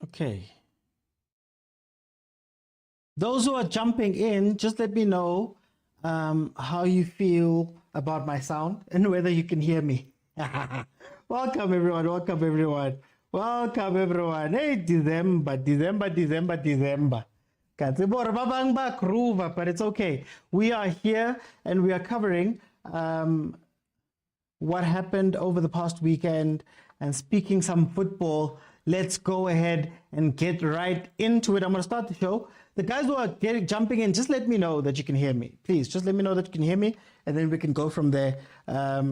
Okay. Those who are jumping in, just let me know how you feel about my sound and whether you can hear me. Welcome, everyone. Welcome, everyone. Welcome, everyone. Hey, December. Katsibora babang ba kruva, but it's okay. We are here and we are covering what happened over the past weekend and speaking some football. Let's go ahead and get right into it. I'm going to start the show. The guys who are jumping in, just let me know that you can hear me. Please, just let me know that you can hear me, and then we can go from there. I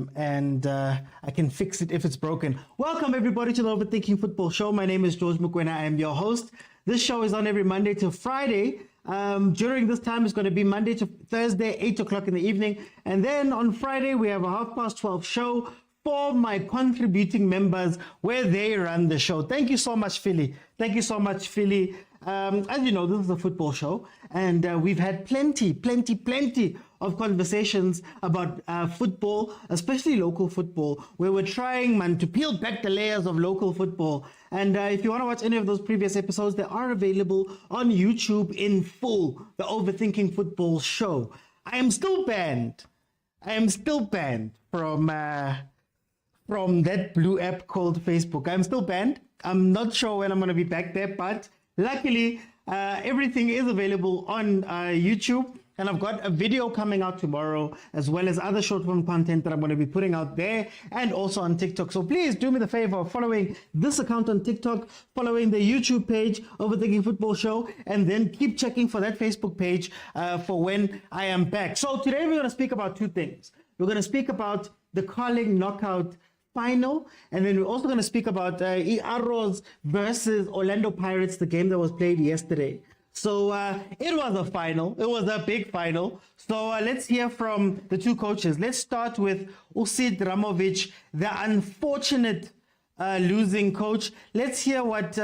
can fix it if it's broken. Welcome, everybody, to the Overthinking Football Show. My name is George Mukwena. I am your host. This show is on every Monday to Friday. During this time, it's going to be Monday to Thursday, 8 o'clock in the evening. And then on Friday, we have a 12:30 show for my contributing members where they run the show. Thank you so much, Philly. Thank you so much, Philly. As you know, this is a football show, and we've had plenty of conversations about football, especially local football, where we're trying, to peel back the layers of local football. And if you want to watch any of those previous episodes, they are available on YouTube in full, the Overthinking Football Show. I am still banned from that blue app called Facebook. I'm still banned. I'm not sure when I'm going to be back there, but luckily, everything is available on YouTube, and I've got a video coming out tomorrow, as well as other short-form content that I'm going to be putting out there, and also on TikTok. So please do me the favor of following this account on TikTok, following the YouTube page, Overthinking Football Show, and then keep checking for that Facebook page for when I am back. So today we're going to speak about two things. We're going to speak about the Carling Knockout final, and then we're also going to speak about Arrows versus Orlando Pirates, the game that was played yesterday. So it was a final. It was a big final. So let's hear from the two coaches. Let's start with Usid Ramovic, the unfortunate losing coach. Let's hear what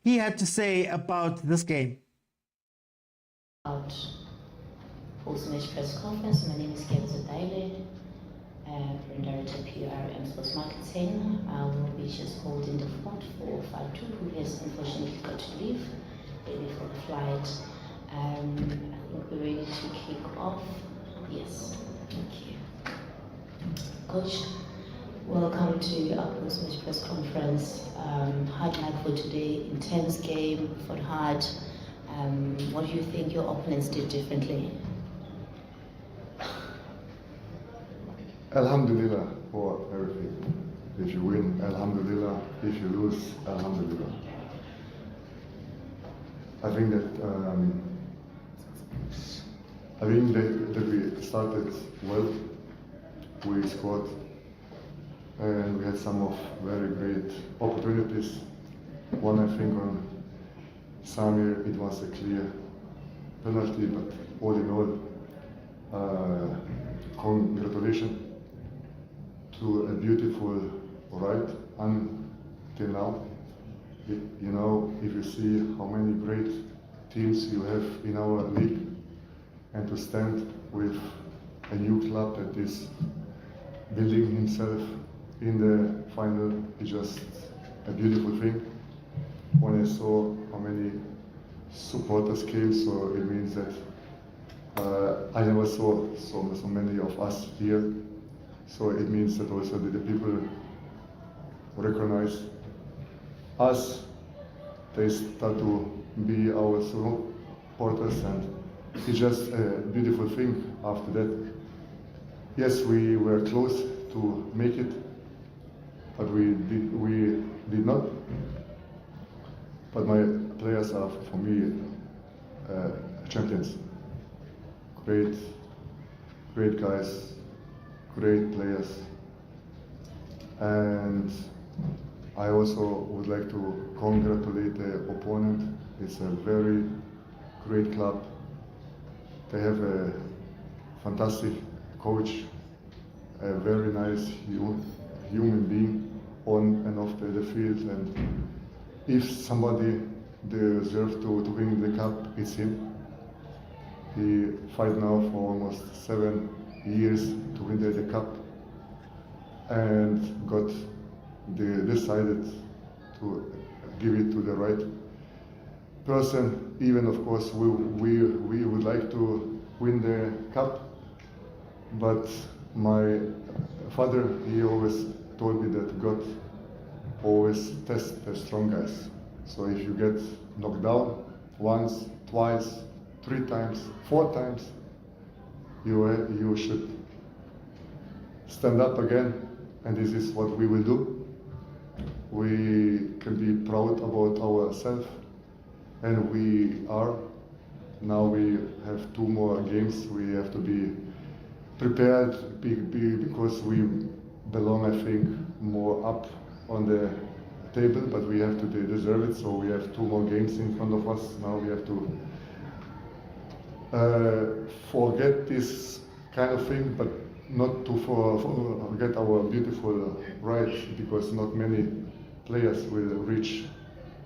he had to say about this game. Post-match press conference. My name is Kenzo Daile. Brand Director PR and Sports Marketing. I will be just holding the fort for Fatu, who has unfortunately got to leave before the flight. I think we're ready to kick off. Yes, thank you. Coach, welcome to our post-match press conference. Hard night for today, intense game, fought hard. What do you think your opponents did differently? Alhamdulillah for everything. If you win, Alhamdulillah. If you lose, Alhamdulillah. I think that we started well. We scored, and we had some of very great opportunities. One, I think, on Samir, it was a clear penalty, but all in all, congratulations to a beautiful ride until now. You know, if you see how many great teams you have in our league, and to stand with a new club that is building himself in the final is just a beautiful thing. When I saw how many supporters came, so it means that I never saw so many of us here. So it means that also that the people recognize us. They start to be our supporters, and it's just a beautiful thing after that. Yes, we were close to make it, but we did not. But my players are, for me, champions. Great guys. Great players, and I also would like to congratulate the opponent. It's a very great club. They have a fantastic coach, a very nice human being on and off the field, and if somebody deserves to win the cup, it's him. He fight now for almost 7 years to win the cup, and got decided to give it to the right person. Even of course we would like to win the cup, but my father, he always told me that God always tests the strong guys. So if you get knocked down once, twice, 3 times, 4 times, you should stand up again, and this is what we will do. We can be proud about ourselves, and we are. Now we have 2 more games. We have to be prepared because we belong, I think, more up on the table, but we have to deserve it. So we have 2 more games in front of us. Now we have to forget this kind of thing, but not to forget our beautiful ride, because not many players will reach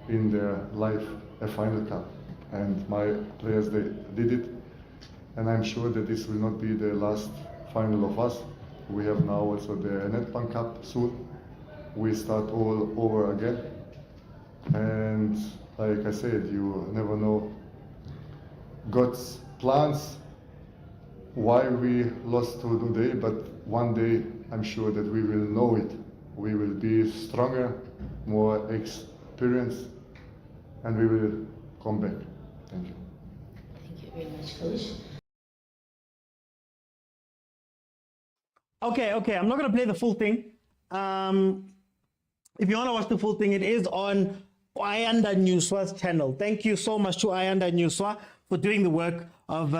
in their life a final cup, and my players, they did it, and I'm sure that this will not be the last final of us. We have now also the Netbank Cup soon. We start all over again, and like I said, you never know God's plans, why we lost today, but one day I'm sure that we will know it. We will be stronger, more experienced, and we will come back. Thank you. Thank you very much, Coach. Okay, I'm not going to play the full thing. If you want to watch the full thing, it is on Ayanda Newswa's channel. Thank you so much to Ayanda Newswa for doing the work of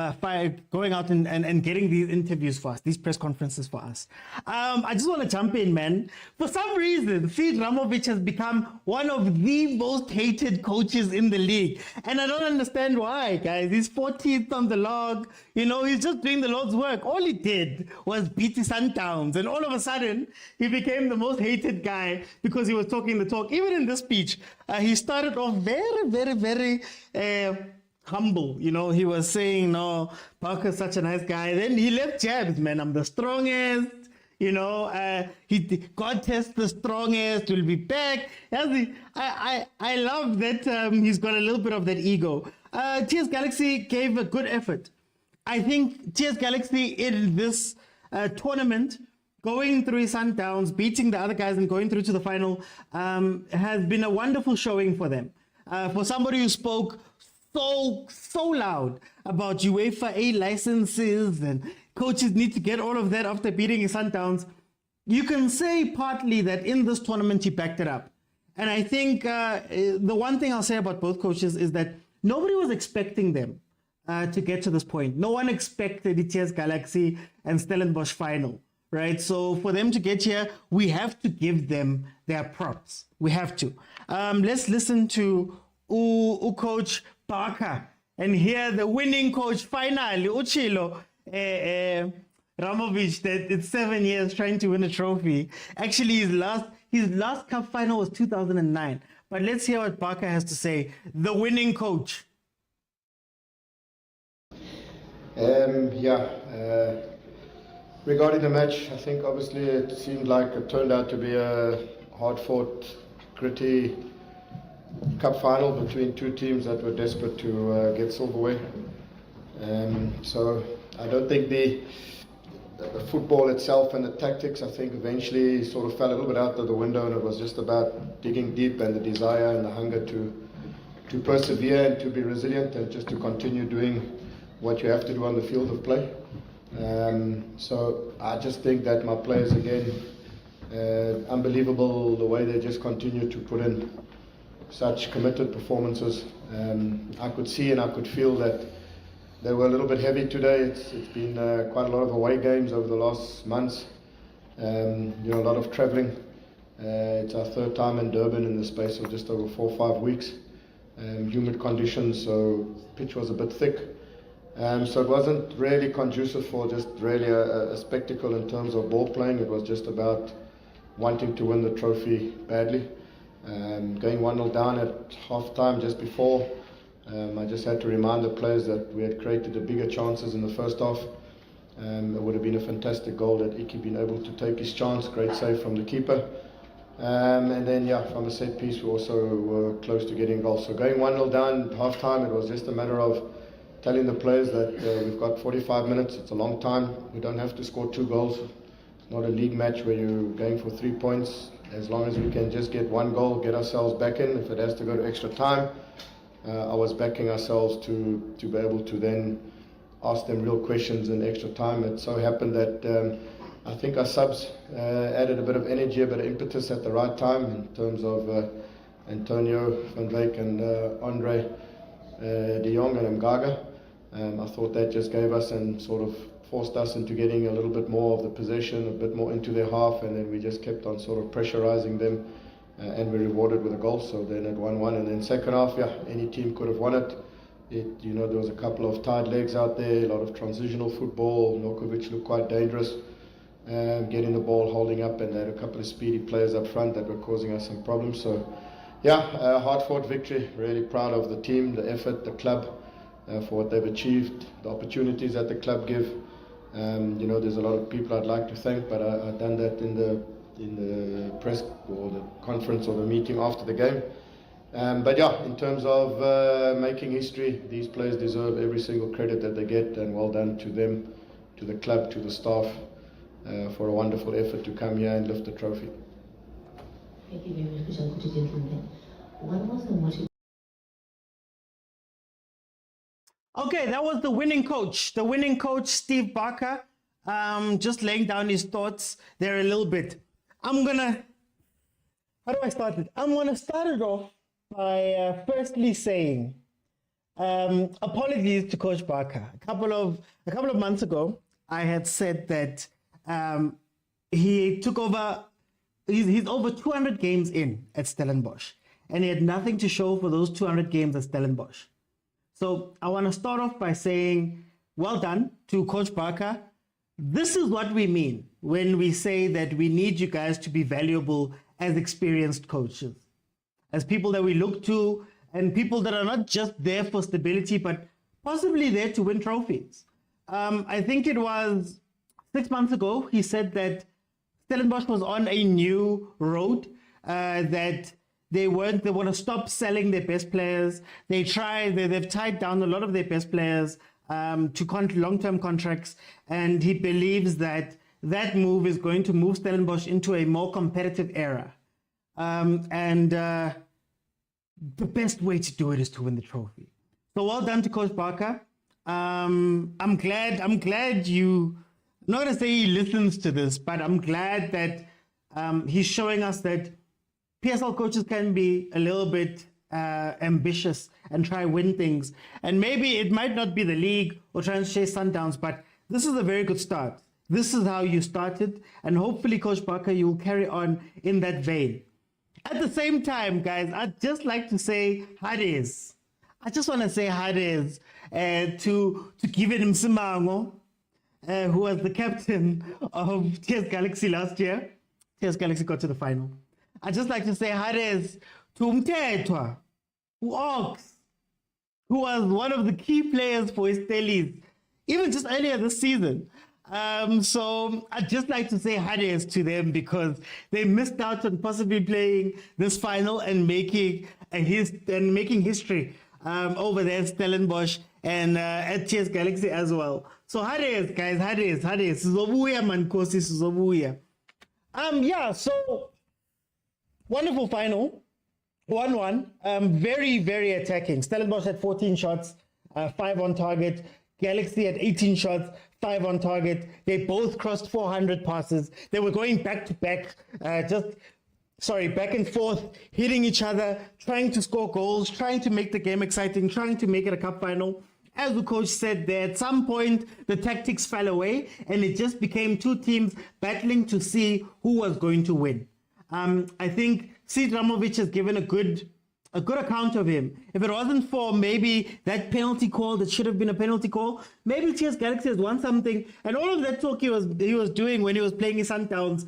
going out and getting these interviews for us, these press conferences for us. I just want to jump in, man. For some reason, Sid Ramovic has become one of the most hated coaches in the league. And I don't understand why, guys. He's 14th on the log. You know, he's just doing the Lord's work. All he did was beat the Sundowns. And all of a sudden, he became the most hated guy because he was talking the talk. Even in this speech, he started off very humble. You know, he was saying, no, Parker's such a nice guy. Then he left jabs, man. I'm the strongest. You know, God tests the strongest. We'll be back. I love that he's got a little bit of that ego. TS Galaxy gave a good effort. I think TS Galaxy in this tournament, going through Sundowns, beating the other guys and going through to the final, has been a wonderful showing for them. For somebody who spoke so loud about UEFA A licenses and coaches need to get all of that after beating Sundowns, you can say partly that in this tournament he backed it up. And I think the one thing I'll say about both coaches is that nobody was expecting them to get to this point. No one expected the TS Galaxy and Stellenbosch final, right? So for them to get here, we have to give them their props. We have to. Let's listen to Coach Parker and hear the winning coach finally, Uchilo Ramovic, that it's 7 years trying to win a trophy. Actually, his last cup final was 2009. But let's hear what Parker has to say, the winning coach. Regarding the match, I think obviously it seemed like it turned out to be a hard-fought, gritty cup final between 2 teams that were desperate to get silverware. So I don't think the football itself and the tactics, I think eventually sort of fell a little bit out of the window, and it was just about digging deep and the desire and the hunger to persevere and to be resilient and just to continue doing what you have to do on the field of play. So I just think that my players, again, unbelievable the way they just continue to put in such committed performances. I could see and I could feel that they were a little bit heavy today. It's been quite a lot of away games over the last months. A lot of travelling. It's our 3rd time in Durban in the space of just over 4 or 5 weeks. Humid conditions, so pitch was a bit thick. So it wasn't really conducive for just really a spectacle in terms of ball playing. It was just about wanting to win the trophy badly. Going 1-0 down at half time just before, I just had to remind the players that we had created the bigger chances in the first half. It would have been a fantastic goal that Iki been able to take his chance. Great save from the keeper. And then, yeah, from a set piece, we also were close to getting a goal. So going 1-0 down at half time, it was just a matter of telling the players that we've got 45 minutes. It's a long time. We don't have to score 2 goals. It's not a league match where you're going for 3 points. As long as we can just get 1 goal, get ourselves back in. If it has to go to extra time, I was backing ourselves to be able to then ask them real questions in extra time. It so happened that I think our subs added a bit of energy, a bit of impetus at the right time in terms of Antonio van Dijk and Andre de Jong and Mgaga. I thought that just gave us and sort of forced us into getting a little bit more of the possession, a bit more into their half, and then we just kept on sort of pressurizing them, and we rewarded with a goal. So then at 1-1, and then second half, yeah, any team could have won it. There was a couple of tied legs out there, a lot of transitional football. Nokovic looked quite dangerous, getting the ball, holding up, and they had a couple of speedy players up front that were causing us some problems. So yeah, a hard-fought victory. Really proud of the team, the effort, the club, for what they've achieved, the opportunities that the club give. There's a lot of people I'd like to thank, but I've done that in the press or the conference or the meeting after the game. But yeah, in terms of making history, these players deserve every single credit that they get, and well done to them, to the club, to the staff, for a wonderful effort to come here and lift the trophy. Thank you very much, gentlemen. What was the motivation? Okay, that was the winning coach, Steve Barker, just laying down his thoughts there a little bit. How do I start it? I'm gonna start it off by firstly saying apologies to Coach Barker. A couple of months ago, I had said that he took over. He's over 200 games in at Stellenbosch, and he had nothing to show for those 200 games at Stellenbosch. So I want to start off by saying, well done to Coach Barker. This is what we mean when we say that we need you guys to be valuable as experienced coaches, as people that we look to, and people that are not just there for stability, but possibly there to win trophies. I think it was 6 months ago, he said that Stellenbosch was on a new road, that they want to stop selling their best players. They've tied down a lot of their best players to long-term contracts, and he believes that that move is going to move Stellenbosch into a more competitive era. The best way to do it is to win the trophy. So well done to Coach Barker. I'm glad you, I'm not gonna say he listens to this, but I'm glad that he's showing us that PSL coaches can be a little bit ambitious and try win things. And maybe it might not be the league or trying to chase Sundowns, but this is a very good start. This is how you started, and hopefully, Coach Barker, you will carry on in that vein. At the same time, guys, I'd just like to say Hades. I just want to say Hades to Given Msimango, who was the captain of TS Galaxy last year. TS Galaxy got to the final. I'd just like to say Hades to Umtetwa, who was one of the key players for Stellies, even just earlier this season. So I'd just like to say Hades to them because they missed out on possibly playing this final and making history over there at Stellenbosch and at TS Galaxy as well. So Hades, guys, Hades. Sizobuya man kosi sizobuya. So wonderful final. 1-1. Very, very attacking. Stellenbosch had 14 shots, 5 on target. Galaxy had 18 shots, 5 on target. They both crossed 400 passes. They were going back to back, back and forth, hitting each other, trying to score goals, trying to make the game exciting, trying to make it a cup final. As the coach said there, at some point, the tactics fell away and it just became two teams battling to see who was going to win. I think Sid Ramovic has given a good account of him. If it wasn't for maybe that penalty call that should have been a penalty call, maybe TS Galaxy has won something, and all of that talk he was doing when he was playing in Sundowns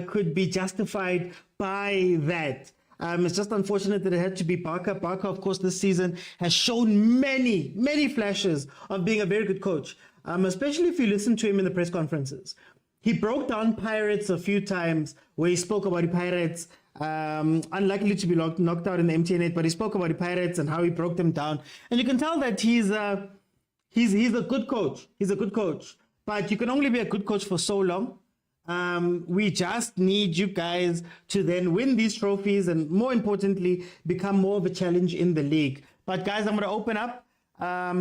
could be justified by that. It's just unfortunate that it had to be Barker. Barker, of course, this season has shown many, many flashes of being a very good coach, especially if you listen to him in the press conferences. He broke down Pirates a few times where he spoke about the Pirates Unlikely to be knocked out in the MTN8, but he spoke about the Pirates and how he broke them down. And you can tell that he's a good coach. He's a good coach. But you can only be a good coach for so long. We just need you guys to then win these trophies and, more importantly, become more of a challenge in the league. But guys, I'm going to open up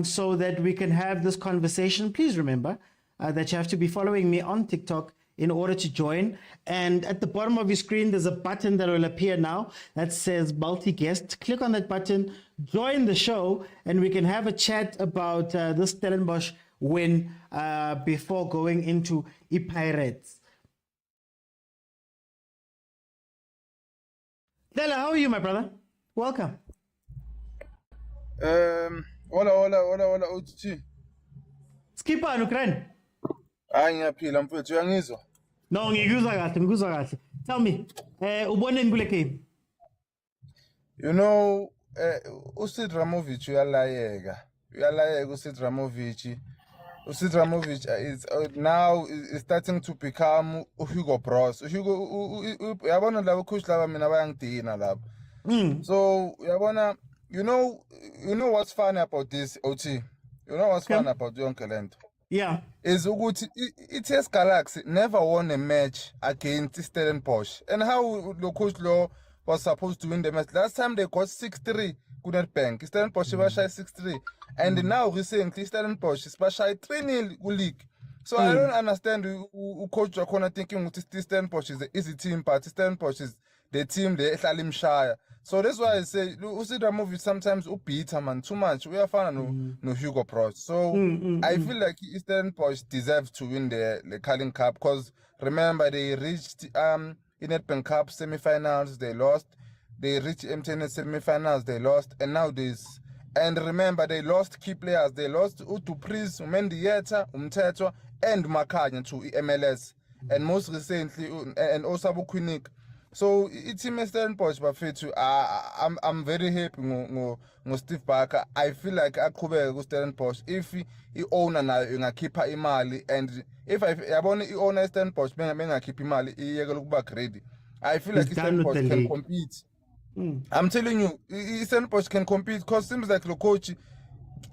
so that we can have this conversation. Please remember that you have to be following me on TikTok in order to join. And at the bottom of your screen, there's a button that will appear now that says multi-guest. Click on that button, join the show, and we can have a chat about this Stellenbosch win before going into Pirates. Stella, how are you, my brother? Welcome. Hola, uthi. Skipper in Ukraine. Hayi ngiyaphila mfowethu uyangizwa? No, ngikuzwa kahle. Tell me, uboneni kule game? You know, uSid Ramovic uyalayeka uSid Ramovic. uSid Ramovic is now is starting to become Hugo Bros. Uyabona labo coach laba mina bayangidina labo. So uyabona, you know what's funny about this, OT? You know what's funny about yonke lento? Yeah. Is ukuthi iTS Galaxy never won a match against Stellenbosch. And how the coach law was supposed to win the match? Last time they got 6-3 Bank. Stellenbosch was shy 6-3. And now recently Stellenbosch is shy 3-0 league. So I don't understand who coach Jakona thinking Stellenbosch is the easy team, but Stellenbosch is the team they Ehlalim Shire. So that's why I say uSid Ramovic sometimes beat man too much. We are fan no Hugo Bros. So I feel like Stellenbosch deserves to win the Carling Cup, because remember they reached Nedbank Cup semi-finals, they lost. They reached MTN semi-finals, they lost, and now this. And remember, they lost key players. They lost Utupris, Mendieta, Umtetwa, and Makanya to MLS. And most recently, and Osabu Quinik. So it's in Stellenbosch, but I'm very happy with Steve Barker. I feel like I could be Stellenbosch if he own and keep imali, and if I want to own Stellenbosch, I keep imali, he look back ready. I feel like Stellenbosch can compete. I'm telling you, Stellenbosch can compete, because it seems like the coach,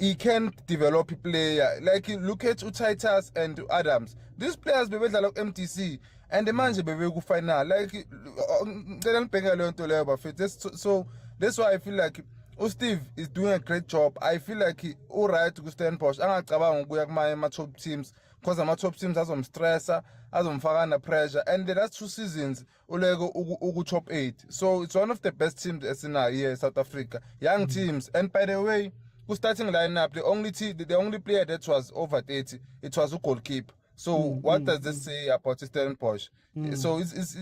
he can develop a player. Like look at Titus and Adams. These players be like MTC, and the man be go final. Like they don't pay a lot to labor fit. So that's why I feel like Steve is doing a great job. I feel like he alright to Stellenbosch. I'm not my top teams, because my top teams has some stress, has some pressure, and the last 2 seasons Ugu top 8. So it's one of the best teams in here, South Africa. Young teams, and by the way, who starting lineup, the only player that was over 30, it was a goalkeeper. So what does this say about Stellenbosch? So it's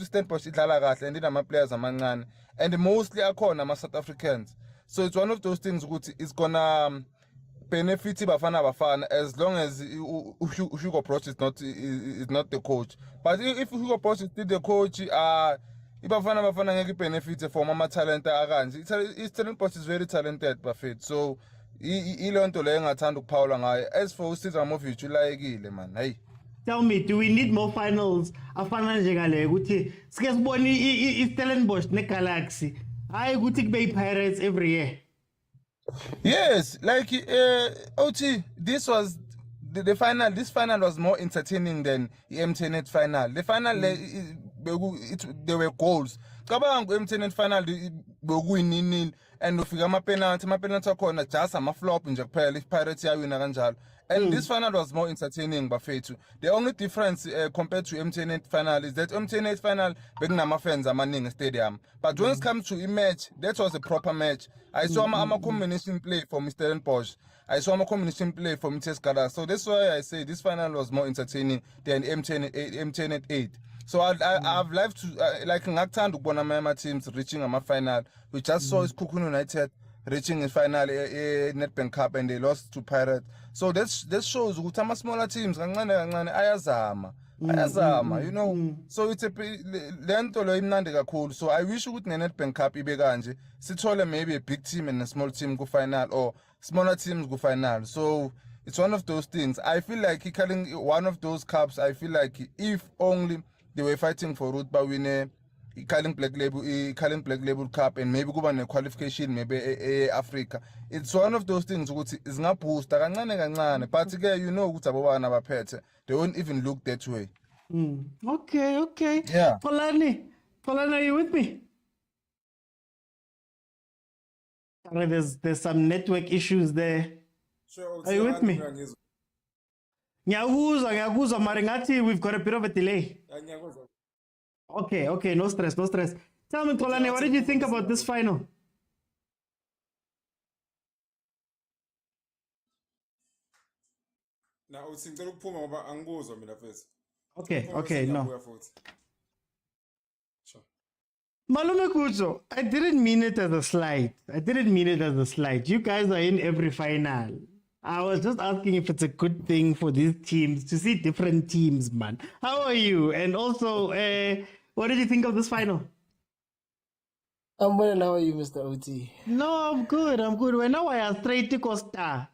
Stellenbosch and then my players are and mostly are South Africans. So it's one of those things which is gonna benefit Bafana as long as Hugo Bros is not the coach. But if Hugo Bros is still the coach, Bafana ngeke benefit from mama talent Stellenbosch is very talented, Buffett. So ilonto le engathanda ukuphawula ngayo. As for uSid Ramovic ulayekile man. Hey. Tell me, do we need more finals afana njengale ukuthi sike sibone iStellenbosch neGalaxy hayi ukuthi kube Pirates every year? Yes, like OT, this was the final. This final was more entertaining than the MTN final. The final there were goals. Kabang MTN final win and ufika ama-penalty akhona just ama-flop nje kuphela if Pirates yawina kanjalo. And this final was more entertaining bafethu. The only difference compared to MTN final is that MTN final bekunama-fans amaningi stadium. But when it comes to a match, that was a proper match. I saw a combination play from Stellenbosch. I saw a combination play from TS Galaxy. So that's why I say this final was more entertaining than MTN 8. So I've loved to like ngakuthanda ukubona my teams reaching a final. We just saw Cocoon United reaching a final Nedbank Cup, and they lost to Pirates. So that shows ukuthi ama smaller teams kancane ayazama, you know. So it's a lento lo imnandi kakhulu. So I wish ukuthi Nedbank Cup ibe kanje, sithole maybe a big team and a small team go final, or smaller teams go final. So it's one of those things. I feel like calling one of those cups. I feel like if only they were fighting for Ruth Bawine Carling Black Label Cup and maybe kuba ne-qualification maybe e-Africa. It's one of those things ukuthi zingaboosta kancane kancane, but ke you know ukuthi abobana baphethe, they won't even look that way. Okay. Yeah. Polani, are you with me? There's some network issues there. Sure, Are you with me? Ngiyakuzwa mara ngathi we've got a bit of a delay. Okay, no stress. Tell me, Polani, what did you think about this final? Now uthi ngicela ukuphuma ngoba angikuzwa mina mfethu. Okay, no. Ngiyabuya futhi. Sure. Malume Kucho, I didn't mean it as a slight. You guys are in every final. I was just asking if it's a good thing for these teams to see different teams, man. How are you? And also, what did you think of this final? I'm well. How are you, Mr. OT? No, I'm good. When I was straight to Costa.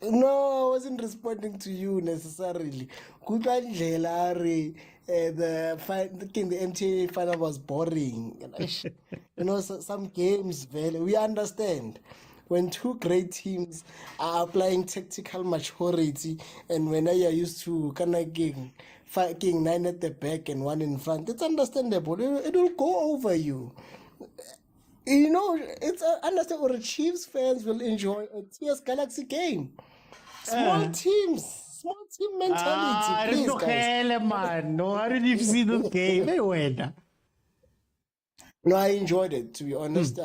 No, I wasn't responding to you necessarily. The MTA final was boring. You know, some games, we understand. When two great teams are applying tactical maturity, and when they are used to kind of getting 9 at the back and 1 in front, it's understandable. It will go over you. You know, it's understandable. Chiefs fans will enjoy a TS Galaxy game. Small team mentality. Please, guys. Man. No, how did you see this game? No, I enjoyed it, to be honest.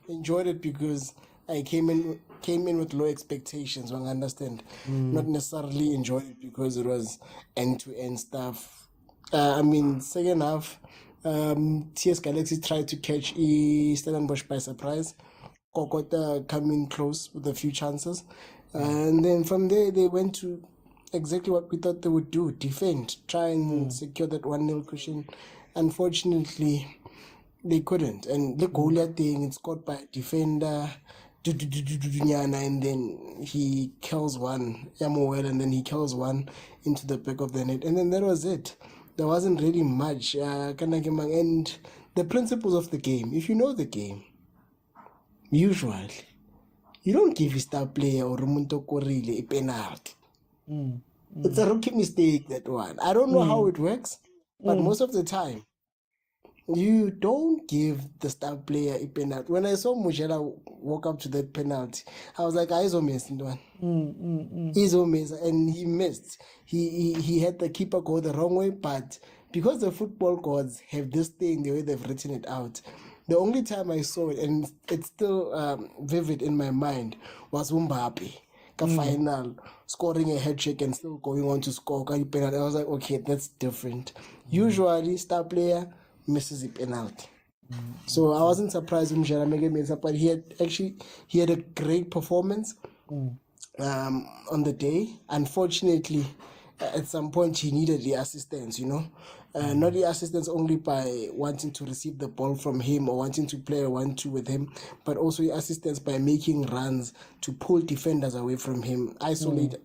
Enjoyed it because I came in with low expectations, I understand. Not necessarily enjoyed it because it was end-to-end stuff. Second half, TS Galaxy tried to catch Stellenbosch by surprise. Kokota coming close with a few chances. And then from there, they went to exactly what we thought they would do, defend, try and secure that 1-0 cushion. Unfortunately, they couldn't. And the goal thing, it's scored by a defender, and then he kills one, Yamuel, and then he kills one into the back of the net. And then that was it. There wasn't really much. And the principles of the game, if you know the game, usually, you don't give a star player or Rumunto Korile a penalty. It's a rookie mistake, that one. I don't know how it works, but most of the time, you don't give the star player a penalty. When I saw Mujela walk up to that penalty, I was like, he's almost in one. He's almost, and he missed. He had the keeper go the wrong way, but because the football gods have this thing, the way they've written it out, the only time I saw it, and it's still vivid in my mind, was Mbappe. Final, scoring a head trick and still going on to score a penalty. I was like, okay, that's different. Usually, star player misses a penalty. So I wasn't surprised when Jaramege made up, but he had a great performance on the day. Unfortunately, at some point he needed the assistance, not the assistance only by wanting to receive the ball from him or wanting to play a 1-2 with him, but also the assistance by making runs to pull defenders away from him, isolate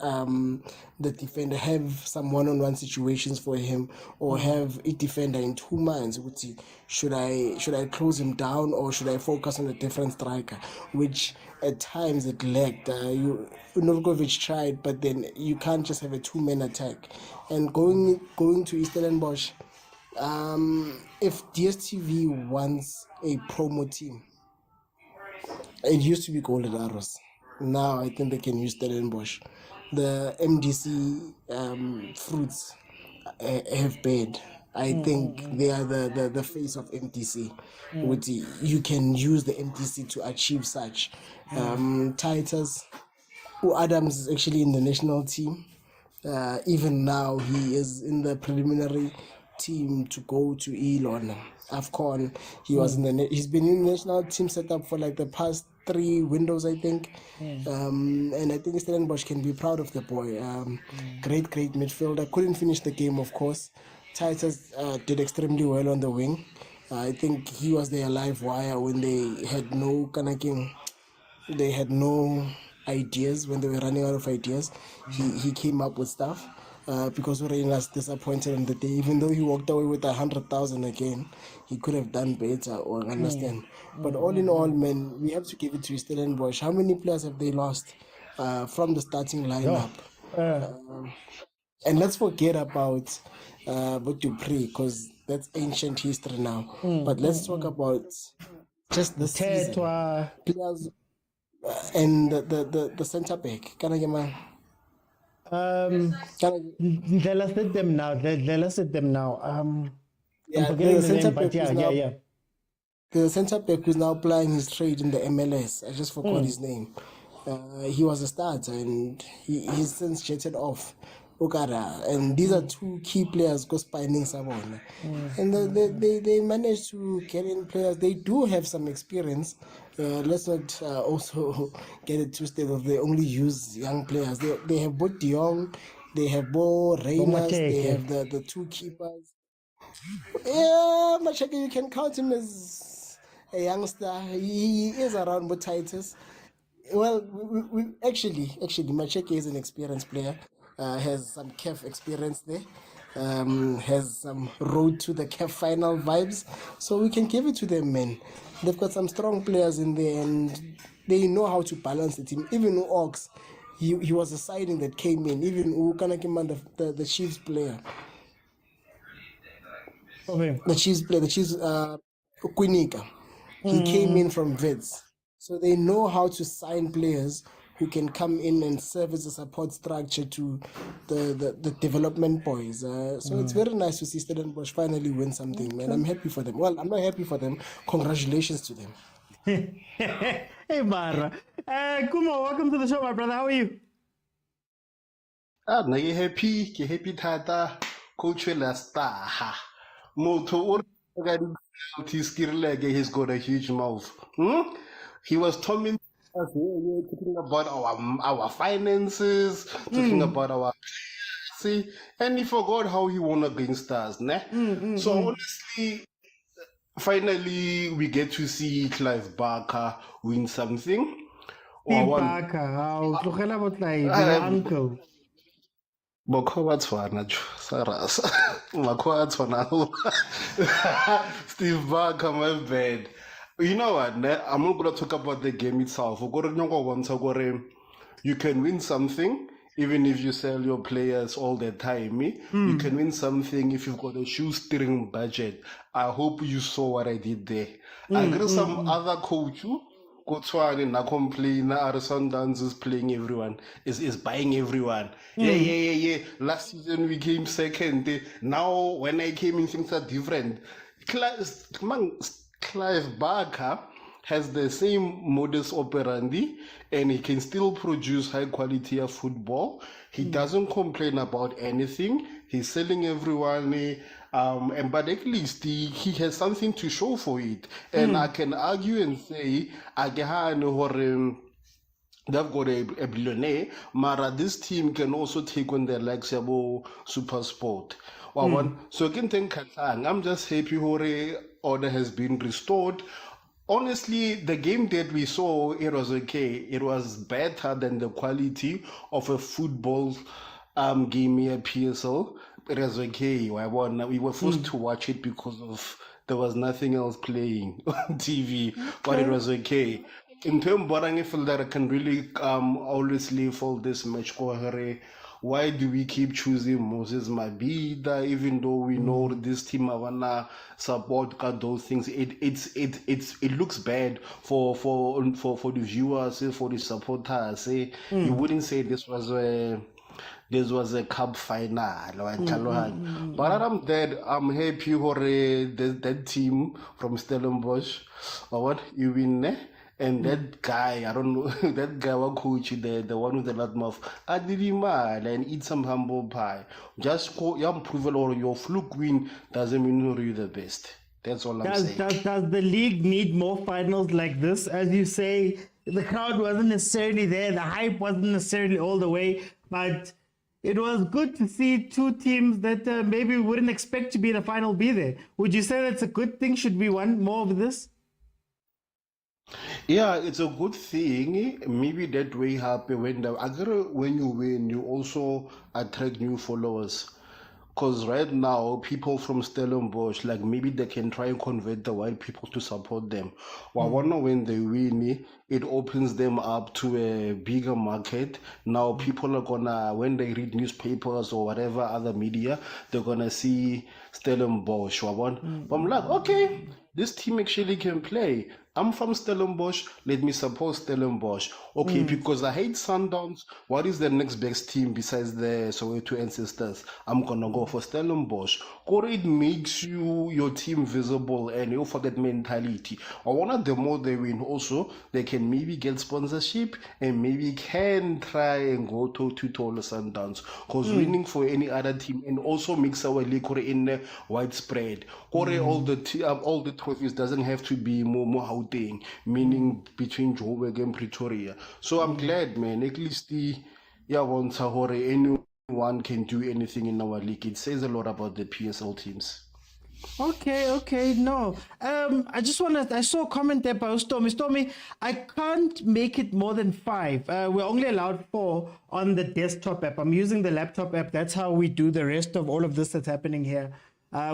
the defender, have some one-on-one situations for him, or have a defender in two minds. Should I close him down or should I focus on a different striker? Which at times it lacked. Novkovic tried, but then you can't just have a two-man attack. And going to Stellenbosch, if DSTV wants a promo team, it used to be Golden Arrows. Now I think they can use Stellenbosch. The MDC fruits have paid. I think they are the face of MDC. You can use the MDC to achieve such. Titus, who Adams is actually in the national team. Even now, he is in the preliminary team to go to Elon, AFCON. He's been in the national team setup for like the past 3 windows, I think. And I think Stellenbosch can be proud of the boy. Great midfielder. Couldn't finish the game, of course. Titus did extremely well on the wing. I think he was their live wire when they had no ideas, when they were running out of ideas. He came up with stuff. because Urena's disappointed on the day. Even though he walked away with 100,000 again, he could have done better, or understand. But all in all, man, we have to give it to Stellenbosch. How many players have they lost from the starting lineup? And let's forget about Dupree, because that's ancient history now. But let's talk about just the season. Tetwa. Players and the centre back. Can I get my? They'll assist them now. They'll assist them now. I'm Yeah, forgetting the the centre name, back but yeah, is yeah, now yeah. the centre back who's now playing his trade in the MLS. I just forgot his name. He was a starter and he's since jetted off. Okara. And these are two key players go spinning Sabona. And they managed to get in players. They do have some experience. Let's not also get it twisted that they only use young players. They have both De Jong, they have Bo Reyners, they have the two keepers. Yeah, Macheke, you can count him as a youngster. He is around with Titus. Well, we actually, Macheke is an experienced player. Has some CAF experience there. Has some road to the CAF final vibes. So we can give it to them, man. They've got some strong players in there, and they know how to balance the team. Even Ox, he was a signing that came in. Even Ukanakiman, the Chiefs player. Okay. The Chiefs Kwinika. He came in from Vids. So they know how to sign players who can come in and serve as a support structure to the development boys. So it's very nice to see Stellenbosch finally win something, man. I'm happy for them. Well, I'm not happy for them. Congratulations to them. Hey, Mara. Kumo, welcome to the show, my brother. How are you? Nna ke happy thata coach la star ha motho o re ka di skill like he's got a huge mouth. He was talking about our finances, talking about our see, and he forgot how he won against us, ne? So honestly, finally we get to see Clive Barker win something. Steve Barker. How? Tlogela botlai, your uncle. Makho ba tshwana jo saras makho a tshwana Steve Barker, my bad. You know what, ne? I'm not gonna talk about the game itself. You can win something even if you sell your players all the time. You can win something if you've got a shoestring budget. I hope you saw what I did there. I agree some other coach Kotwani na complain na Sundowns is playing everyone, is buying everyone. Yeah. Last season we came second. Now when I came in, things are different. Clive Barker has the same modus operandi and he can still produce high quality of football. He doesn't complain about anything. He's selling everyone. But at least he has something to show for it. And I can argue and say, they've got a billionaire, Mara, this team can also take on their likes of super sport. So I'm just happy order has been restored. Honestly, the game that we saw, it was okay. It was better than the quality of a football game here at PSL. It was okay. We were forced to watch it because there was nothing else playing on TV, but it was okay. In terms of I feel that I can really always leave all this match. Why do we keep choosing Moses Mabida, even though we know this team wanna support those things? It looks bad for the viewers, for the supporters. You wouldn't say this was a cup final. But I'm dead. I'm happy for that team from Stellenbosch. What you win? And that guy, I don't know, that guy was coach, the one with the loud mouth. I did him and eat some humble pie. Just go, prove or your fluke win doesn't mean you're the best. That's all I'm saying. Does the league need more finals like this? As you say, the crowd wasn't necessarily there, the hype wasn't necessarily all the way, but it was good to see two teams that maybe we wouldn't expect to be in the final be there. Would you say that's a good thing? Should we want more of this? Yeah, it's a good thing. Maybe that way happen when when you win, you also attract new followers. Because right now, people from Stellenbosch, like maybe they can try and convert the white people to support them. Well, I wonder when they win, it opens them up to a bigger market. Now, people are gonna, when they read newspapers or whatever other media, they're gonna see Stellenbosch. But I'm like, okay, this team actually can play. I'm from Stellenbosch. Let me support Stellenbosch. Okay, because I hate Sundowns. What is the next best team besides the Soweto ancestors? I'm gonna go for Stellenbosch. Or it makes your team visible and you for that mentality. I want the more they win, also they can maybe get sponsorship and maybe can try and go to taller Sundowns. Because winning for any other team and also makes our league in widespread. Or all the trophies doesn't have to be more Gauteng, meaning between Joburg and Pretoria. So I'm glad, man. At least anyone can do anything in our league. It says a lot about the PSL teams. Okay, no. I saw a comment there by Stormy. Stormy, I can't make it more than 5. We're only allowed 4 on the desktop app. I'm using the laptop app. That's how we do the rest of all of this that's happening here.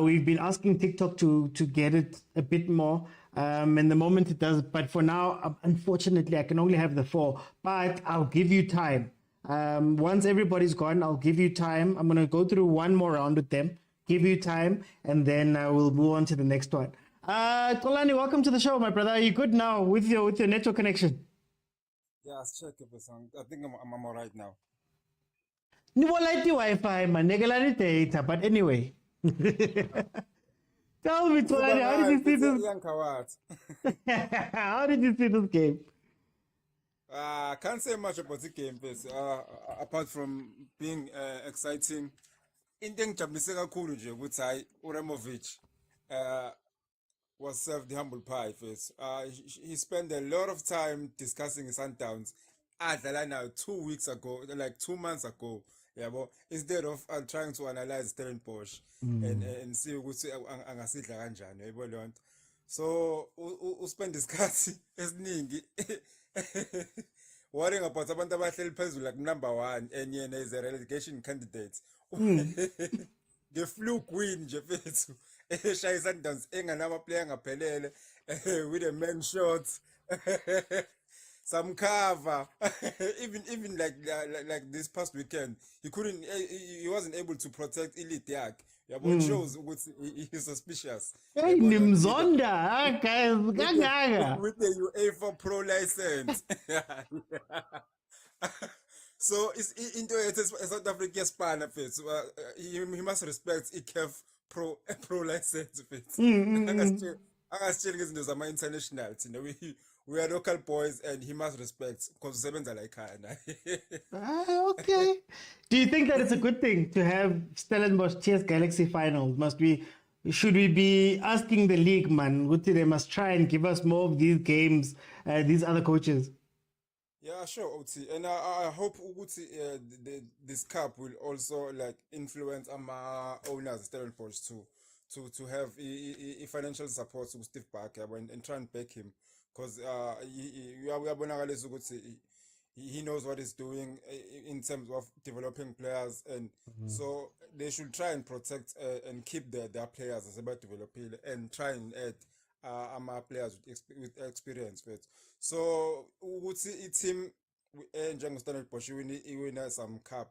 We've been asking TikTok to get it a bit more. And the moment it does, but for now, unfortunately, I can only have the 4. But I'll give you time. Once everybody's gone, I'll give you time. I'm gonna go through one more round with them, give you time, and then we'll move on to the next one. Tolani, welcome to the show, my brother. Are you good now with your network connection? Yeah, let's check if it's on. I think I'm all right now. Niwala Wi-Fi, man. Negalani data, but anyway. Tell me, Tolani, how did you see this? How did you see this game? I can't say much about the game, but apart from being exciting. Into engijabulise kakhulu nje ukuthi hayi uRamovich was served the humble pie first. He spent a lot of time discussing Sundowns. Adlala now 2 weeks ago, like 2 months ago. Yeah, but instead of trying to analyze Stellenbosch and see ukuthi angasidla kanjani, yabo leyo nto. So spend isikhathi esiningi worrying about abantu abahleli phezulu like number 1 and yena is a relegation candidate. The fluke win nje fethu eshaya Sundowns enganama player ngaphelele with a man shot some cover even like this past weekend he wasn't able to protect elite yakhe yabo it shows ukuthi he's suspicious. Hey, Nimzonda, guys, kangaka. With the UEFA Pro license. So it's into South Africa span first. He must respect ICAF pro license first. Angasitsheli izinto zama international thina we are local boys and he must respect because sebenza la ekhaya naye. Okay. Do you think that it's a good thing to have Stellenbosch TS Galaxy finals? Should we be asking the league, man? They must try and give us more of these games, these other coaches. Yeah, sure, OT. And I hope this cup will also like influence our owners, Stellenbosch to have financial support to Steve Parker and try and back him because he knows what he's doing in terms of developing players, and so they should try and protect and keep their players as about developing and try and add our players with experience with. So ukuthi team njengoStellenbosch iwina some cup,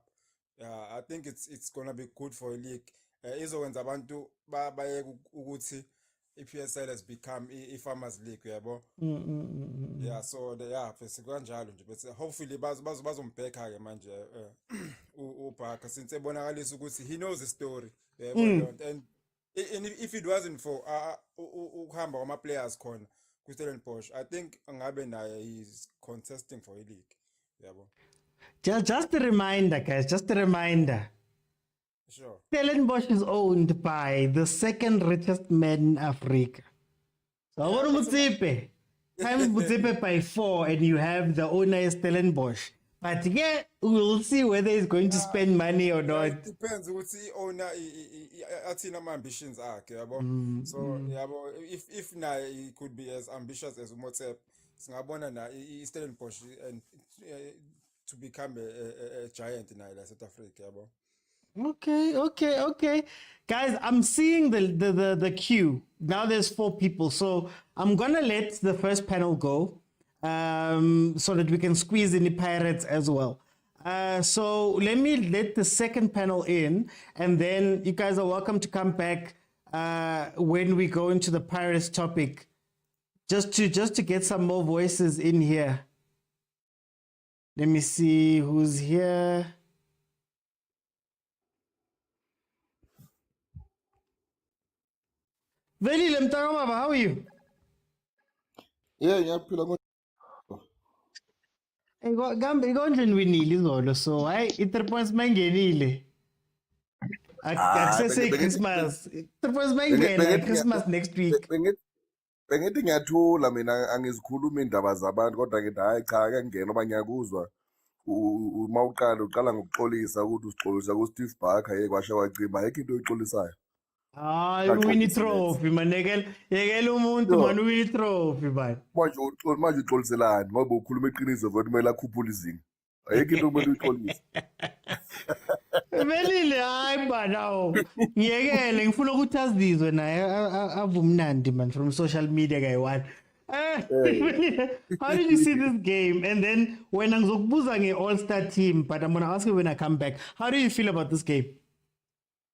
I think it's gonna be good for a league. Izokwenza abantu bayeke ukuthi iPSL has become i-farmers league yabo. Yeah, so bese kanjalo nje bese hopefully bazombheka ke manje uBarker since ebonakalisa ukuthi he knows the story yabo. And if it wasn't for ukuhamba kwama players khona kuStellenbosch, I think ngabe naye he's contesting for a league yabo. Just a reminder, guys, just a reminder. Sure. Stellenbosch is owned by the second richest man in Africa. So I want Mutsepe. Times Mutsepe by 4 and you have the owner is Stellenbosch. But yeah, we'll see whether he's going to spend money or not. It depends what the owner athina ambitions akhe yabo. So yabo if now he could be as ambitious as Motsepe, singabona na Stellenbosch and to become a giant in South Africa, yabo. Okay. Guys, I'm seeing the queue. Now there's 4 people. So I'm gonna let the first panel go. So that we can squeeze in the pirates as well. So let me let the second panel in, and then you guys are welcome to come back when we go into the pirates topic, just to get some more voices in here. Let me see who's here. Velile Mtakababa, how are you? Yeah, ngiyaphila Kambe konje niwinile izolo, so hayi i-3 points mangenile. hayi Akusese Christmas. 3 points mangena Christmas next week. bengithi ngiyathula mina angizikhuluma indaba zabantu kodwa ngithi hayi cha ake ngingena oba ngiyakuzwa uma uqala ngokuxolisa ukuthi usixolisa ku-Steve Barker ye kwasha wacimba ayikho into oyixolisayo Hayi uwini trophy man, yekela umuntu man uwini trophy man. manje uxoliselani ngoba ukhuluma iqiniso vele kumele akhuphule izinga ayikho into okumele uyixolise Velile hayi banawo. Ngiyekele ngifuna ukuthi azizwe naye avumnandi man from social media guy one. How did you see this game? And then when ngizokubuza nge-all-star team, but I'm gonna ask you when I come back. How do you feel about this game?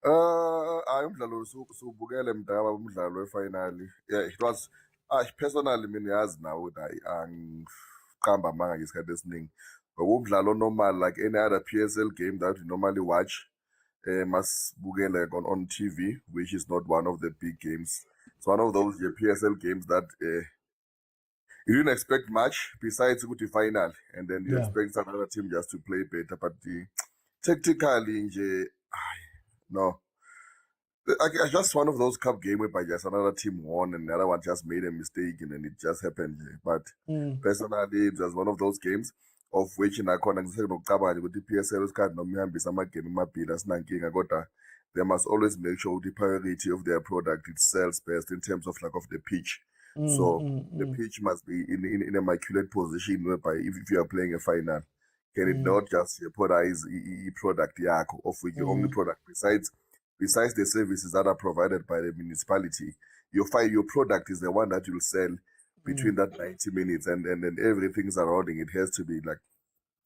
Hayi umdlalo siwubukele mdaba umdlalo wefinali. Yeah, it was personally mina yazi nawe ukuthi hayi angiqamba amanga ngesikhathi esiningi. Umdlalo normal like any other PSL game that we normally watch. Masibukele on TV, which is not one of the big games. It's one of those PSL games that you didn't expect much besides the final, and then you expect another team just to play better. But technically, no. I just one of those cup games where just another team won and the other one just made a mistake and then it just happened. But personally, it was one of those games of which nakhona ngisekunocabanga ukuthi i-PSL isikhathi noma ihambisa amagame amabili asinankinga kodwa they must always make sure the priority of their product it sells best in terms of like of the pitch. So the pitch must be in an immaculate position whereby if you are playing a final, can it not just jeopardize product yakho of which your only product besides the services that are provided by the municipality, your product is the one that you'll sell between that 90 minutes and then everything surrounding it has to be like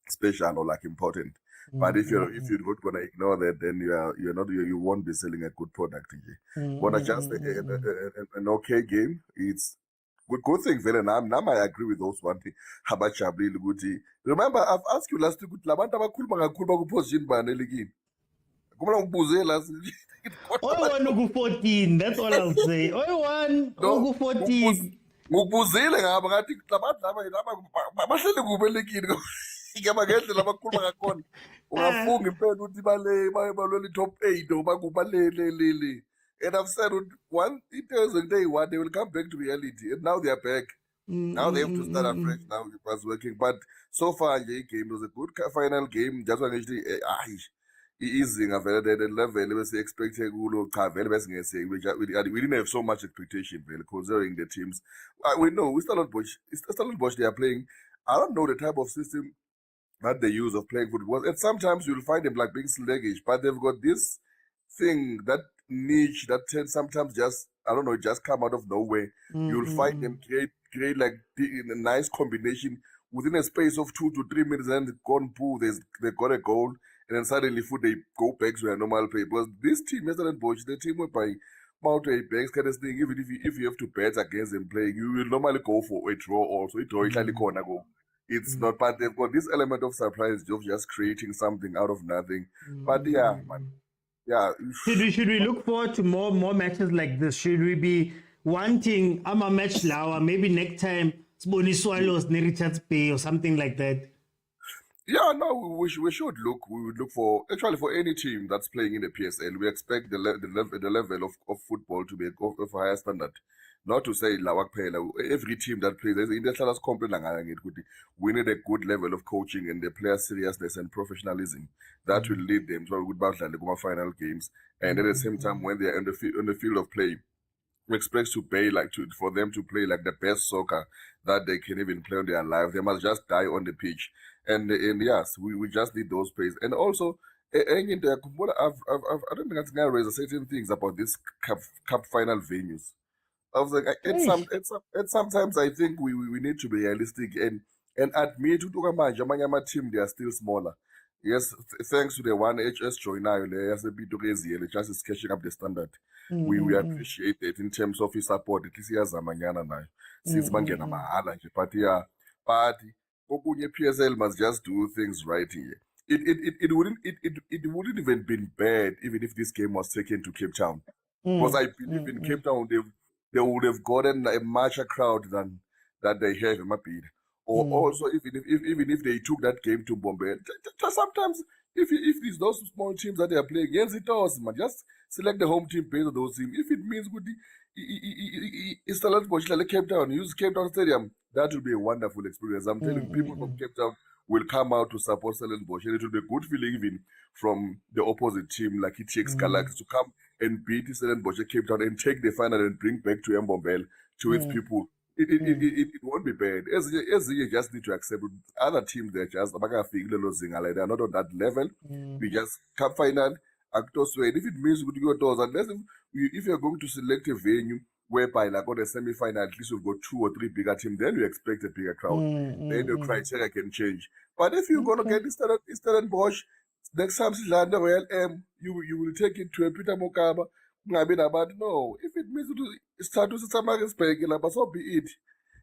special or like important. But if you're not gonna ignore that, then you won't be selling a good product. But just an okay game. It's good thing vele nami I agree with those one thing abajabulile ukuthi remember I've asked you last week ukuthi labantu abakhuluma kakhulu bakuposition bani elikini kumele ngibuze last Oyi-one uku-14, that's all I'll say. Oyi-one uku-14. ngikubuzile ngabo ngathi labantu laba bahleli kubi elikini ngiyaba ngendlela abakhuluma ngakhona ungafunga impela ukuthi balwela i-top 8 or bakubalelelele. And I've said one it was a day one they will come back to reality and now they are back. Now they have to start afresh. Now it was working, but so far the game was a good final game. Just one actually easy the level was expected. We didn't have so much expectation considering the teams. We know we Stellenbosch they are playing. I don't know the type of system that they use of playing football. And sometimes you'll find them like being sluggish, but they've got this thing, that niche that sometimes just I don't know, just come out of nowhere. You'll find them create like a nice combination within a space of 2 to 3 minutes, and gone pool. They got a goal, and then suddenly they go back to a normal play. Because this team, Stellenbosch, the team whereby Mount a banks kind of thing. Even if you have to bet against them playing, you will normally go for a draw. Also, it's not, but they've got this element of surprise of just creating something out of nothing. But yeah, man. Yeah. Should we look forward to more matches like this? Should we be wanting a match lawa maybe next time Sboni Swallows ne Richards Bay or something like that? Yeah, no, we should look. We would look for actually for any team that's playing in the PSL. We expect the level of football to be of a higher standard. Not to say lawak phela, every team that plays, we need a good level of coaching and the player seriousness and professionalism that will lead them to a good battle in the final games. And at the same time, when they're on the field of play, expect to pay for them to play like the best soccer that they can even play on their life. They must just die on the pitch. And yes, we just need those plays. And also, enye into yakhumbula, I don't think I can raise certain things about this cup final venues. I was like, sometimes I think we need to be realistic and admit ukuthi manje amanye ama-team they are still smaller. Yes, thanks to the one HS joinayo le yasepitoli eziyele just is catching up the standard. We appreciate it in terms of support. At least iyazamanyana nayo. Since bangena mahala nje, but yeah, but okunye PSL must just do things right here. It wouldn't even been bad even if this game was taken to Cape Town. Because I believe in Cape Town they would have gotten a larger crowd than that they have in Mapida. Or also even if they took that game to Bombay, sometimes if it's those small teams that they are playing against, it does, man. Just select the home team based on those teams. If it means good, it's Stellenbosch like Cape Town, use Cape Town Stadium. That will be a wonderful experience. I'm telling you, people from Cape Town will come out to support Stellenbosch, and it will be a good feeling even from the opposite team, like it takes Galaxy to come and beat Stellenbosch at Cape Town and take the final and bring back to Mbombela to its people. It won't be bad. As you just need to accept it. Other teams they're just they're not on that level. We just cup final, actors way. If it means we go doors, unless if you're going to select a venue whereby like on the semi-final at least you've got 2 or 3 bigger teams, then you expect a bigger crowd. Then your criteria can change. But if you're gonna get Stellenbosch, next time Landa Royal M, you will take it to a Peter Mokaba. No, if it means to start to Samarisburg, but so be it.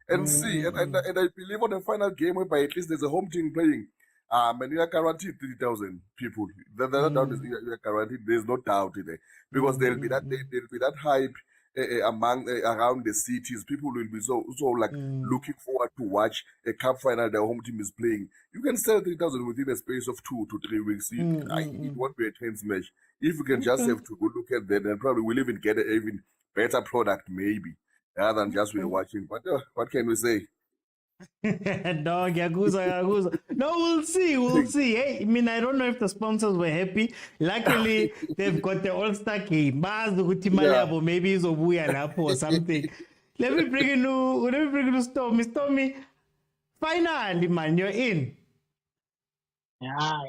And see, and I believe on the final game whereby at least there's a home team playing. And you are guaranteed 3,000 people. The doubt is you are guaranteed. There's no doubt in there because there'll be that hype among around the cities. People will be so like looking forward to watch a cup final their home team is playing. You can sell 3,000 within a space of 2 to 3 weeks. It won't be a tense match. If you can just have to go look at that, then probably we'll even get an even better product maybe rather than just we're watching. But what can we say? No, Yaguza. No, we'll see. Hey, I mean, I don't know if the sponsors were happy. Luckily, they've got the All-Star game. Maybe it's Obuya Lapo or something. Let me bring in Stormy. Stormy, finally, man, you're in. Yeah.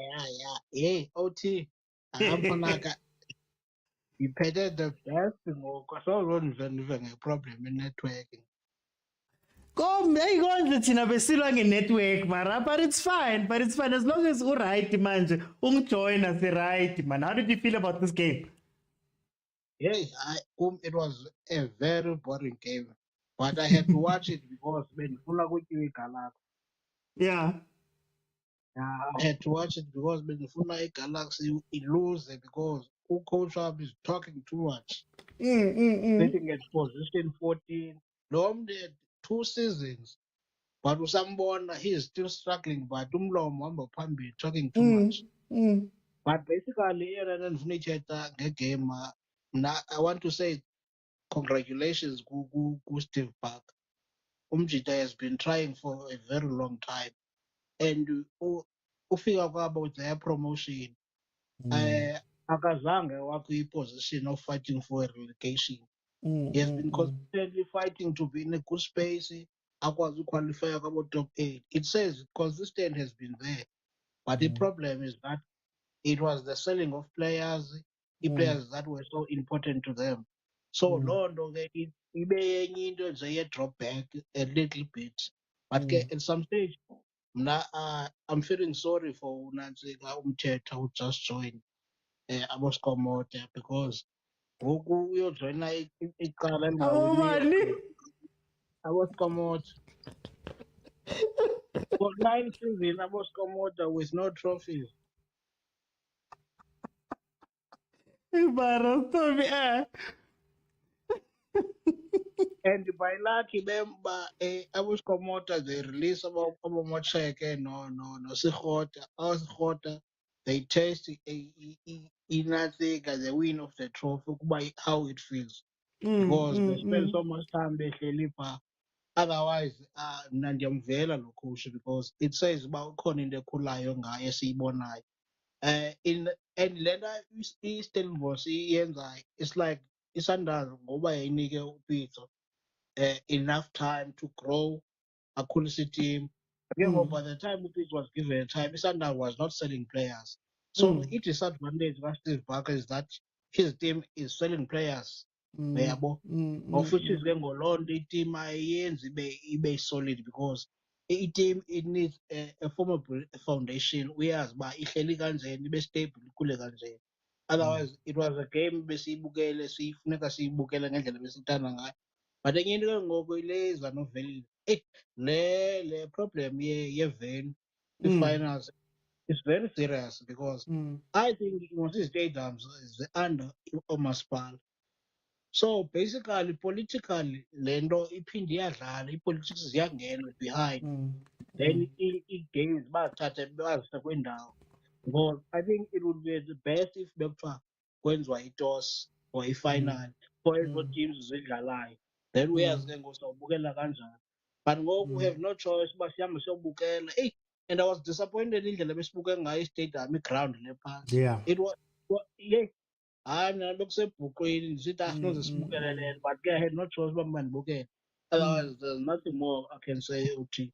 Hey, OT. I'm gonna you paid the best because all runs and a problem in networking. Go, hey, go on the Chinabesilwa network, Mara, but it's fine. As long as you're right, man. Join us, right, man. How did you feel about this game? Hey, it was a very boring game, but I had to watch it because when Yeah. I had to watch it because when Funa Galaxy it loses because Coach Up is talking too much. Sitting at position 14, Lom did 2 seasons, but Usambona he is still struggling. But Umlom Pambi talking too much. But basically, the game. Now I want to say congratulations, Steve Park. Umjita has been trying for a very long time, and ufika about their promotion. Akazange wakwi position of fighting for a relegation. He has been consistently fighting to be in a good space. Akwazi qualify about top 8. It says consistent has been there, but the problem is that it was the selling of players, the players that were so important to them. So London they drop back a little bit. But at some stage, I'm feeling sorry for Nanzika Umteta who just joined Aboskomote because Goku will join Ikala Aboskomote. For 9 seasons, Aboskomote with no trophies. And by lucky member, I was promoted. They release about Mocheke, no, Sikhota. They taste in the win of the trophy by how it feels. Because they spend so much time they Felipa. Otherwise, Nandiamvela Lokusha, because it says about Conin the Kulayonga, in and Lena Eastern was it's like iSundowns ngoba yayinike uPitso enough time to grow, akhulise team. Again, by the time uPitso was given time, iSundowns was not selling players. So the disadvantage of Steve Barker is that his team is selling players. Uyabo? Of which is going to the team ayenzi ibe solid because team it needs a formal foundation. Uyazi ba ihleli kanjeni ibe stable ikhule kanjeni. Otherwise it was a game besiyibukele sifuneka siyibukele ngendlela besithanda ngayo. But enye into ke ngoku ile iza novelile. Le problem ye-van finals is very serious because I think Moses Stadiums is under umasipala. So basically, politically, lento iphinde iyadlala, i-politics ziyangena behind. Then i-games bathathe bazisa kwendawo. Because I think it would be the best if bekuthiwa kwenziwa i-toss or i-final for ezo teams zidlalayo. Then uyazi ke ngoku sawubukela kanjani. But ngoku we have no choice uba sihambe siyobukela. Eyi, and I was disappointed indlela besibuke ngayo i-stadium, i-ground le phantsi. Yeah. It was, yeah. Hayi mina bekusebhuqweni nisithi asinoze sibukele lento, but ke I had no choice uba mandibukele. Otherwise there's nothing more I can say, Uthi.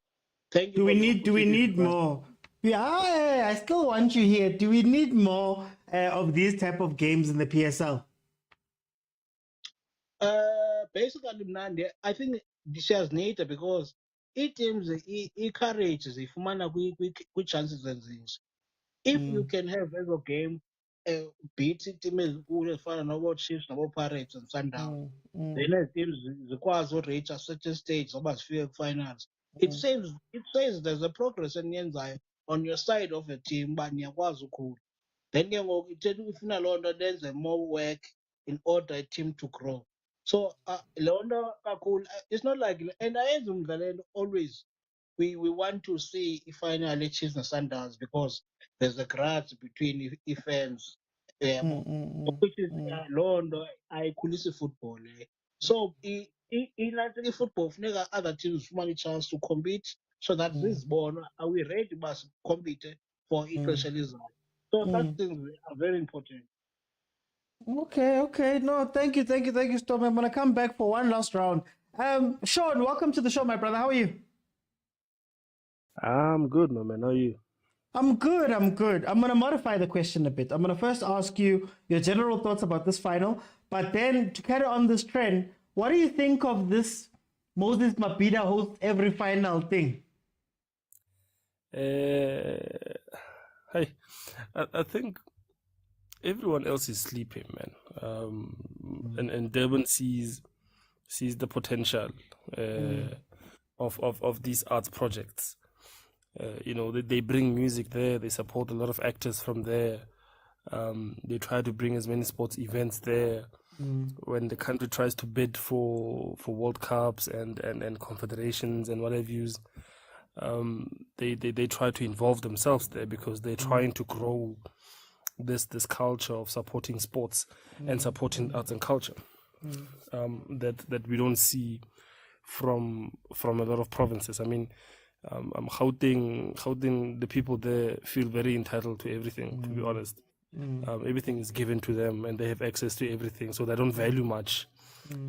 Thank you Do for we the need opportunity, guys. more? Yeah, I still want you here. Do we need more of these type of games in the PSL? Basically mnandi I think siyazinida because ii-teams i-courage ziyifumana kwi-chances ezinje. If you can have ezo game beat iitim ezinkulu ezifana nobo-Chiefs nobo-Pirates and Sundowns, then ezi teams zikwazi ureach a certain stage zoba zifike kwi-finals. It says there's a progress eniyenzayo on your side of a team uba niyakwazi ukhula. Then ke ngoku ithetha ifuna loo nto lenze more work in order a team to grow. So loo nto kakhulu, it's not like, and ayenzi umdlalelo always we want to see i-final ye-Chiefs ne-Sundowns because there's a grudge between i-fans, which is loo nto ayikhulisi football. So inathi i-football funeka other teams zifumane i-chance to compete so that zizibona, are we ready uba compete for ixesha elizayo. So such things are very important. Okay. No, thank you, Stormy. I'm gonna come back for one last round. Sean, welcome to the show, my brother. How are you? I'm good, my man. How are you? I'm good. I'm gonna modify the question a bit. I'm gonna first ask you your general thoughts about this final, but then to carry on this trend, what do you think of this Moses Mabhida hosts every final thing? Hey, I think everyone else is sleeping, man. And Durban sees the potential of these arts projects. They bring music there. They support a lot of actors from there. They try to bring as many sports events there. When the country tries to bid for World Cups and confederations and whatever views, they try to involve themselves there because they're trying to grow this culture of supporting sports and supporting arts and culture that we don't see from a lot of provinces. I mean, Gauteng, the people there feel very entitled to everything, to be honest. Everything is given to them and they have access to everything, so they don't value much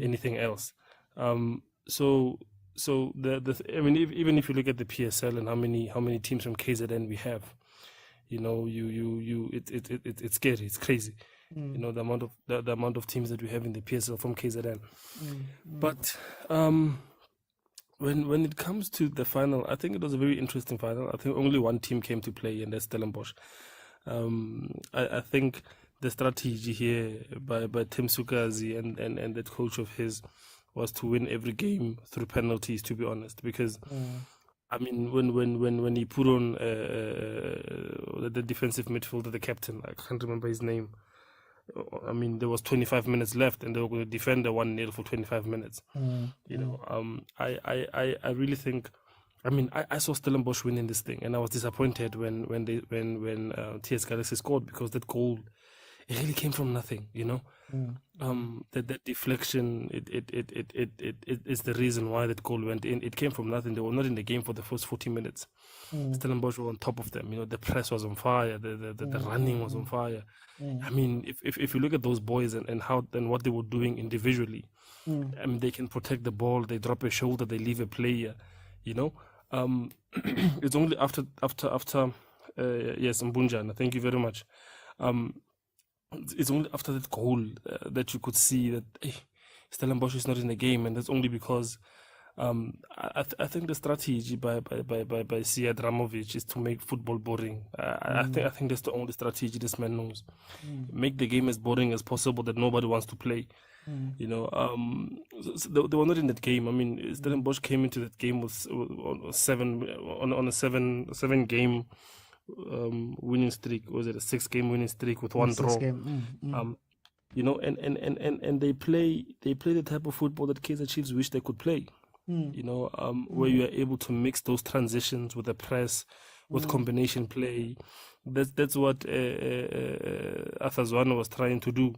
anything else. So I mean, even if you look at the PSL and how many teams from KZN we have, it's scary, it's crazy. The amount of teams that we have in the PSL from KZN. But when it comes to the final, I think it was a very interesting final. I think only one team came to play, and that's Stellenbosch. I think the strategy here by Tim Sukazi and that coach of his was to win every game through penalties, to be honest, because I mean, when he put on the defensive midfielder, the captain, I can't remember his name. I mean, there was 25 minutes left, and they were going to defend the 1-0 for 25 minutes. I really think. I mean, I saw Stellenbosch winning this thing, and I was disappointed when TS Galaxy scored, because that goal it really came from nothing, you know. That deflection, it is the reason why that goal went in. It came from nothing. They were not in the game for the first 40 minutes. Stellenbosch were on top of them. You know, the press was on fire. The running was on fire. I mean, if you look at those boys and how and what they were doing individually, I mean, they can protect the ball. They drop a shoulder. They leave a player. You know, it's only after yes, Mbunjana. Thank you very much. It's only after that goal that you could see that Stellenbosch is not in the game, and that's only because I think the strategy by Siad Ramovic is to make football boring. I think that's the only strategy this man knows. Make the game as boring as possible that nobody wants to play. You know, so they were not in that game. I mean, Stellenbosch came into that game with on a seven game winning streak. Was it a 6-game winning streak with one draw? You know, and they play the type of football that Kaizer Chiefs wish they could play. You know, where you are able to mix those transitions with the press, with combination play. That's what Arthur Zwane was trying to do.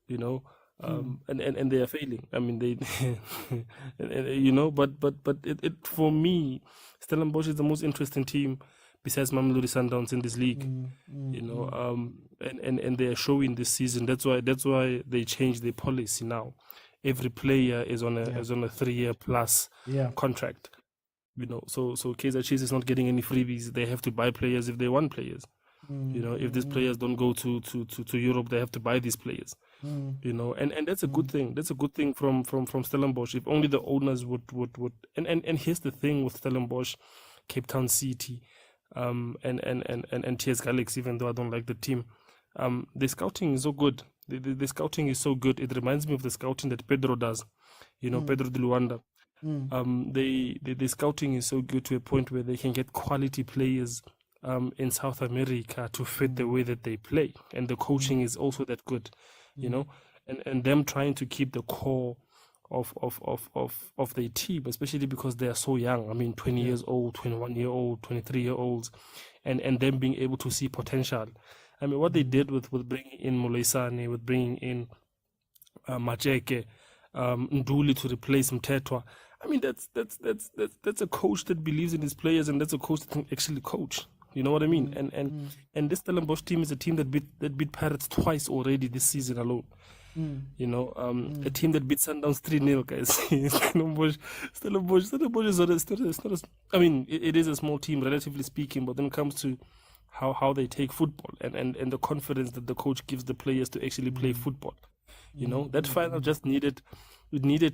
You know, and they are failing. I mean, they, you know, but it for me, Stellenbosch is the most interesting team besides Mamelodi Sundowns in this league. You know, and they are showing this season. That's why they changed their policy now. Every player is on a 3-year plus contract. You know, so Kaizer Chiefs is not getting any freebies. They have to buy players if they want players. You know, if these players don't go to Europe, they have to buy these players. You know, and that's a good thing. That's a good thing from Stellenbosch. If only the owners would and here's the thing with Stellenbosch, Cape Town City, and TS Galaxy, even though I don't like the team, the scouting is so good. The scouting is so good. It reminds me of the scouting that Pedro does. You know, Pedro de Luanda. The scouting is so good to a point where they can get quality players in South America to fit the way that they play, and the coaching is also that good, you know, and them trying to keep the core of their team, especially because they are so young. I mean, 20 years old, 21-year-old, 23-year-olds, and them being able to see potential. I mean, what they did with bringing in Moleisane, with bringing in Macheke, Nduli to replace Mtetwa. I mean, that's a coach that believes in his players, and that's a coach that can actually coach. You know what I mean? And this Stellenbosch team is a team that beat Pirates twice already this season alone. You know, a team that beat Sundowns 3-0, guys. Stellenbosch is not I mean, it is a small team, relatively speaking, but when it comes to how they take football and the confidence that the coach gives the players to actually play football. You know, that final just needed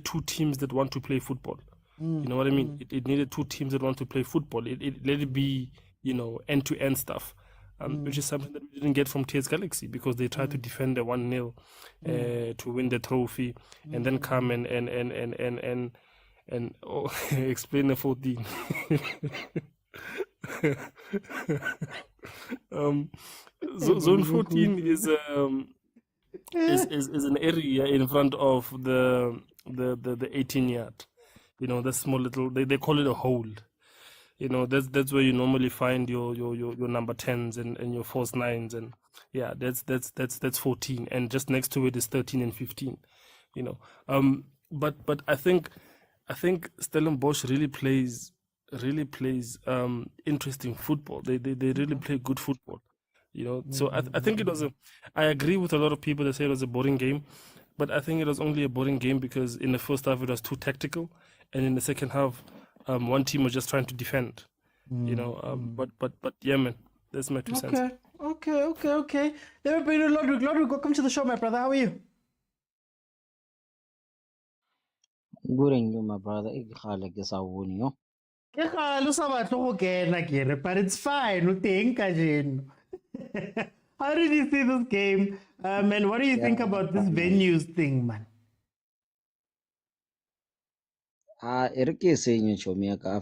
two teams that want to play football. You know what I mean? It needed two teams that want to play football. It let it be, you know, end-to-end stuff, which is something that we didn't get from TS Galaxy because they tried to defend the 1-0 to win the trophy and then come and explain the 14. Zone 14 is an area in front of the 18-yard. You know, the small little, they call it a hole. You know, that's where you normally find your number 10s and your false 9s, and yeah, that's 14, and just next to it is 13 and 15. You know, but I think Stellenbosch really plays interesting football. They really play good football. You know, so I think it was I agree with a lot of people that say it was a boring game, but I think it was only a boring game because in the first half it was too tactical, and in the second half, one team was just trying to defend. You know, but yeah, man, that's my 2 cents. Okay. Let me bring you Lodrick. Lodrick, welcome to the show, my brother. How are you? Good and you, my brother. Like this, I won you. But it's fine. How did you see this game? And what do you think about this venues thing, man? I've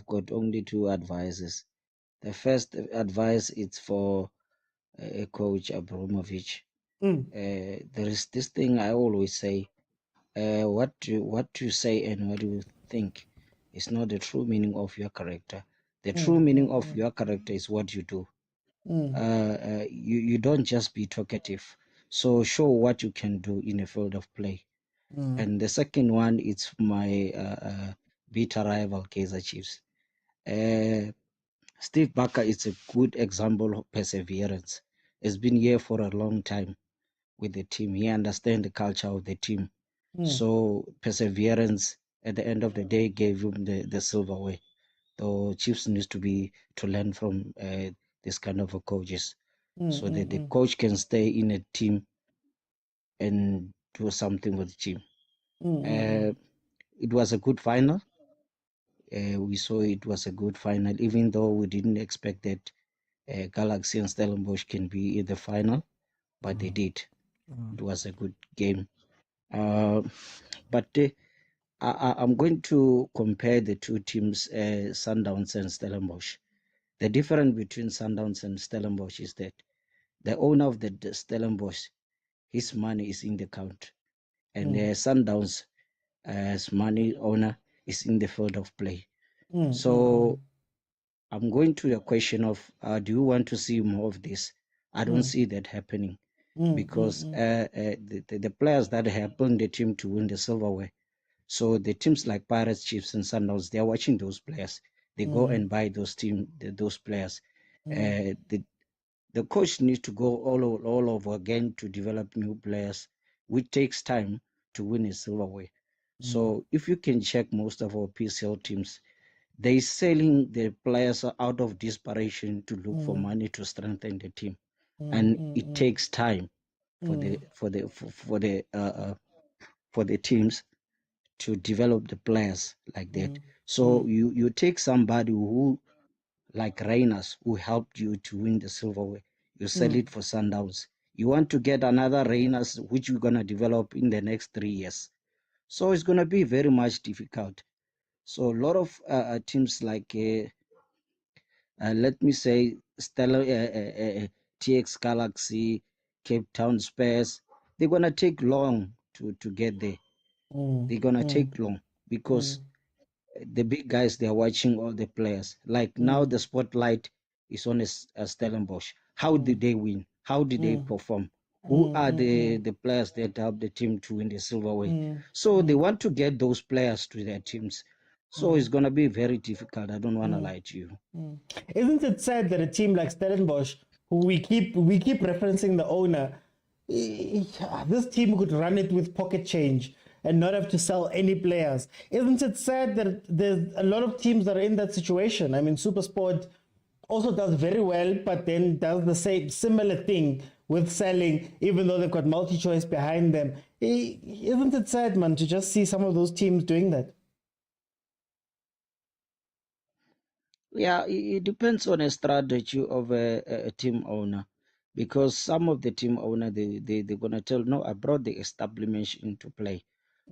got only 2 advices. The first advice is for Coach Abramovich. There is this thing I always say: what you say and what you think is not the true meaning of your character. The true meaning of your character is what you do. You don't just be talkative. So show what you can do in a field of play. And the second one, it's my bitter rival, Kaizer Chiefs. Steve Barker is a good example of perseverance. He's been here for a long time with the team. He understands the culture of the team. So perseverance at the end of the day gave him the silverware. The Chiefs needs to learn from this kind of coaches, so that the coach can stay in a team and do something with the team. It was a good final. We saw it was a good final, even though we didn't expect that Galaxy and Stellenbosch can be in the final, but they did. It was a good game. But I'm going to compare the two teams, Sundowns and Stellenbosch. The difference between Sundowns and Stellenbosch is that the owner of the Stellenbosch, his money is in the account, and the Sundowns' money owner is in the field of play. So I'm going to the question of, do you want to see more of this? I don't see that happening, because the players that helping the team to win the silverware. So the teams like Pirates, Chiefs, and Sundowns, they are watching those players. They go and buy those players. The coach needs to go all over again to develop new players, which takes time to win a silverware. So if you can check most of our PCL teams, they selling the players out of desperation to look for money to strengthen the team, and it takes time for the teams to develop the players like that. So you take somebody who, like Reiners, who helped you to win the silverware, you sell it for Sundowns. You want to get another Reiners, which you're gonna develop in the next 3 years. So it's gonna be very much difficult. So a lot of teams like, let me say, TX Galaxy, Cape Town Spurs, they're gonna take long to get there. They're gonna take long, because the big guys, they're watching all the players. Like now the spotlight is on a Stellenbosch. How did they win? How did they perform? Who are the players that help the team to win the silverware? So they want to get those players to their teams. So it's gonna be very difficult. I don't want to lie to you. Isn't it sad that a team like Stellenbosch, who we keep referencing the owner, this team could run it with pocket change and not have to sell any players? Isn't it sad that there's a lot of teams that are in that situation? I mean, SuperSport also does very well, but then does the same similar thing with selling, even though they've got multi-choice behind them. Isn't it sad, man, to just see some of those teams doing that? Yeah, it depends on a strategy of a team owner, because some of the team owner, they're gonna tell, no, I brought the establishment into play,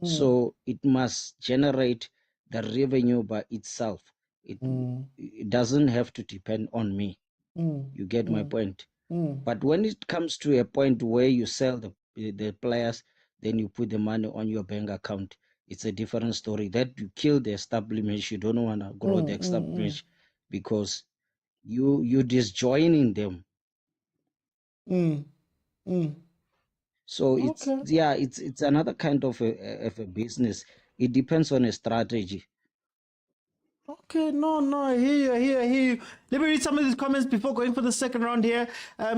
so it must generate the revenue by itself. It doesn't have to depend on me. You get my point? But when it comes to a point where you sell the players, then you put the money on your bank account, it's a different story. That you kill the establishment, you don't want to grow the establishment, because you disjoining them. So it's another kind of a business. It depends on a strategy. Okay, no, I hear you. Let me read some of these comments before going for the second round here.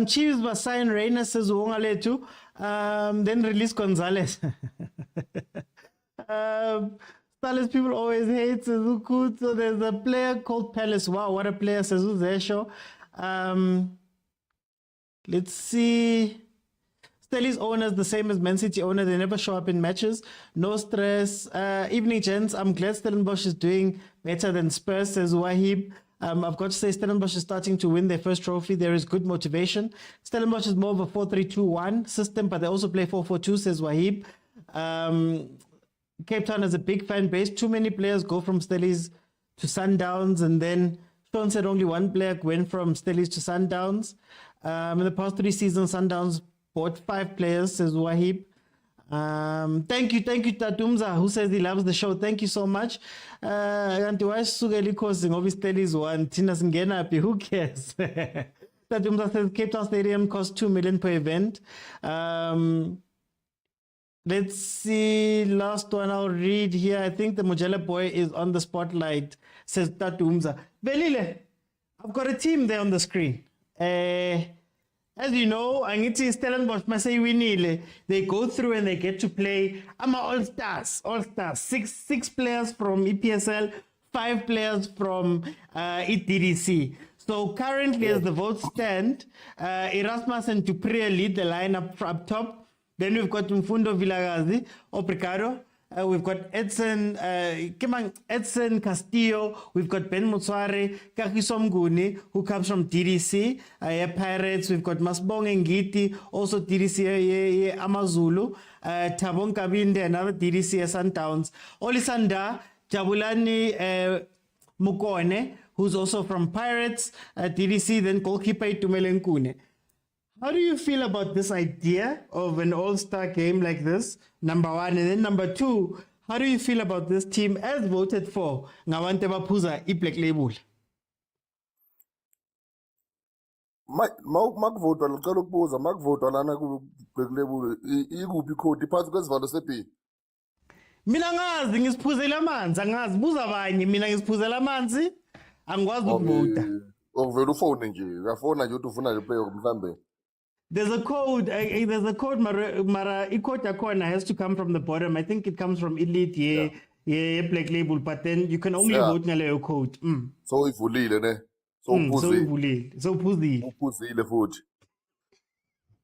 Chiefs was sign Reina, says Wongaletu. Then release Gonzalez. Palace people always hate Suzuku. So there's a player called Palace. Wow, what a player, says Uzesho. Let's see. Stelli's owners, the same as Man City owner, they never show up in matches. No stress. Evening, gents. I'm glad Stellenbosch is doing better than Spurs, says Wahib. I've got to say, Stellenbosch is starting to win their first trophy. There is good motivation. Stellenbosch is more of a 4-3-2-1 system, but they also play 4-4-2, says Wahib. Cape Town has a big fan base. Too many players go from Stellies to Sundowns, and then Sean said only one player went from Stellies to Sundowns. In the past 3 seasons, Sundowns bought 5 players, says Wahib. Thank you, Tatumza, who says he loves the show. Thank you so much. Who cares? Tatumza says Cape Town Stadium costs 2 million per event. Let's see, last one I'll read here. I think the Mojela boy is on the spotlight, says Tatumza. Velile, I've got a team there on the screen. As you know, Angiti Stellenbosch Masai Winile, they go through and they get to play. I'm all-stars. Six players from EPSL, 5 players from EDDC. So currently, as the votes stand, Erasmus and Dupree lead the lineup up top. Then we've got Mfundo Villagazi, Obrigado. We've got Edson Castillo. We've got Ben Mutswari, Kagiso Mnguni, who comes from DDC, Pirates. We've got Masbong Ngiti, also DDC, Amazulu. Tabong Kabinde, another DDC, Sundowns. Olisanda, Jabulani Mukone, who's also from Pirates, DDC, then goalkeeper Tumele Nkune. How do you feel about this idea of an all-star game like this, number one? And then number two, how do you feel about this team as voted for? Ngawante Baphuza, i-Black Label. Makuvotwa ngicela ukubuza makuvotwa lana ku-Black Label ikuphi ikhodi phansi kwesivalo seB? Mina ngazi ngisiphuzela amanzi, angazi buza abanye, mina ngisiphuzela amanzi, angikwazi ukuvota. Okuvela ufone nje, uyafona nje ukuthi ufuna le player mhlambe. There's a code, Mara Ikota corner has to come from the bottom. I think it comes from Elite, Black Label, but then you can only vote ngaleyo code. So ivulile ne? So uphuzile futhi.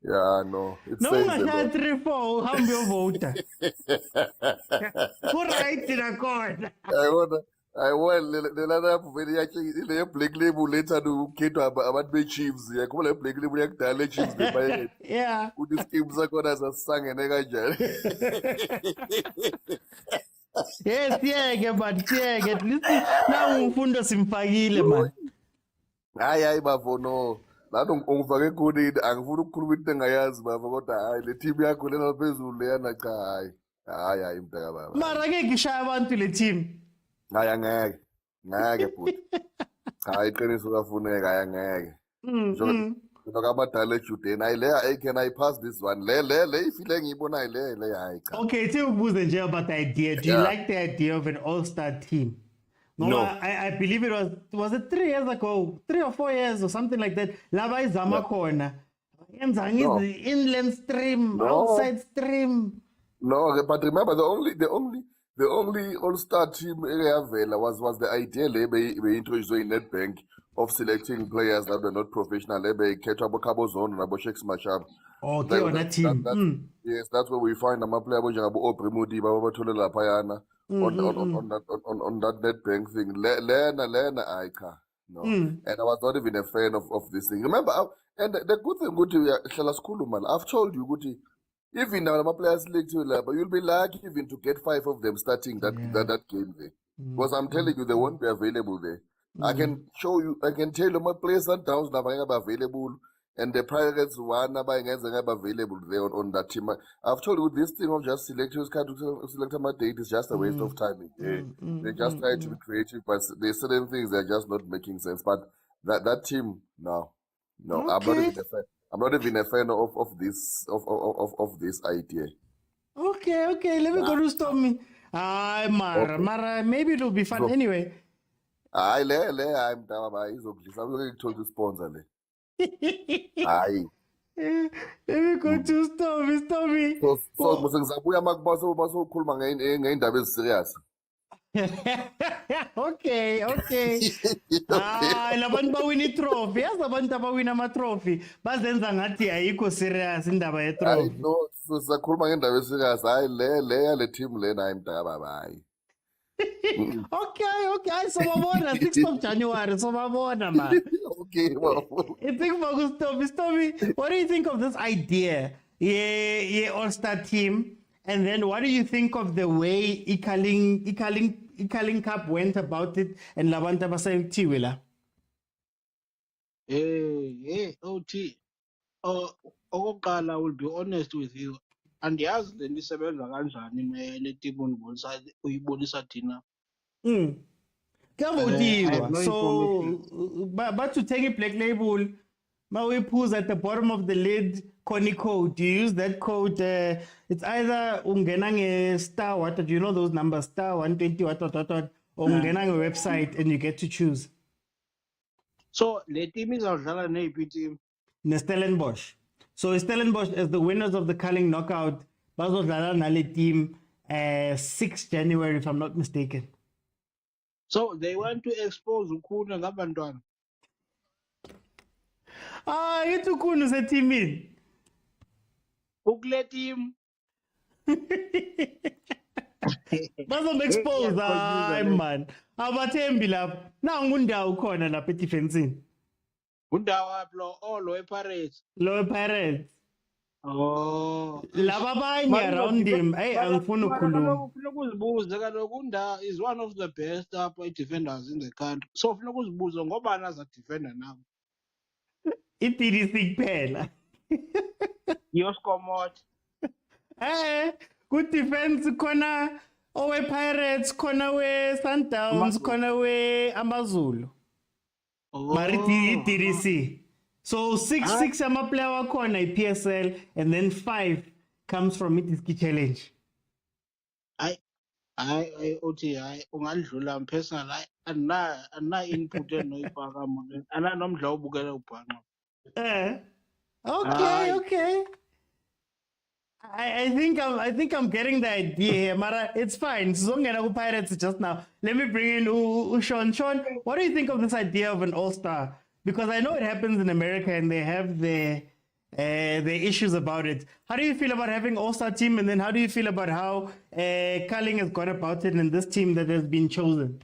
Yeah, no. It's no, I 3-4, how do you vote? Who right in a corner? I want lelana vele yakhe le Black Label later to ukhetwa abantu be-Chiefs yakho le Black Label yakudala le-Chiefs bebayeni. Yeah. Ukuthi scheme sakhona sasisangene kanjani. Yes, but at least now umfundo simfakile man. Hayi bafo no. Lana ungifake ekhoneni angifuni ukukhuluma into engayazi bafo kodwa hayi le team yakho lena phezulu leyana cha hayi mntaka baba. Mara ke ngishaya abantu le team. Hayi angeke futhi. Hayi iqiniso kafuneka hayi angeke. Njengoba abadala eJudan hayi le can I pass this one le ifile engiyibonayo le hayi cha. Okay, tell ubuze nje about the idea. Do you like the idea of an all-star team? No. I believe it was it 3 years ago, 3 or 4 years or something like that. Laba izama khona. Yenza ngizi inland stream, outside stream. No, but remember the only all-star team eyavela was the idea they introduced in Nedbank of selecting players that were not professional. They catch up Cabo Zone and Shakes Mashab. Okay, on that team. Yes, that's where we find them player Oprimudi, Babatula Payana on that Nedbank thing. Lena Aika. No. And I was not even a fan of this thing. Remember, and the good thing, Guti, man, I've told you, Guti, even now, my players league but you'll be lucky even to get 5 of them starting that game there. Because I'm telling you, they won't be available there. I can show you, I can tell you my players that downs now available, and the Pirates one available there on that team. I've told you this thing of just selectors can't select my date is just a waste of time. They just try to be creative, but there's certain things that are just not making sense. But that team, no, okay. I'm not even a fan of this idea. Okay. Let me go to Stormy. Mara, maybe it'll be fun anyway. I'm looking to sponsor. Aye. Let me go to Stormy. So musengizabuya makubaso basokhuluma ngeindaba eziserious. Okay. Labantu bawina i-trophy. Yazi abantu abawina ama-trophy bazenza ngathi ayikho serious indaba ye-trophy. Hayi no, sisakhuluma ngendaba eserious. Hayi le team lena hayi mntaka baba hayi. Okay. Sobabona 6th of January. Sobabona man. Okay, well. I think for Stormy, what do you think of this idea? Yeah, all-star team. And then what do you think of the way Ikaling Cup went about it and Labanta Basayang Tiwila? OT. Okokuqala, I will be honest with you. Andiyazi le nto isebenza kanjani le team uyibonisa thina. Kuyavotiwa. So but to take a Black Label Mawipus at the bottom of the lid, Connie code. You use that code. It's either ungenang star what, do you know those numbers? Star 120 what, or ungenang website and you get to choose. So the team is our neighbor team. Stellenbosch. So Stellenbosch as the winners of the Culling knockout, bazodlala nale team 6 January if I'm not mistaken. So they want to expose Ukuna Gabandwan. It's Ukunu se team. Ukle team. Bazomexpose, hayi man. Abathembi lapha. Nangu undawo khona lapha edefensini. Undawo lo Lower Pirates. Lower Pirates. Oh. Laba abanye around him. Hey, angifuni ukukhuluma. Ufuna ukuzibuza kaloku Unda is one of the best defenders in the country. So ufuna ukuzibuza ngobani aza defender nabo. I-DDC kuphela. Yoskomot. Good defense khona owe Pirates, khona we Sundowns, khona we AmaZulu. Mari DDC. So 6 amaplayer wakhona i-PSL and then 5 comes from it challenge. I uthi hayi ungandlula personal ana input enoyifaka mona ananomdla ubukela ubhanqa. Okay. I think I'm getting the idea here, Mara. It's fine. Sizongena ku Pirates just now. Let me bring in Sean. Sean, what do you think of this idea of an all-star? Because I know it happens in America and they have their issues about it. How do you feel about having all-star team, and then how do you feel about how Culling has gone about it in this team that has been chosen?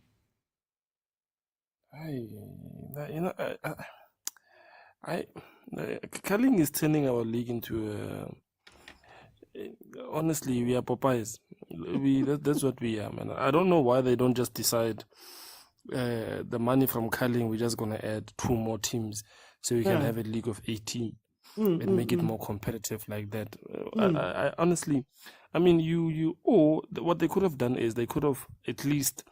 Culling is turning our league into honestly, we are Popeyes. That's what we are, man. I don't know why they don't just decide the money from Culling, we're just gonna add 2 more teams so we can have a league of 18 and make it more competitive like that. I honestly, I mean, what they could have done is they could have at least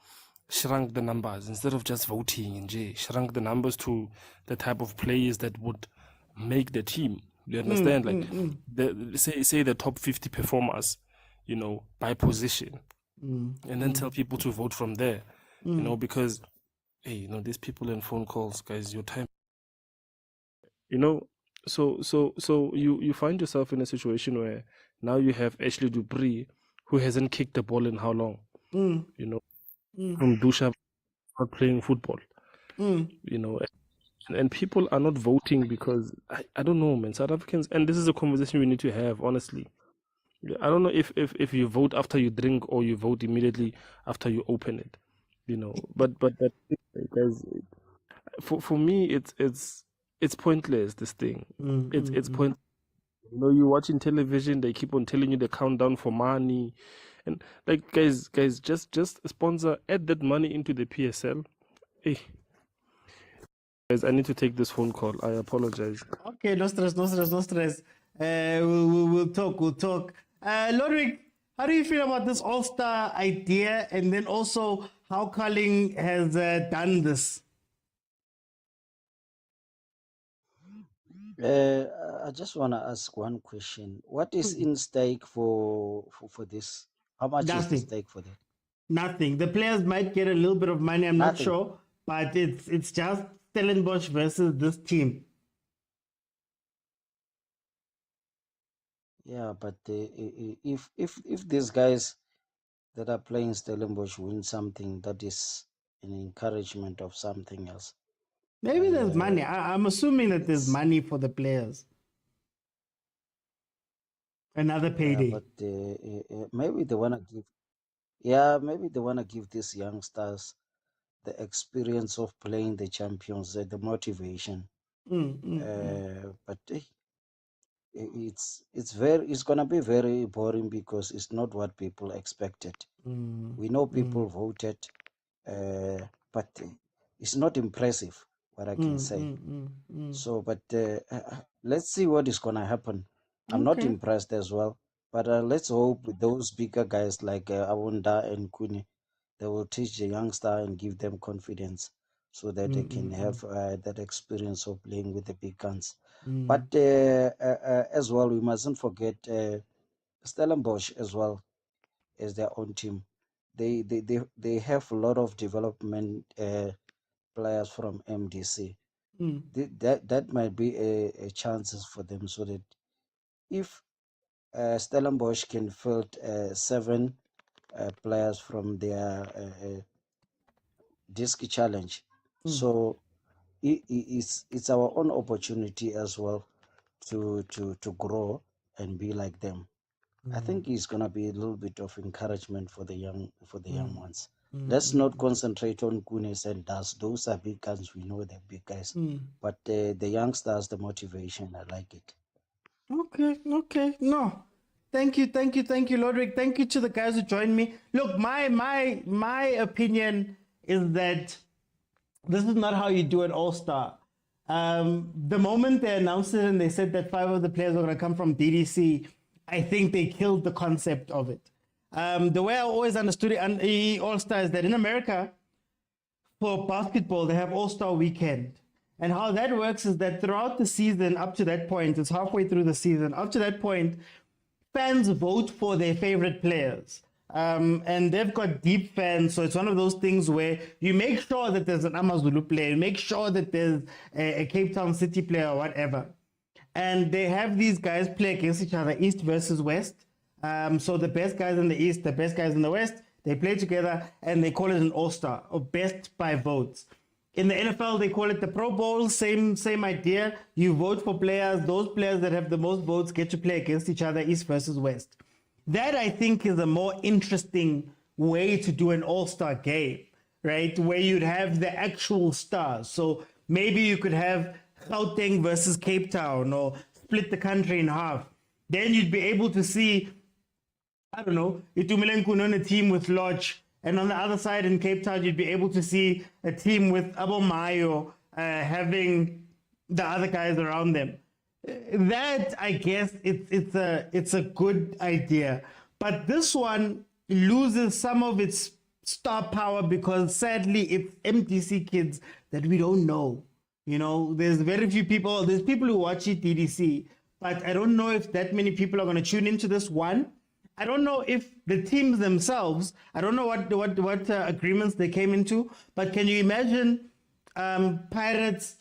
shrunk the numbers instead of just voting and shrunk the numbers to the type of players that would make the team. You understand? Say the top 50 performers, by position, and then tell people to vote from there. Because hey, these people and phone calls, guys, your time. So you find yourself in a situation where now you have Ashley Dupree, who hasn't kicked the ball in how long? From Dusha not playing football. And people are not voting because I don't know, man. South Africans, and this is a conversation we need to have, honestly. I don't know if you vote after you drink or you vote immediately after you open it. But because for me it's pointless, this thing. It's pointless. You're watching television, they keep on telling you the countdown for money, and like guys just sponsor, add that money into the PSL. Hey guys, I need to take this phone call. I apologize. Okay, no stress. We'll talk. Lodrick, how do you feel about this all-star idea, and then also how Culling has done this? I just want to ask one question. What is in stake for this? How much is the stake for that? Nothing. The players might get a little bit of money, I'm not Nothing. sure, but it's just Stellenbosch versus this team. Yeah, but if these guys that are playing Stellenbosch win something, that is an encouragement of something else. Maybe there's money. I'm assuming that there's money for the players. Another payday. Yeah, but maybe they wanna give. Yeah, maybe they wanna give these youngsters the experience of playing the champions, the motivation. But it's gonna be very boring because it's not what people expected. We know people voted, but it's not impressive, what I can say. So, but let's see what is gonna happen. I'm not impressed as well, but let's hope those bigger guys like Awunda and Kuni, they will teach the youngster and give them confidence so that they can have that experience of playing with the big guns. But as well, we mustn't forget Stellenbosch as well as their own team. They have a lot of development players from MDC. That might be a chances for them, so that if Stellenbosch can field 7 players from their disc challenge, so it's our own opportunity as well to grow and be like them. I think it's gonna be a little bit of encouragement for the young ones. Let's not concentrate on Kunis and Das. Those are big guns. We know they're big guys. But the youngsters, the motivation, I like it. Okay. No. Thank you, Lodrick. Thank you to the guys who joined me. Look, my opinion is that this is not how you do an all-star. The moment they announced it and they said that 5 of the players were going to come from DDC, I think they killed the concept of it. The way I always understood it, all-star, is that in America, for basketball, they have all-star weekend. And how that works is that throughout the season, up to that point, it's halfway through the season, up to that point, fans vote for their favorite players. And they've got deep fans, so it's one of those things where you make sure that there's an Amazulu player, you make sure that there's a Cape Town City player or whatever. And they have these guys play against each other, East versus West. So the best guys in the East, the best guys in the West, they play together and they call it an all-star, or best by votes. In the NFL, they call it the Pro Bowl, same idea. You vote for players, those players that have the most votes get to play against each other, East versus West. That, I think, is a more interesting way to do an all-star game, right? Where you'd have the actual stars. So maybe you could have Gauteng versus Cape Town, or split the country in half. Then you'd be able to see, I don't know, Itumeleng on a team with Lodge, and on the other side in Cape Town, you'd be able to see a team with Abomayo having the other guys around them. That, I guess, it's a good idea. But this one loses some of its star power because, sadly, it's MDC kids that we don't know. You know, there's very few people. There's people who watch it DDC, but I don't know if that many people are going to tune into this one. I don't know if the teams themselves, I don't know what agreements they came into, but can you imagine Pirates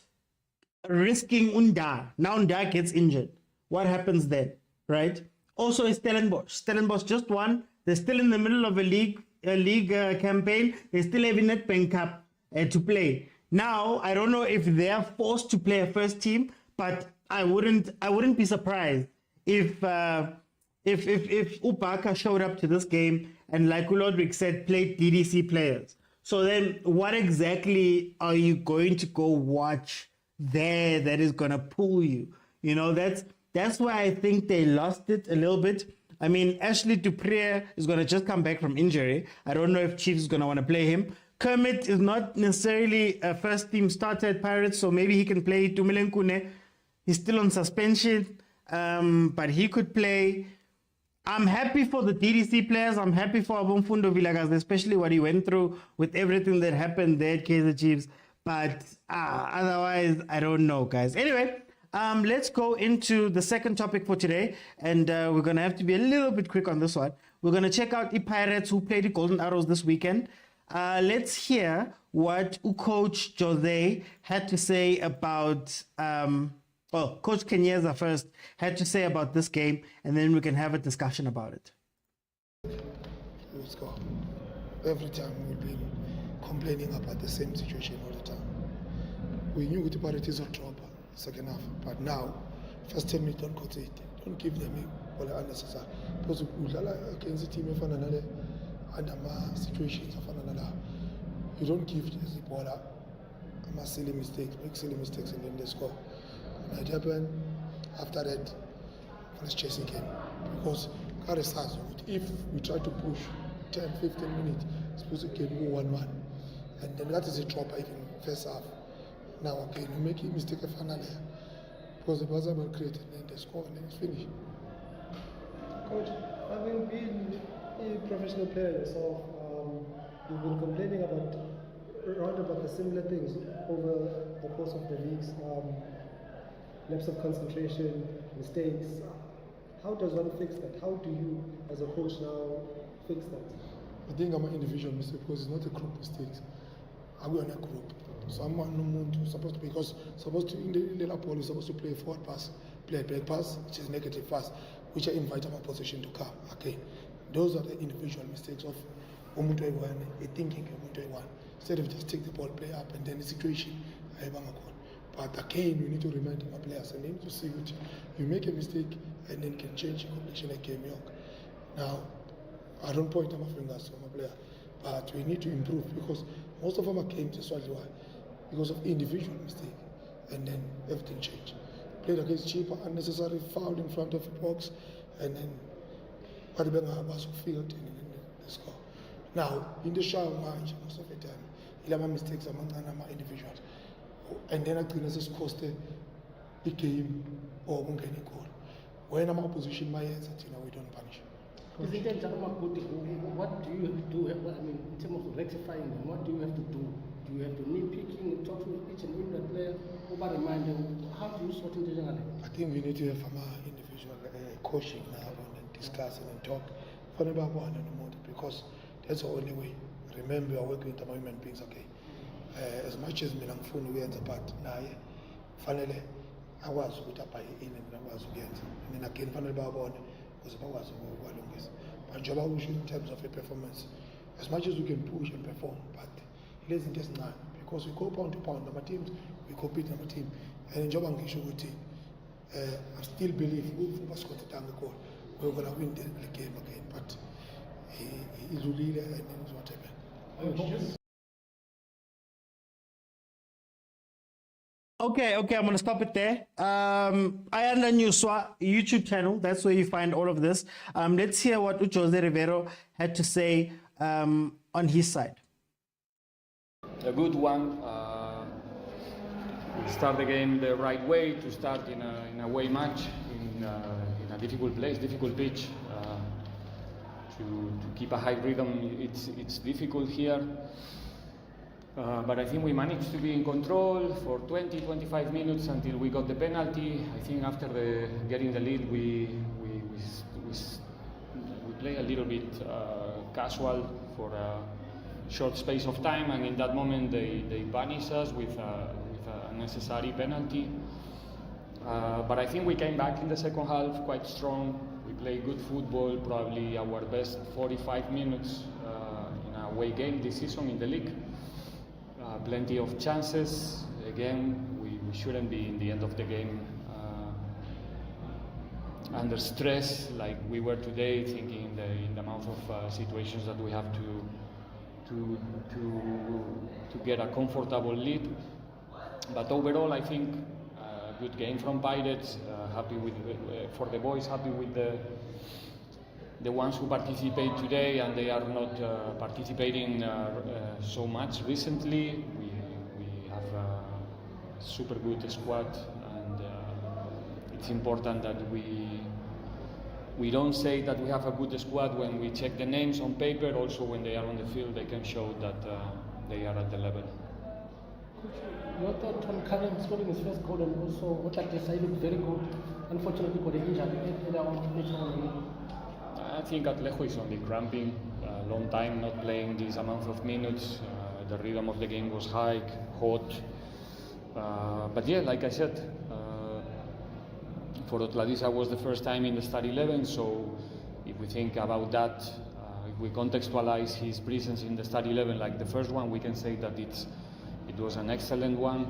risking Unda? Now Unda gets injured. What happens then, right? Also, is Stellenbosch. Stellenbosch just won. They're still in the middle of a league campaign. They still have a Nedbank Cup to play. Now, I don't know if they are forced to play a first team, but I wouldn't be surprised if Upaka showed up to this game and, like Ulodrick said, played DDC players. So then what exactly are you going to go watch there that is going to pull you? You know, that's why I think they lost it a little bit. I mean, Ashley Dupree is going to just come back from injury. I don't know if Chiefs is going to want to play him. Kermit is not necessarily a first team starter at Pirates, so maybe he can play. Itumeleng Kune, he's still on suspension, but he could play. I'm happy for the DDC players. I'm happy for Abumfundo Vilakazi, especially what he went through with everything that happened there at Kaizer Chiefs. But otherwise, I don't know, guys. Anyway, let's go into the second topic for today. And we're going to have to be a little bit quick on this one. We're going to check out the Pirates who played the Golden Arrows this weekend. Let's hear what Coach Jose had to say about... Coach Kenyeza first had to say about this game, and then we can have a discussion about it. Let's go. Every time we've been complaining about the same situation all the time. We knew the Pirates would drop second half, but now, first 10 minutes, don't coach it. Don't give them all unnecessary. Because we against the team under my situations, you don't give the ball up. Silly mistakes, make silly mistakes, and then they score. And it happened after that, first chasing game. Because if we try to push 10, 15 minutes, it's supposed to get 1-1. And then that is a drop even first half. Now again, we make a mistake finally. Because the buzzer will create and then they score and then it's finished. Coach, having been a professional player yourself, you've been complaining about around about the similar things over the course of the weeks. Lapse of concentration, mistakes. How does one fix that? How do you, as a coach, now fix that? I think I'm an individual mistake because it's not a group mistake. I'm in a group. Someone who's supposed to, because supposed to in the ball is supposed to play forward pass, play a back pass, which is negative pass, which I invite my opposition to come. Okay, those are the individual mistakes of umuntu oyi-one, thinking umuntu oyi-one. Instead of just take the ball, play up, and then the situation ayibanga khona. But again, you need to remind my players and they need to see which you make a mistake and then can change the completion of game. Now, I don't point my fingers to my player, but we need to improve because most of them came to Swahili because of individual mistake, and then everything changed. Played against cheaper, unnecessary foul in front of the box, and then Wadibanga was field and the score. Now, in the shower match, most of the time, there are mistakes among individuals, and then I think this cost the game or any goal. When I'm opposition, my answer, we don't punish. What do you have to do? I mean, in terms of rectifying them, what do you have to do? Do you have to nitpicking, talk to each and every player, over remind them? How do you sort it generally? I think we need to have some individual coaching now and discussing and talk for the one and the more because that's the only way. Remember, we are working with human beings, okay? As much as Milan Funu we enter part now, finally, I was with up in and I was against. And then again, finally, because I was longest. But job in terms of a performance, as much as we can push and perform, but it isn't just none because we go pound to pound. Our teams, we compete in our team, and in job and I still believe we must go to tango goal. We're gonna win the game again, but it's really and then what happened. Okay, I'm gonna stop it there. I am the new YouTube channel. That's where you find all of this. Let's hear what Jose Rivero had to say on his side. A good one. We start the game the right way to start in a away match in a difficult place, difficult pitch. To keep a high rhythm, it's difficult here. But I think we managed to be in control for 20-25 minutes until we got the penalty. I think after getting the lead, we play a little bit casual for a short space of time, and in that moment they punish us with a necessary penalty. But I think we came back in the second half quite strong. We played good football, probably our best 45 minutes in a away game this season in the league. Plenty of chances. Again, we shouldn't be in the end of the game under stress like we were today, thinking in the amount of situations that we have to get a comfortable lead. But overall, I think a good game from Pirates. Happy with for the boys. Happy with the ones who participate today, and they are not participating so much recently. We have a super good squad, and it's important that we don't say that we have a good squad when we check the names on paper. Also, when they are on the field, they can show that they are at the level. Your thought on Karen scoring his first goal, and also what that decided looked very good. Unfortunately, got injured. I think Atlejo is only cramping. A long time not playing this amount of minutes. The rhythm of the game was high, hot. But yeah, like I said, for Otladisa was the first time in the start 11. So if we think about that, if we contextualize his presence in the start 11 like the first one, we can say that it was an excellent one.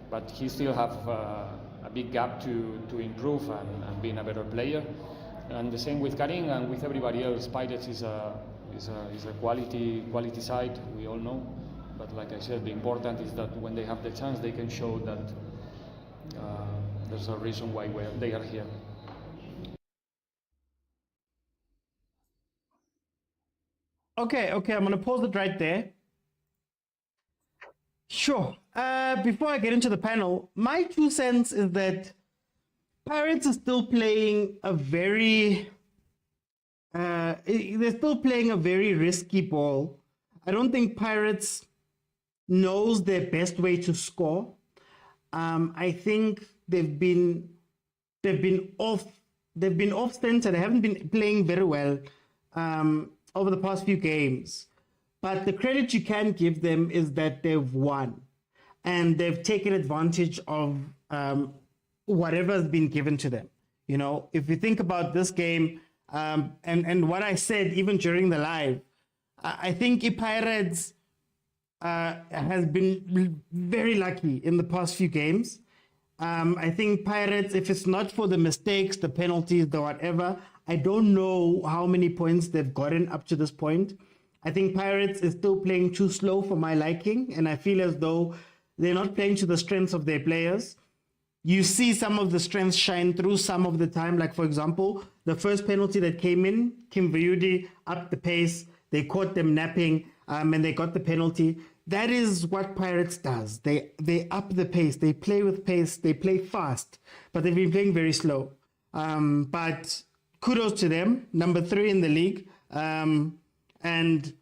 But he still have a big gap to improve and being a better player. And the same with Karim and with everybody else. Pirates is a quality side, we all know. But like I said, the important is that when they have the chance, they can show that there's a reason why they are here. Okay, I'm gonna pause it right there. Sure. Before I get into the panel, my 2 cents is that Pirates are still playing a very they're still playing a very risky ball. I don't think Pirates knows their best way to score. I think they've been off center. They haven't been playing very well over the past few games. But the credit you can give them is that they've won and they've taken advantage of whatever has been given to them. You know, if you think about this game and what I said even during the live, I think Pirates has been very lucky in the past few games. I think Pirates, if it's not for the mistakes, the penalties, the whatever, I don't know how many points they've gotten up to this point. I think Pirates is still playing too slow for my liking, and I feel as though they're not playing to the strengths of their players. You see some of the strengths shine through some of the time. Like, for example, the first penalty that came in, Kim Vayudi upped the pace. They caught them napping, and they got the penalty. That is what Pirates does. They up the pace. They play with pace. They play fast, but they've been playing very slow. But kudos to them, number 3 in the league, and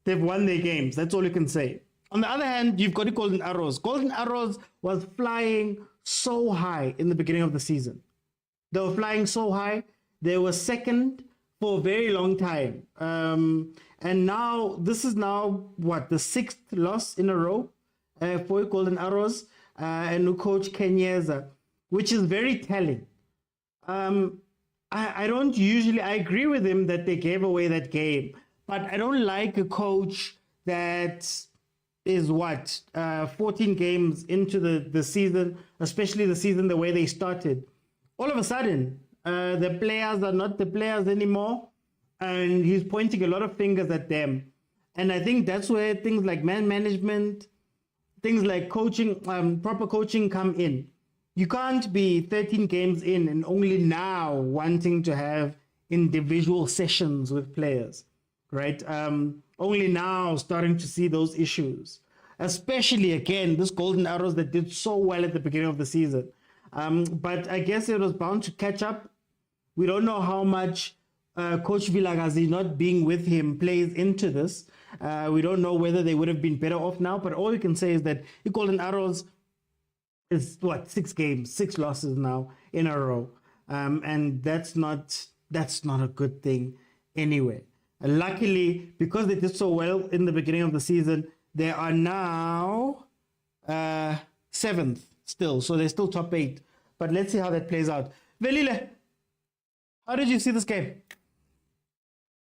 they've won their games. That's all you can say. On the other hand, you've got the Golden Arrows. Golden Arrows was flying so high in the beginning of the season. They were flying so high. They were second for a very long time. And now, this is now, what, the 6th loss in a row for Golden Arrows and new coach Kenyeza, which is very telling. I don't usually, I agree with him that they gave away that game, but I don't like a coach that is 14 games into the season, especially the season the way they started. All of a sudden, the players are not the players anymore, and he's pointing a lot of fingers at them. And I think that's where things like man management, things like coaching, proper coaching come in. You can't be 13 games in and only now wanting to have individual sessions with players, right? Only now starting to see those issues, especially again, this Golden Arrows that did so well at the beginning of the season. But I guess it was bound to catch up. We don't know how much Coach Vilagazi not being with him plays into this. We don't know whether they would have been better off now, but all we can say is that the Golden Arrows is 6 games, 6 losses now in a row. And that's not a good thing anyway. Luckily, because they did so well in the beginning of the season, they are now 7th still. So they're still top 8. But let's see how that plays out. Velile, how did you see this game?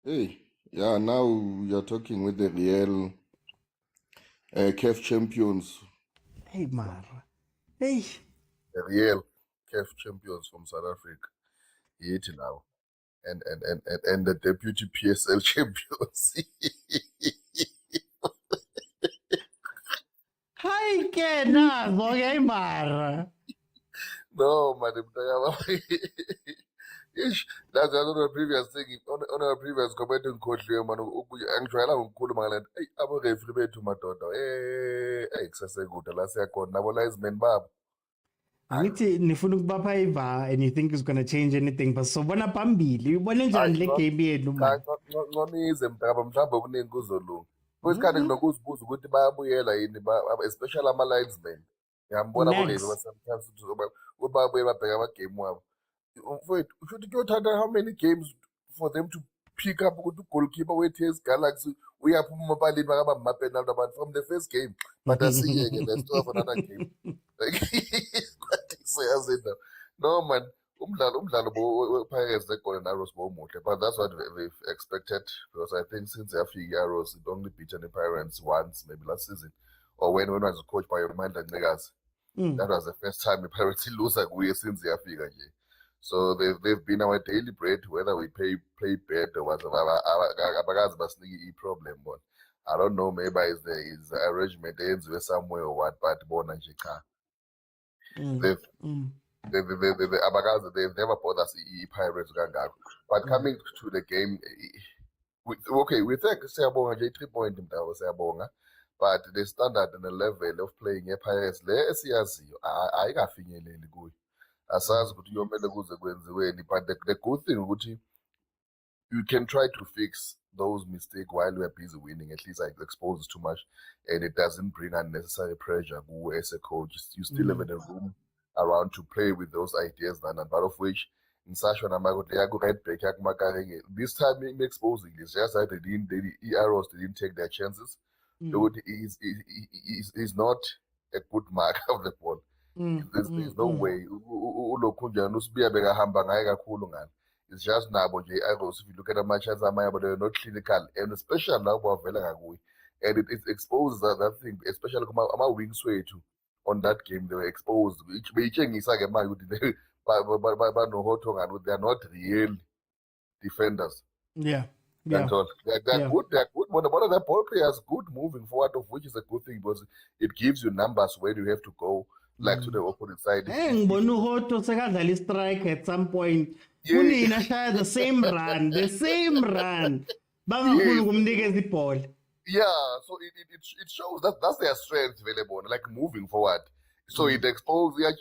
Hey, yeah, now you're talking with the real CAF champions. Hey, Mara. Hey. The real CAF champions from South Africa. Yet now. And the deputy PSL champions. Hi, Kena, okay, Mara. No, madam. Ish, that's another previous thing. On a previous commenting coach, man, angijwayela ngokukhuluma ngale nto. Hey, abo-referee bethu madoda. Hey, kusasekude la siyakhona nabo la izimeni babo. Angithi nifuna ukubapha iva and you think it's going to change anything, but sobona phambili ubone njani le game yenu man? Nconize mntaba mhlawumbe okuningi kuzolunga. Kwesikhathi kunokuzibuza ukuthi bayabuyela yini especially ama-linesmen. Ngiyambona abo-referee sometimes ukuthi bayabuye babheka amagame wabo. Wait, should you tell how many games for them to pick up with the goalkeeper with his Galaxy? We have from the first game, but I see again, let's do another game. No man, Pirates they call an arrows but that's what we've expected because I think since they have arrows, it only beaten the Pirates once, maybe last season, or when I was coached by your mind like niggas. That was the first time the Pirates lose like we since they have figure here. So they've been our daily bread, whether we play bad or whatever. A problem, but I don't know. Maybe it's the arrangement ends with somewhere or what. But they've never bought us Pirates. But coming to the game, we think 3 points but the standard and the level of playing a Pirates, I got good. Asazi ukuthi kuyomele kuze kwenziweni but the good thing ukuthi you can try to fix those mistakes while we're busy winning. At least it exposes too much, and it doesn't bring unnecessary pressure as a coach. You still have a room around to play with those ideas, and part of which in such an amount this time I'm exposing this. Just that the arrows didn't take their chances. Dude is not a good mark of the ball. There's no way. Ulokhunjana usibiya bekahamba ngaye kakhulu ngani. It's just nabo nje arrows. If you look at the matches amanye, but they're not clinical, and especially now bavela ngakuye, and it exposes that thing, especially ama wings wethu on that game. They were exposed. Beyitshengisa ke manje ukuthi banohotho ngani, they are not real defenders. Yeah. They're good. They're good. One of the ball players good moving forward, of which is a good thing because it gives you numbers where you have to go, like to the opponent side. ngibona uHotho sekadlala istrike at some point. Kunina shaya the same run. Bangafuna ukumnikeza ibhola. Yeah, so it shows that that's their strength available, like moving forward. So it exposes that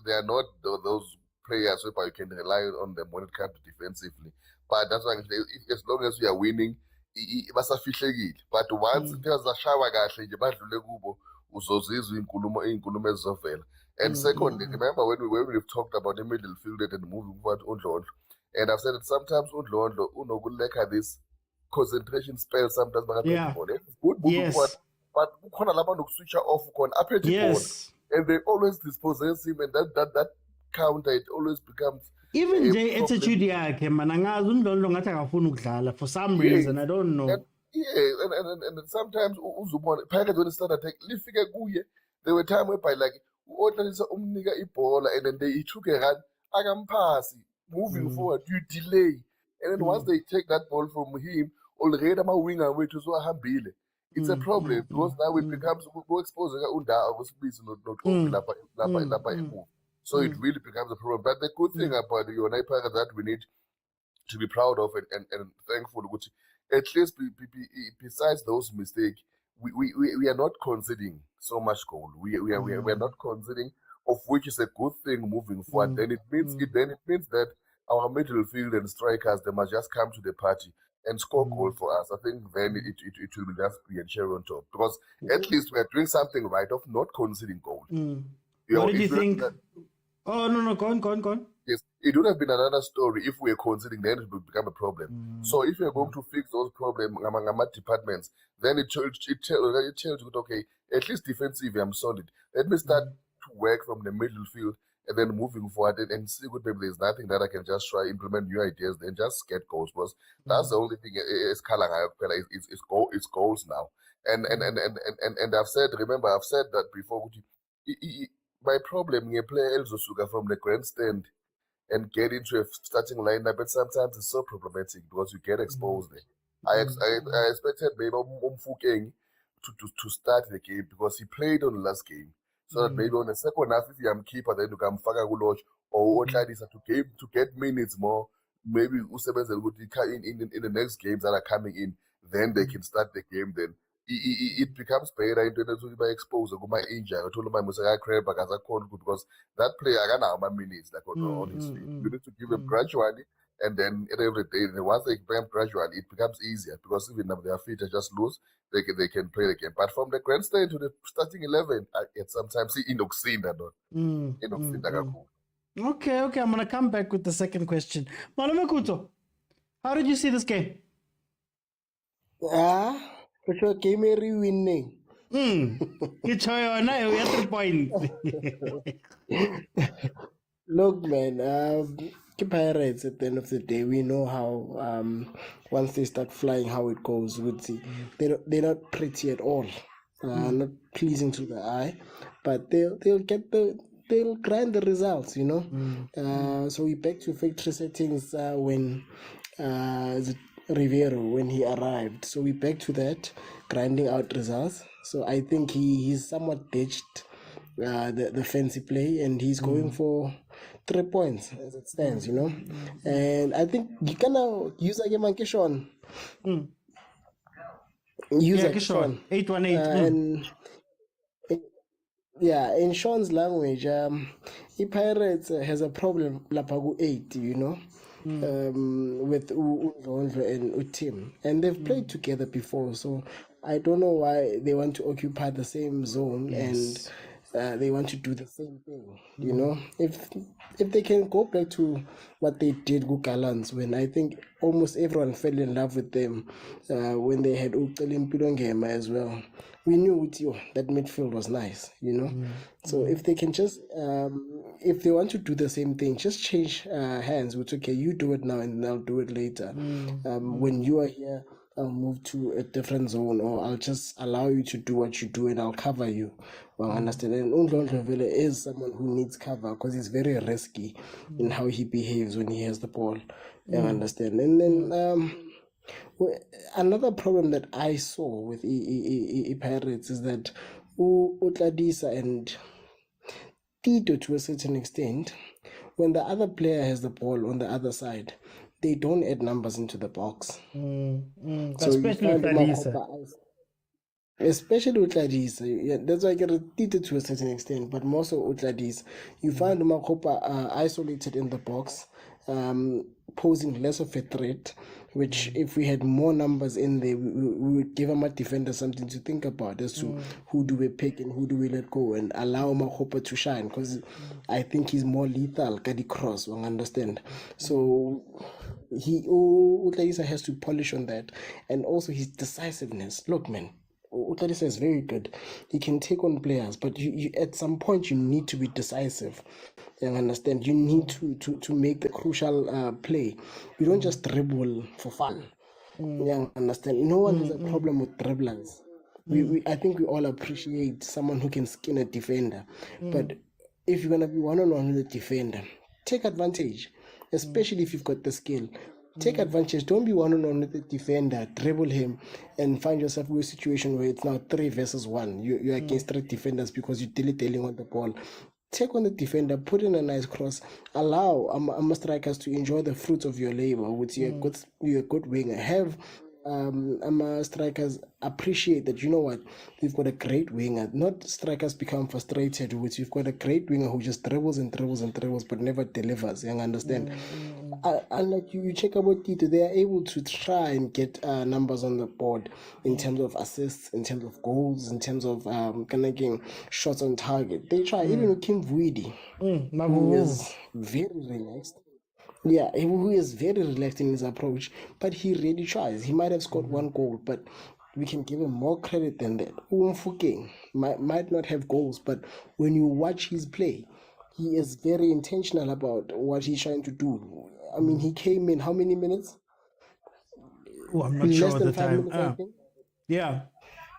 they are not those players where you can rely on them when it comes to defensively. But that's why as long as we are winning, basafihlekile. But once it has a shower kahle nje badlule kubo, uzozizwa inkulumo ezizovela. And second, remember when we've talked about the middle field and moving forward Undlondlo, and I've said that sometimes Undlondlo unokuleka this concentration spell sometimes it's good moving forward, but ukhona lapha nokuswitcha off khona aphethe ball, and they always dispossess him, and that counter it always becomes even nje attitude yakhe man angazi uNdlondlo ngathi akafuna ukudlala for some reason, I don't know. And sometimes uzubona phakathi when start attack lifike kuye. There were times whereby like uOtlalisa umnika ibhola and then he took a run akampasi moving forward, you delay, and then once they take that ball from him already ama winger wethu sohambile. It's a problem because now it becomes exposing unda akusibisi noqoqi lapha emove. So it really becomes a problem. But the good thing about the United that we need to be proud of and thankful, which at least besides those mistakes, we are not conceding so much goal. We are not conceding, of which is a good thing moving forward. Then it means that our midfield and strikers, they must just come to the party and score goal for us. I think then it will just be a cherry on top because at least we are doing something right of not conceding goal. What did you think? Oh no, go on. Yes, it would have been another story if we were conceding, then it would become a problem. So if you're going to fix those problems among departments, then it tells you, okay, at least defensively I'm solid. Let me start to work from the middle field and then moving forward and see good maybe there's nothing that I can just try implement new ideas, then just get goals. Because that's the only thing is it's goals now. And I've said that before. My problem is player Elzosuka from the grandstand and get into a starting lineup, but sometimes it's so problematic because you get exposed there. I expected maybe Umfukeng to start the game because he played on the last game. So that maybe on the second half, if I'm keeper, then you can Faka Guloch or Otladisa to get minutes more. Maybe Usebenza in the next games that are coming in, then they can start the game then. It becomes better into the exposed to my injury. I told my Musaka Crab because that player I got my minutes like on his feet. You need to give them gradually and then every day. And once they become gradually, it becomes easier because even if their feet are just loose, they can play the game. But from the grandstand to the starting 11, it's sometimes Okay, I'm gonna come back with the second question. Malome Kuto, how did you see this game? For sure, game winning. It's now we have 3 points. Look, man, Pirates at the end of the day, we know how once they start flying, how it goes. They're not pretty at all, not pleasing to the eye, but they'll grind the results, you know. So we back to factory settings when Rivero when he arrived. So we back to that, grinding out results. So I think he's somewhat ditched the fancy play and he's going for 3 points as it stands, you know. And I think you can now use a game on Kishon. Use a Kishon. 818. And in Sean's language, Pirates has a problem Lapagu 8, you know. with Undlondlo and Utim, and they've played together before. So I don't know why they want to occupy the same zone and Yes. they want to do the same thing. You know, if they can go back to what they did with Gallants, when I think almost everyone fell in love with them when they had Uceli Mpilongema as well. We knew with you that midfield was nice, you know. So if they can just, if they want to do the same thing, just change hands. Which okay, you do it now and I'll do it later. When you are here, I'll move to a different zone, or I'll just allow you to do what you do and I'll cover you. Well, understand. And Undlondlo Vele is someone who needs cover because he's very risky in how he behaves when he has the ball. You understand. And then well, another problem that I saw with Pirates is that Utladisa and Tito, to a certain extent, when the other player has the ball on the other side, they don't add numbers into the box. So you Especially with find Lalisa. Umakopa, especially Utladisa, yeah, that's why I get Tito to a certain extent, but more so Utladisa. You find Umakopa isolated in the box, posing less of a threat, which if we had more numbers in there, we would give a defender something to think about as to who do we pick and who do we let go and allow Makopa to shine, because I think he's more lethal, Kadi Cross, one understand. So Utladisa has to polish on that, and also his decisiveness. Look, man, Utladisa is very good. He can take on players, but you at some point you need to be decisive. You understand? You need to make the crucial play. You don't just dribble for fun. You understand? No one has a problem with dribblers. I think we all appreciate someone who can skin a defender. But if you're gonna be one-on-one with a defender, take advantage, especially if you've got the skill. Take advantage. Don't be one-on-one with the defender, dribble him, and find yourself in a situation where it's now 3 versus 1. You're against 3 defenders because you're dilly-dallying on the ball. Take on the defender, put in a nice cross, allow strikers to enjoy the fruits of your labor with your good winger. Have strikers appreciate that, you know what, we've got a great winger. Not strikers become frustrated with you've got a great winger who just dribbles and dribbles and dribbles but never delivers. You understand? Unlike you check about Tito, they are able to try and get numbers on the board in terms of assists, in terms of goals, in terms of connecting shots on target. They try, even with Kim Vuidi, who is very relaxed. Yeah, who is very relaxed in his approach, but he really tries. He might have scored 1 goal, but we can give him more credit than that. Umfuking might not have goals, but when you watch his play, he is very intentional about what he's trying to do. I mean, he came in how many minutes? Oh, I'm not Less sure at than the 5 time. minutes, I think. Yeah.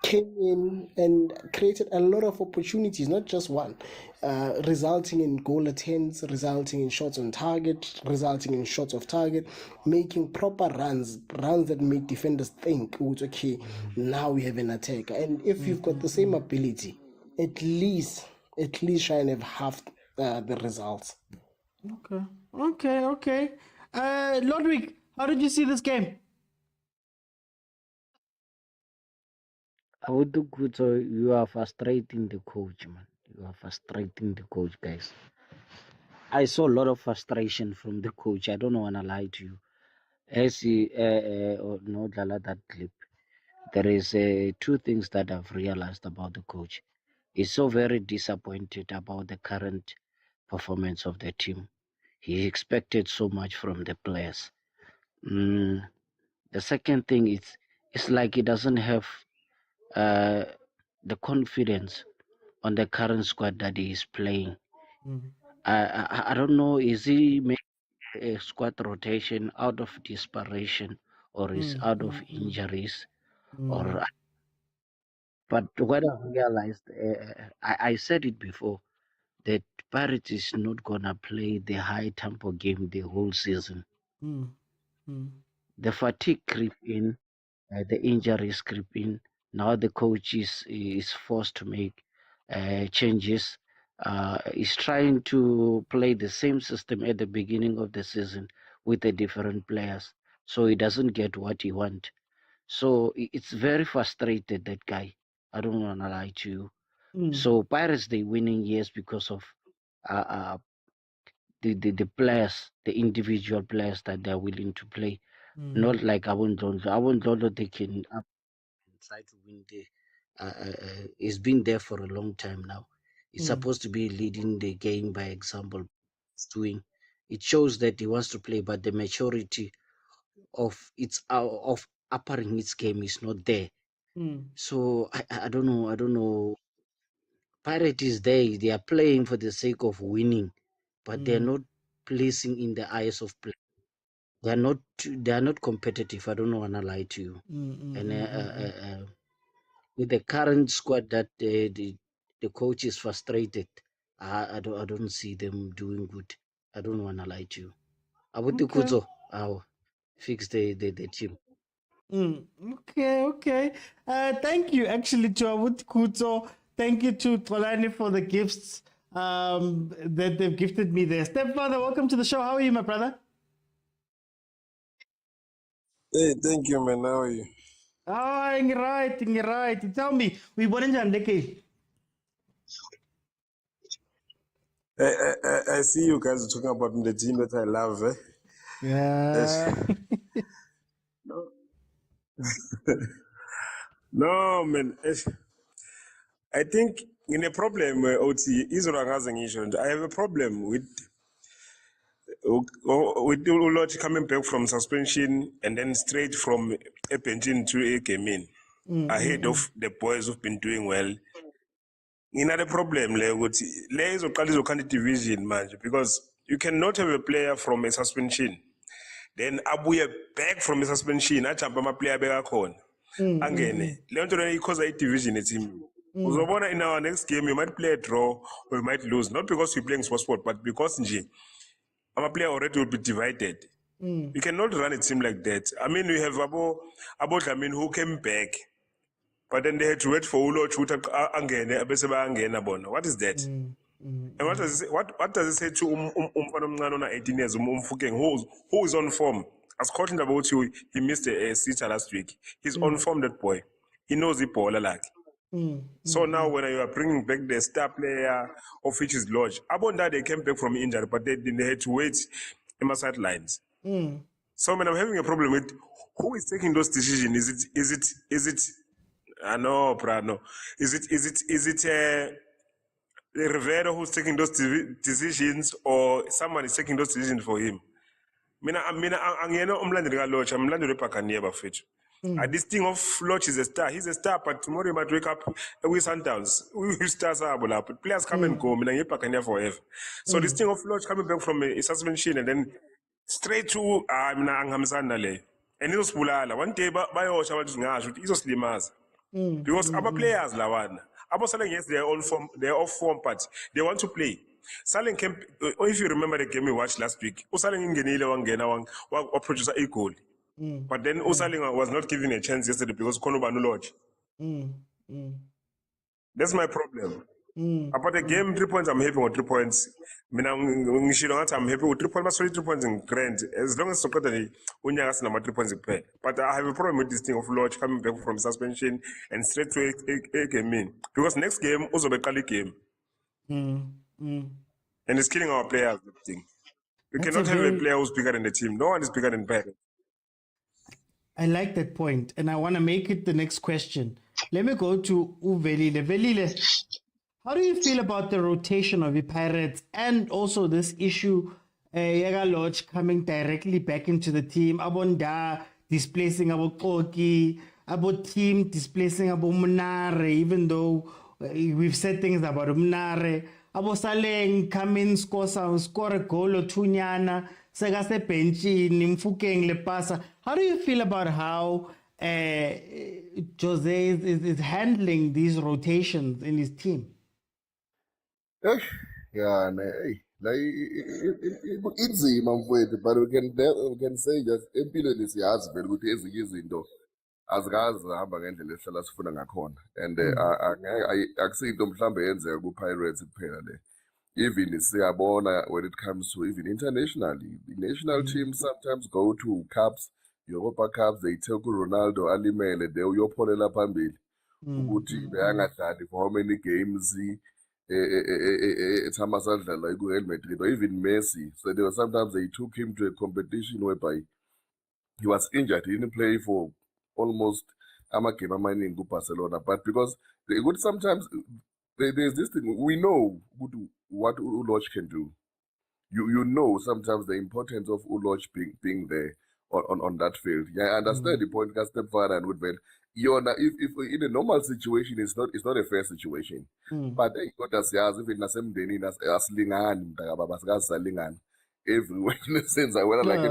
Came in and created a lot of opportunities, not just one, resulting in goal attempts, resulting in shots on target, resulting in shots off target, making proper runs that make defenders think, oh, it's okay, now we have an attacker. And if you've got the same ability, at least try and have half the results. Okay. Ludwig, how did you see this game? So you are frustrating the coach, man. You are frustrating the coach, guys. I saw a lot of frustration from the coach. I don't want to lie to you. As he, no, Dlala, that clip, there is 2 things that I've realized about the coach. He's so very disappointed about the current performance of the team. He expected so much from the players. The second thing is, it's like he doesn't have the confidence on the current squad that he is playing. I don't know, is he making a squad rotation out of desperation or is out of injuries? Or but what I realized, I said it before, that Pirates is not gonna play the high tempo game the whole season. The fatigue creep in, the injuries creep in. Now the coach is forced to make changes. He's trying to play the same system at the beginning of the season with the different players, so he doesn't get what he wants. So it's very frustrated, that guy. I don't wanna lie to you. So Pirates, they winning, yes, because of the players, the individual players that they're willing to play. Not like Abundlondo, they can up and try to win the. He's been there for a long time now. He's supposed to be leading the game by example. Doing it shows that he wants to play, but the maturity of uppering its game is not there. So I don't know. I don't know. Pirate is there. They are playing for the sake of winning, but they're not placing in the eyes of play. They are not. They are not competitive. I don't know. Wanna lie to you. And with the current squad that the coach is frustrated, I don't see them doing good. I don't wanna lie to you. About the Okay. Kuzo, I'll fix the team. Okay. Thank you, actually, to Awut Kuto. Thank you to Tolani for the gifts that they've gifted me there. Stepfather, welcome to the show. How are you, my brother? Hey, thank you, man. How are you? Oh, you're right. Tell me, we were in Jandeke. I see you guys talking about the team that I love. Yeah. No, man. I think in a problem, OT, Israel has an issue. I have a problem with Ulot coming back from suspension and then straight from a pension to a game in ahead of the boys who've been doing well. Another problem le izoqala izokhanda division manje, because you cannot have a player from a suspension then abuye back from a suspension ajump amaplayer bekakhona angene leyo nto leyo ikhoza i-division eteam. Uzobona in our next game you might play a draw or you might lose, not because we're playing sport but because nje amaplayer already will be divided. You cannot run a team like that. I mean, we have Abo Dlamini who came back, but then they had to wait for Ulo Chuta angene abese bayangena bona. What is that? And what does it say, what does it say to umfana omncane ona 18 years umfukeng who is on form? As Scotland about you, he missed a sitter last week. He's on form, that boy. He knows the ball like. So now when you are bringing back the star player of which is Lodge, Abonda they came back from injury, but they had to wait in my sidelines. So when I'm having a problem with who is taking those decisions, is it no, Prano. Is it Rivera who's taking those decisions, or someone is taking those decisions for him? Mina angiyena umlandeli kaLodge, I'm umlandeli weBuccaneer bafethu. This thing of Lodge is a star. He's a star, but tomorrow you might wake up with Sundowns. We stars are players come and go. Mina ngiyeBuccaneer forever. So this thing of Lodge coming back from a suspension and then straight to mina angihambisani nale. And izosibulala. One day bayosha abantu ngasho ukuthi izosilimaza. Because our players lawana. Abosaling, yes, they're off form, but they want to play. Saling came, if you remember the game we watched last week, Usaling ingenile wangena wa producer a goal. But then Usaling was not given a chance yesterday because Konoba no lodge. That's my problem. About the game, 3 points, I'm happy with 3 points. I'm happy with 3 points, but sorry, 3 points in grand. As long as Sokotani, Unyagas number 3 points in pay. But I have a problem with this thing of Lodge coming back from suspension and straight to a game in. Because next game, also be Kali game. And it's killing our players. Thing. We cannot have a player who's bigger than the team. No one is bigger than Pirates. I like that point, and I want to make it the next question. Let me go to Uvelile. Velile, how do you feel about the rotation of the Pirates and also this issue, Yaga Lodge coming directly back into the team, Abonda displacing Abokoki, Abo team displacing Abo Munare, even though we've said things about Munare, Abo Saleng come in, score a goal or two nyana, Segase Benchi, Nimfukeng Lepasa. How do you feel about how Jose is handling these rotations in his team? Yeah, hey, like inzima mfowethu, but we can say just empilweni siyazi vele ukuthi ezinye izinto azikazi zihamba ngendlela esihlala sifuna ngakhona, and akusinto mhlambe yenzeka ku-Pirates kuphela le. Even siyabona when it comes to even internationally, the national teams sometimes go to cups, Europa Cups, they take Ronaldo alimele, they uyopholela phambili ukuthi beyangadlali for how many games. Thomas Adler, like Real Madrid, or even Messi. So there were sometimes they took him to a competition whereby he was injured. He didn't play for almost game in Barcelona. But because they would sometimes there's this thing we know what Uloch can do. You know sometimes the importance of Uloch being there on that field. Yeah, I understand the point because stepfather and Woodville. If in a normal situation it's not a fair situation. But kodwa siyazi if nasemndenini asilingani mntakababa sikazisalingani everywhere in a sense whether like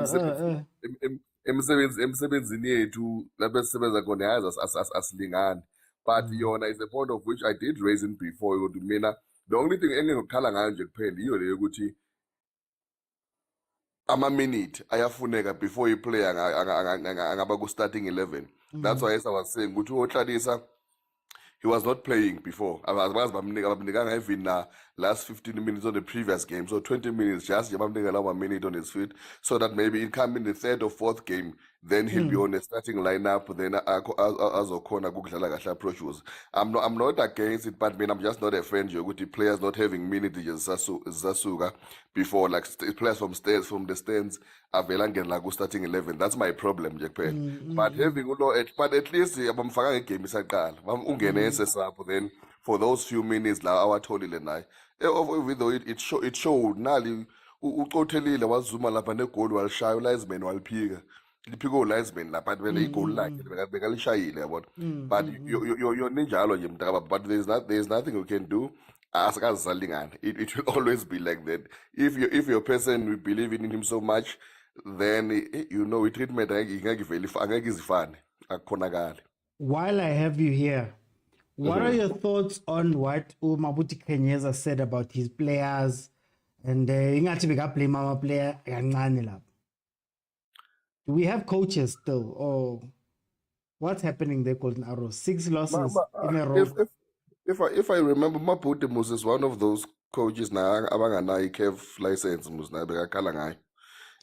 emsebenzini yethu lapho esisebenza khona yazi asilingani but yona is the point of which I did raise it before ukuthi mina the only thing engingokhala ngayo nje kuphela iyo leyo ukuthi ama-minute ayafuneka before i-player angaba ku-starting 11. That's why as I was saying ukuthi uHlalisa he was not playing before. Abazi bamnikanga even last 15 minutes on the previous game. So 20 minutes just bamnika minute on his feet so that maybe in come in the third or fourth game then he'll be on the starting lineup then azokhona ukudlala kahle approaches. I'm not against it but I'm just not a fan with the players not having minutes zasuka before like players from the stands avela ngena ku starting 11. That's my problem nje kuphela. But having but at least abamfaka ngegame isaqala ungene esesapho then for those few minutes la awatholile naye though it showed nali ucothelile wazuma lapha negoli walishaya uLinesman waliphika liphiko uLinesman lapha vele igoli lakhe bekalishayile yabona but yona injalo nje mntaka but there's nothing you can do asikazalingana it will always be like that if your person we believe in him so much then treatment angeke izifane akukhonakala. While I have you here, what are your thoughts on what Mabuti Kenyeza said about his players and ingathi bekablame ama-player kancane lapho? Do we have coaches still or what's happening there, Golden Arrows? 6 losses in a row. If I remember, Maputi Mus is one of those coaches now abanganayo i-CAF license musna bekakhala ngayo.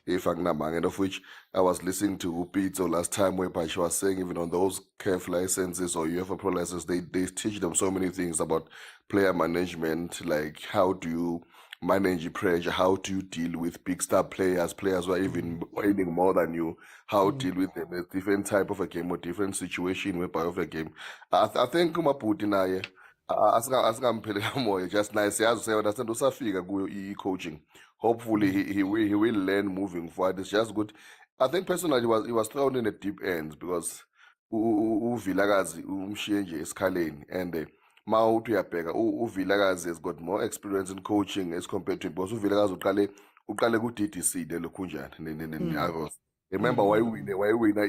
If I'm not and of which I was listening to Upito last time whereby she was saying even on those CAF licenses or UEFA Pro licenses, they teach them so many things about player management, like how do you manage pressure, how do you deal with big star players who are even earning more than you, how deal with them, a different type of a game or different situation whereby of a game. I think Maputi naye asingampheleka moya just nice yazi understand usafika kuyo i-coaching. Hopefully he will learn moving forward. It's just good. I think personally he was thrown in a deep end because uVilakazi umshiye nje esikhaleni and ma uthi uyabheka uVilakazi has got more experience in coaching as compared to him because uVilakazi uqale ku-DDC lelokhunjani ne-Arrows. Remember why wina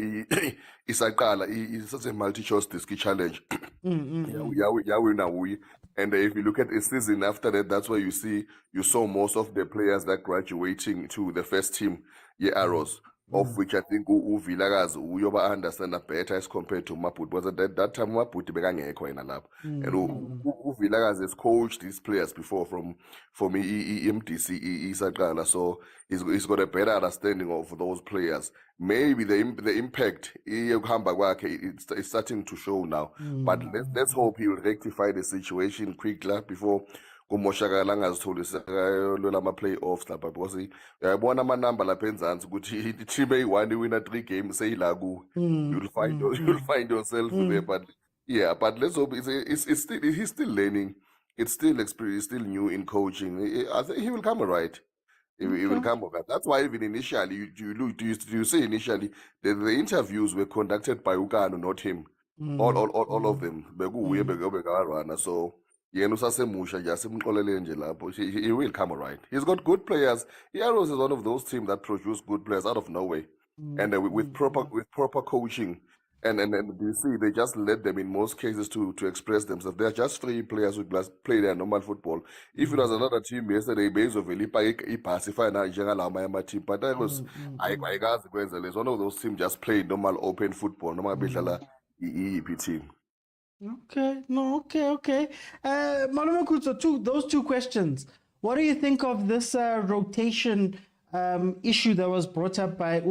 isaqala it's a multi-choice disc challenge. Yeah, and if you look at a season after that, that's where you saw most of the players that graduating to the first team, Arrows, of which I think uVilakazi uyoba understand better as compared to Maputi. Was at that time Maputi bekangekho yena lapho. And uVilakazi has coached these players before from MDC isaqala, so he's got a better understanding of those players. Maybe the impact it's starting to show now. But let's hope he will rectify the situation quickly before kumoshakala angazitholi lola ama-playoffs lapha because uyayibona amanamba lapha enzansi ukuthi i-team eyi-1 iwina 3 games seyila kuwe. You'll find yourself there but but let's hope he's still learning. It's still experience, still new in coaching. I think he will come right. He will come over. That's why even initially, you say initially the interviews were conducted by Ukano, not him. All of them. So he will come right. He's got good players. Arrows is one of those teams that produce good players out of nowhere, and with proper coaching. And you see, they just let them in most cases to express themselves. They're just 3 players who play their normal football. If it was another team yesterday, based on Velipa, pacify na team, but that was it's one of those teams just play normal open football, normal EEP team. Okay. Malume Kutso, those 2 questions. What do you think of this rotation issue that was brought up by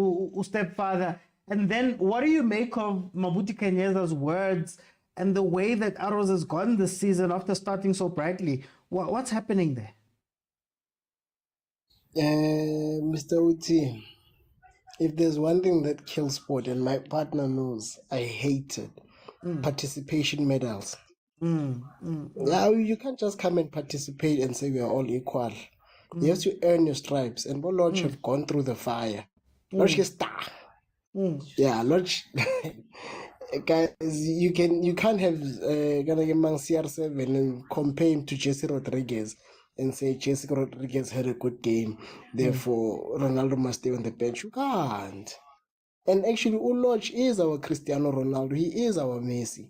stepfather? And then what do you make of Mabuti Kenyeza's words and the way that Arrows has gone this season after starting so brightly? What's happening there? Mr. Uti, if there's one thing that kills sport, and my partner knows, I hate it. Participation medals. Now you can't just come and participate and say we are all equal. You have to earn your stripes, and Lodge have gone through the fire. Lodge is star. Yeah, Lodge. Guys, you can't have gonna get man CR7 and compare him to Jesse Rodriguez and say Jesse Rodriguez had a good game, therefore Ronaldo must stay on the bench. You can't. And actually, Lodge is our Cristiano Ronaldo. He is our Messi,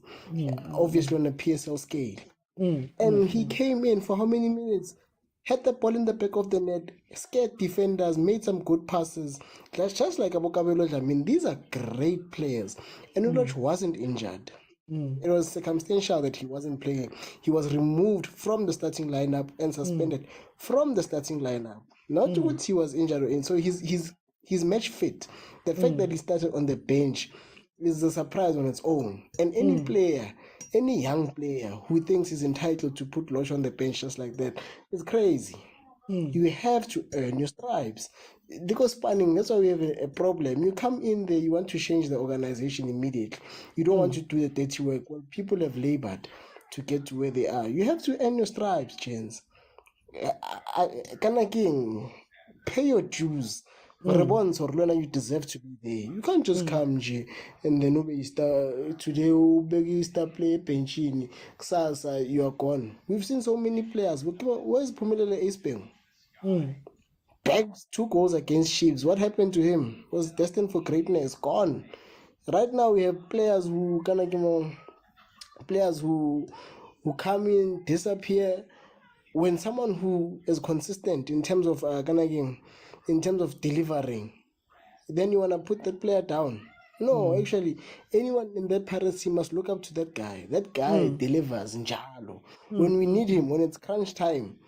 obviously on a PSL scale. And he came in for how many minutes? Had the ball in the back of the net, scared defenders, made some good passes. That's just like Abokabelo. I mean, these are great players. And Uloch wasn't injured. It was circumstantial that he wasn't playing. He was removed from the starting lineup and suspended from the starting lineup. Not what he was injured in. So he's match fit. The fact that he started on the bench is a surprise on its own. And any player, any young player who thinks he's entitled to put Losh on the bench just like that is crazy. You have to earn your stripes. Because spanning, that's why we have a problem. You come in there, you want to change the organization immediately. You don't want to do the dirty work. Well, people have labored to get to where they are. You have to earn your stripes, gents. King, pay your dues. Rebons or Lona, you deserve to be there. You can't just come and then today you start play pension. Ksasa, you are gone. We've seen so many players. Where's Pumelele Aspeng? Bagged 2 goals against Chiefs. What happened to him? Was destined for greatness. Gone. Right now we have players who come in, disappear. When someone who is consistent in terms of delivering, then you wanna put that player down. No, actually, anyone in that Paris team must look up to that guy. That guy delivers njalo. When we need him, when it's crunch time.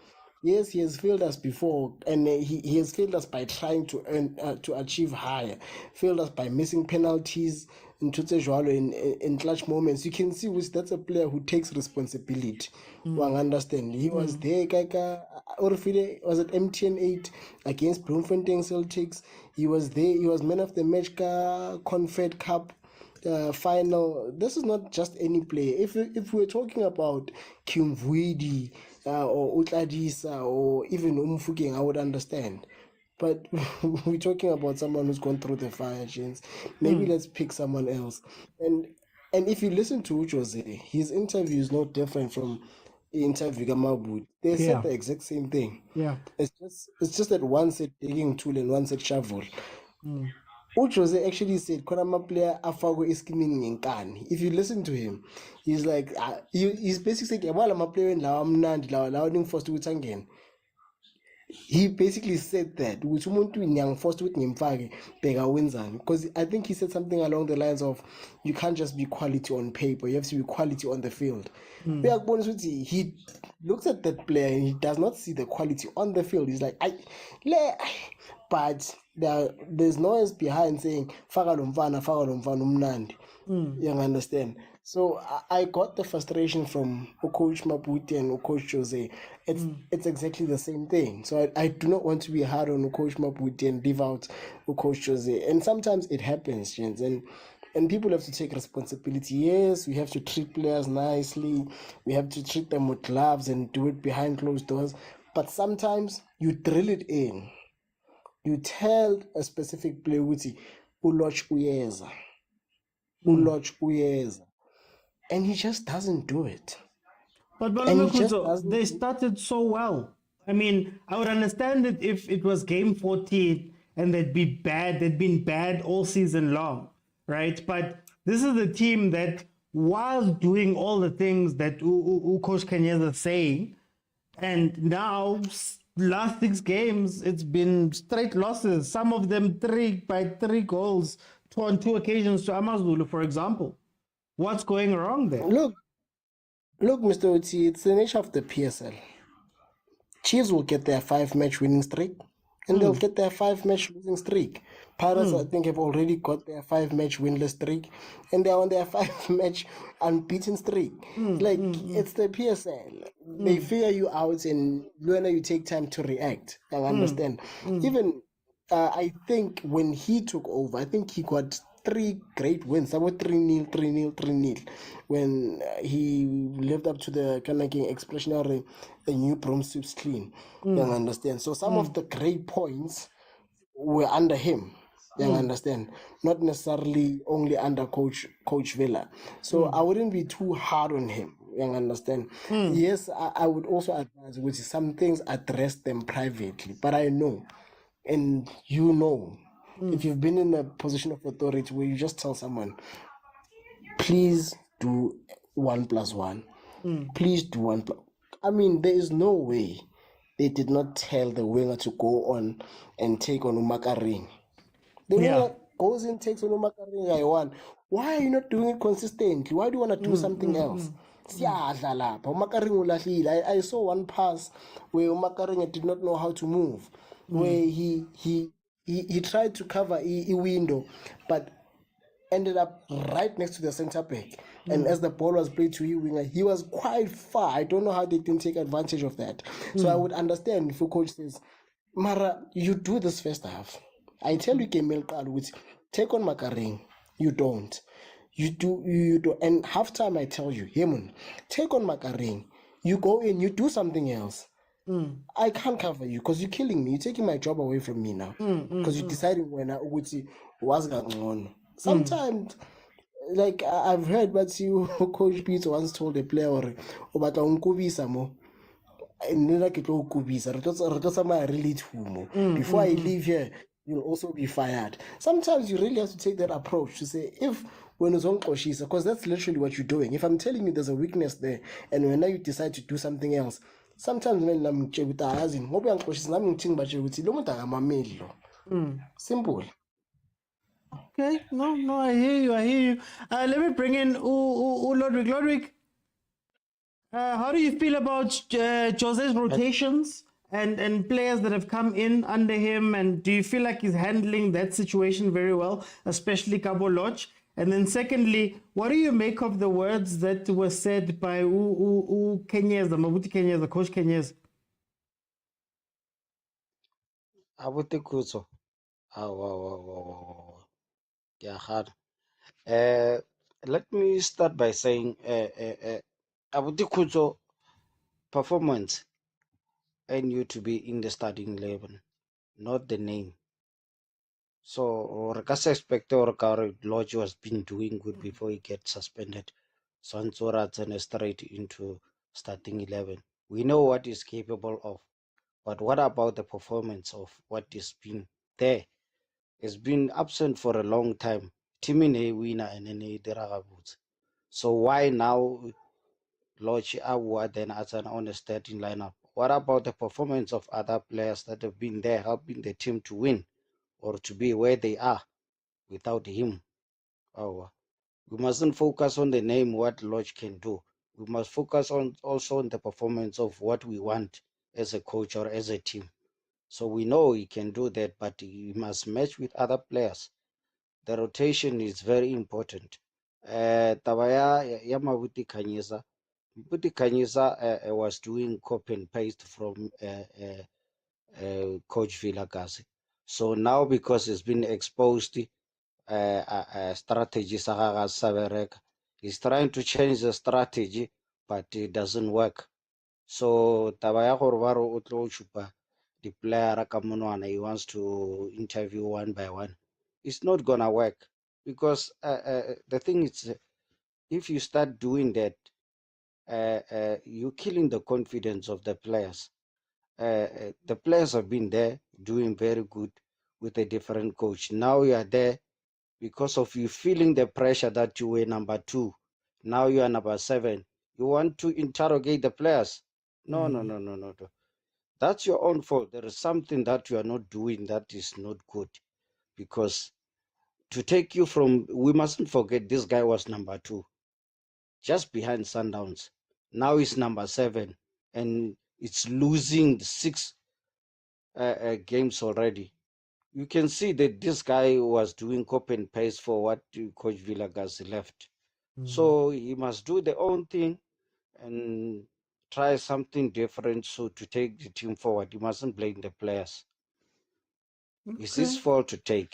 Yes, he has failed us before, and he has failed us by trying to achieve higher. Failed us by missing penalties in clutch moments. You can see that's a player who takes responsibility. One understand. He was there, was at MTN 8 against Bloemfontein Celtics. He was there. He was man of the match, Confed Cup. Final. This is not just any player. If we're talking about Kimvuidi or Utladisa or even Umfugeng, I would understand. But we're talking about someone who's gone through the fire, James. Maybe let's pick someone else. And if you listen to Uchose, his interview is no different from the interview Gamabud. They said the exact same thing. Yeah. It's just that one said digging tool and one said shovel. Uchose actually said, Konama player afago iskimini ngenkani. If you listen to him, he's like, he's basically saying, while I'm a player in Lawa forced to again. He basically said that which umuntu forced with because I think he said something along the lines of you can't just be quality on paper, you have to be quality on the field. He looks at that player and he does not see the quality on the field. He's like, but there's noise behind saying faka lo mfana umnandi. You understand? So I got the frustration from Coach Maputi and Coach Jose. It's exactly the same thing. So I do not want to be hard on Coach Maputi and leave out Coach Jose. And sometimes it happens, gents, and people have to take responsibility. Yes, we have to treat players nicely. We have to treat them with gloves and do it behind closed doors. But sometimes you drill it in. You tell a specific player, Uloch Uyeza. Uloch Uyeza. And he just doesn't do it. But they started so well. I mean, I would understand it if it was game 14 and they'd been bad all season long, right? But this is a team that was doing all the things that Coach Kanyeza is saying, and now last 6 games, it's been straight losses. Some of them 3 goals on 2 occasions to Amazulu, for example. What's going wrong there? Look, Mr. Uti, it's the nature of the PSL. Chiefs will get their 5-match winning streak. and they'll get their 5-match losing streak. Pirates, I Mm. think, have already got their 5-match winless streak, and they're on their 5-match unbeaten streak. Like, it's the PSL. They figure you out, and when you take time to react and understand. Even I think when he took over, I think he got 3 great wins. About 3-0, 3-0, 3-0. When he lived up to the kind of expression or a new broom sweeps clean. You understand? So some of the great points were under him. You understand? Not necessarily only under Coach Villa. So I wouldn't be too hard on him. You understand? Yes, I would also advise which some things address them privately. But I know, and you know, if you've been in a position of authority where you just tell someone, please do 1+1. Please do one. I mean, there is no way they did not tell the winger to go on and take on Umakaring. The winger goes in, takes on Umakaring. I won. Why are you not doing it consistently? Why do you want to do something else? Siyadla lapha. Umakaring ulahlile. I saw one pass where Umakaring did not know how to move, where he tried to cover a window, but ended up right next to the center back. And as the ball was played to his winger, he was quite far. I don't know how they didn't take advantage of that. So I would understand if a coach says, Mara, you do this first half. I tell you, Kemel Kalwitz, take on Makaring. You don't. You do. And halftime, I tell you, Hemun, take on Makaring. You go in, you do something else. I can't cover you because you're killing me. You're taking my job away from me now. Because you're deciding when I was going on. Sometimes, like I've heard, but you, Coach Peter once told a player, "Obata unkubisa mo." Nna ke tlo o kubisa. Re tlo tsamaya re le thumo. Before I leave here, you'll also be fired. Sometimes you really have to take that approach to say, if when it's on Koshisa, because that's literally what you're doing. If I'm telling you there's a weakness there, and when now you decide to do something else, sometimes when I'm chebutazing, ngoba yankoshisa nami ngithinga baje ukuthi lo muntu akamameli lo. Simple. Okay, no, I hear you. Let me bring in Lodrick. Lodrick, how do you feel about Jose's rotations and players that have come in under him? And do you feel like he's handling that situation very well, especially Cabo Lodge? And then secondly, what do you make of the words that were said by Kenyes, Mabuti Kenyes, the coach Kenyes? Abuti Kutso. Let me start by saying, Abuti Kutso, performance and you to be in the starting 11, not the name. So, Rekasa expect or Lodge was been doing good before he gets suspended. Sansora and straight into starting 11. We know what he's capable of, but what about the performance of what is been there? It's been absent for a long time. Timine winner and then So why now Lodge Awa then as an on a starting lineup? What about the performance of other players that have been there helping the team to win or to be where they are without him? We mustn't focus on the name, what Lodge can do. We must focus on also on the performance of what we want as a coach or as a team. So we know he can do that, but he must match with other players. The rotation is very important. Tabaya Yamabuti Kanyisa. Buti Kanyisa was doing copy and paste from Coach Villagasi. So now because it's been exposed, strategy he's trying to change the strategy, but it doesn't work. So Tabaya Horvaro Utlo Chupa, the player he wants to interview one by one. It's not gonna work because the thing is, if you start doing that, you're killing the confidence of the players. The players have been there doing very good with a different coach. Now you are there because of you feeling the pressure that you were number 2. Now you are number 7. You want to interrogate the players. No. That's your own fault. There is something that you are not doing that is not good. Because to take you from, we mustn't forget this guy was number 2, just behind Sundowns. Now he's number 7, and it's losing 6 games already. You can see that this guy was doing copy and paste for what Coach Villagas left. So he must do the own thing and try something different so to take the team forward. He mustn't blame the players. It's his fault to take.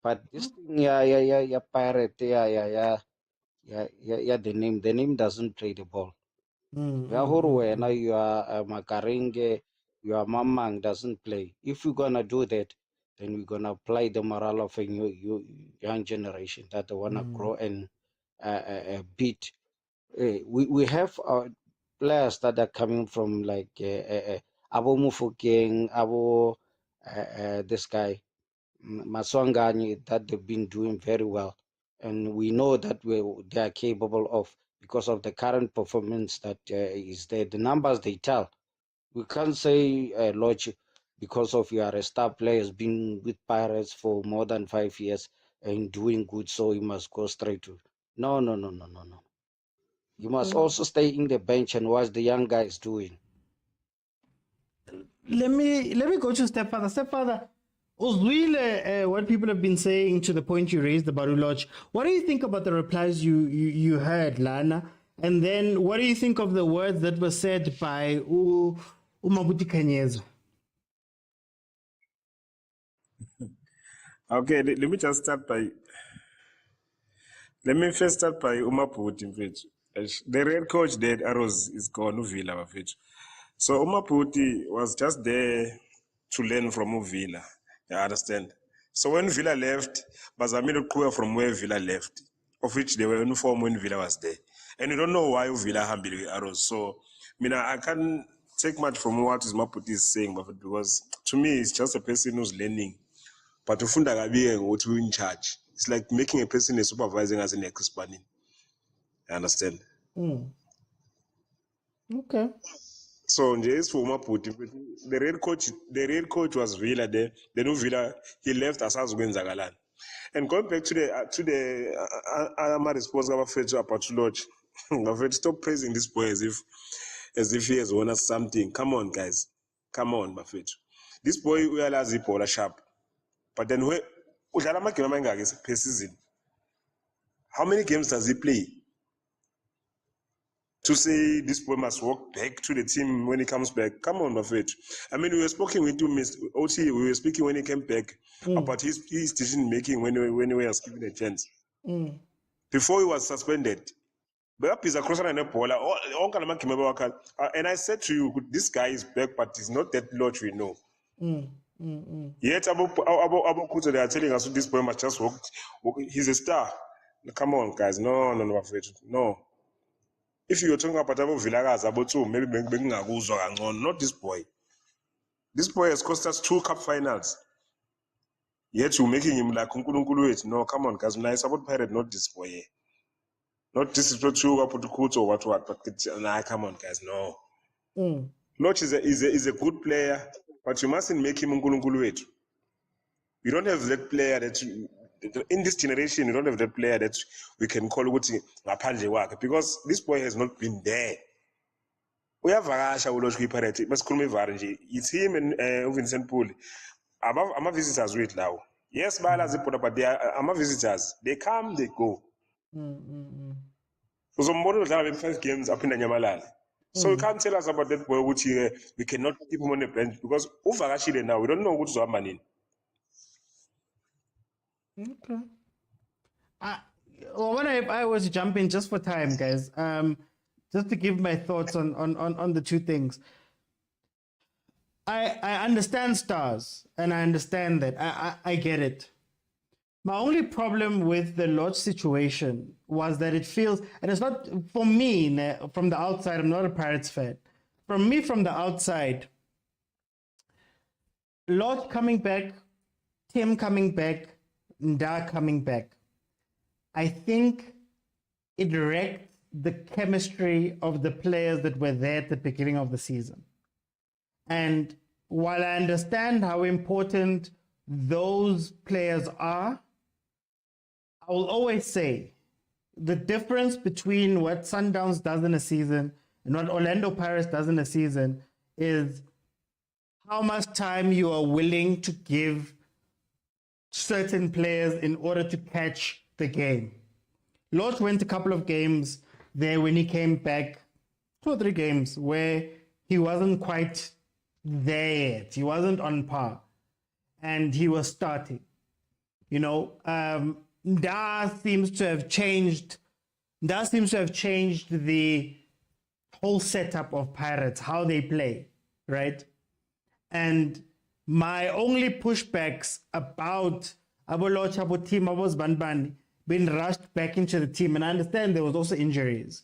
But this thing, yeah, pirate, yeah, the name doesn't play the ball. Now you are Makarenge, you are Mamang doesn't play. If we're gonna do that, then we're gonna apply the morale of a new young generation that they wanna grow and beat. We have players that are coming from like Abo Mufokeng, Abo this guy Maswangani that they've been doing very well, and we know that they are capable of because of the current performance that is there. The numbers they tell. We can't say Lodge because of you are a star player has been with Pirates for more than 5 years and doing good, so you must go straight to. No. You must also stay in the bench and watch the young guys doing. Let me go to stepfather. Stepfather, Uzwile, what people have been saying to the point you raised about Lodge. What do you think about the replies you heard, Lana? And then what do you think of the words that were said by Umabuti Kanyezo? Okay, let me just start by. Let me first start by Umaputi mfethu. The red coach dead Arrows is gone Uvila mfethu. So Umaputi was just there to learn from Uvila. You understand? So when Villa left, Bazamino clear from where Villa left, of which they were uniform when Villa was there. And you don't know why Villa handled with Arrows. So I can't take much from what Umaputi is saying, but because to me it's just a person who's learning. But ufunda kabi what we in charge. It's like making a person a supervising as an expert. You understand? Okay. So just for Maputi, the real coach was Villa there. The new Villa, he left as Zagalan. And going back to the I'm responsible for Apatuloj. I've stop praising this boy as if he has won us something. Come on, guys. Come on, Buffett. This boy realizes he Paula sharp. But then per season. How many games does he play? To say this boy must walk back to the team when he comes back. Come on, Buffett. We were speaking with you, Mr. OT. We were speaking when he came back about his decision making when he was given a chance. Before he was suspended. And I said to you, this guy is back, but he's not that large we know. Yet, they are telling us this boy must just walk. He's a star. Come on, guys. No. If you're talking about Villagas, about two, maybe not this boy. This boy has cost us 2 cup finals. Yet you're making him like Kunkulunkulu. No, come on, guys. I support Pirate, not this boy. Not this is what you put or what, but nah, come on, guys. No. Lodge is a good player, but you mustn't make him Ngulungulu. You don't have that player that in this generation, you don't have that player that we can call Ngaphandle wakhe, because this boy has not been there. We have Varasha Ulosh Parati, but it's him and Vincent Poole. I'm a visitors with now. Yes, but they are visitors. They come, they go. So more than 5 games up in Nyamalala. So you can't tell us about that boy which we cannot keep him on the bench because Uvarashile now, we don't know what's happening. Okay. When I was to jump in just for time, guys, just to give my thoughts on the two things. I understand stars, and I understand that. I get it. My only problem with the Lodge situation was that it feels, and it's not for me from the outside, I'm not a Pirates fan. From me from the outside, Lodge coming back, Tim coming back, Nda coming back, I think it wrecked the chemistry of the players that were there at the beginning of the season. And while I understand how important those players are, I will always say the difference between what Sundowns does in a season and what Orlando Pirates does in a season is how much time you are willing to give certain players in order to catch the game. Lodge went a couple of games there when he came back, 2 or 3 games, where he wasn't quite there yet. He wasn't on par. And he was starting. You know, that seems to have changed. That seems to have changed the whole setup of Pirates, how they play, right? And my only pushbacks about Abolo Chabo team, Abos Banbani, being rushed back into the team, and I understand there was also injuries,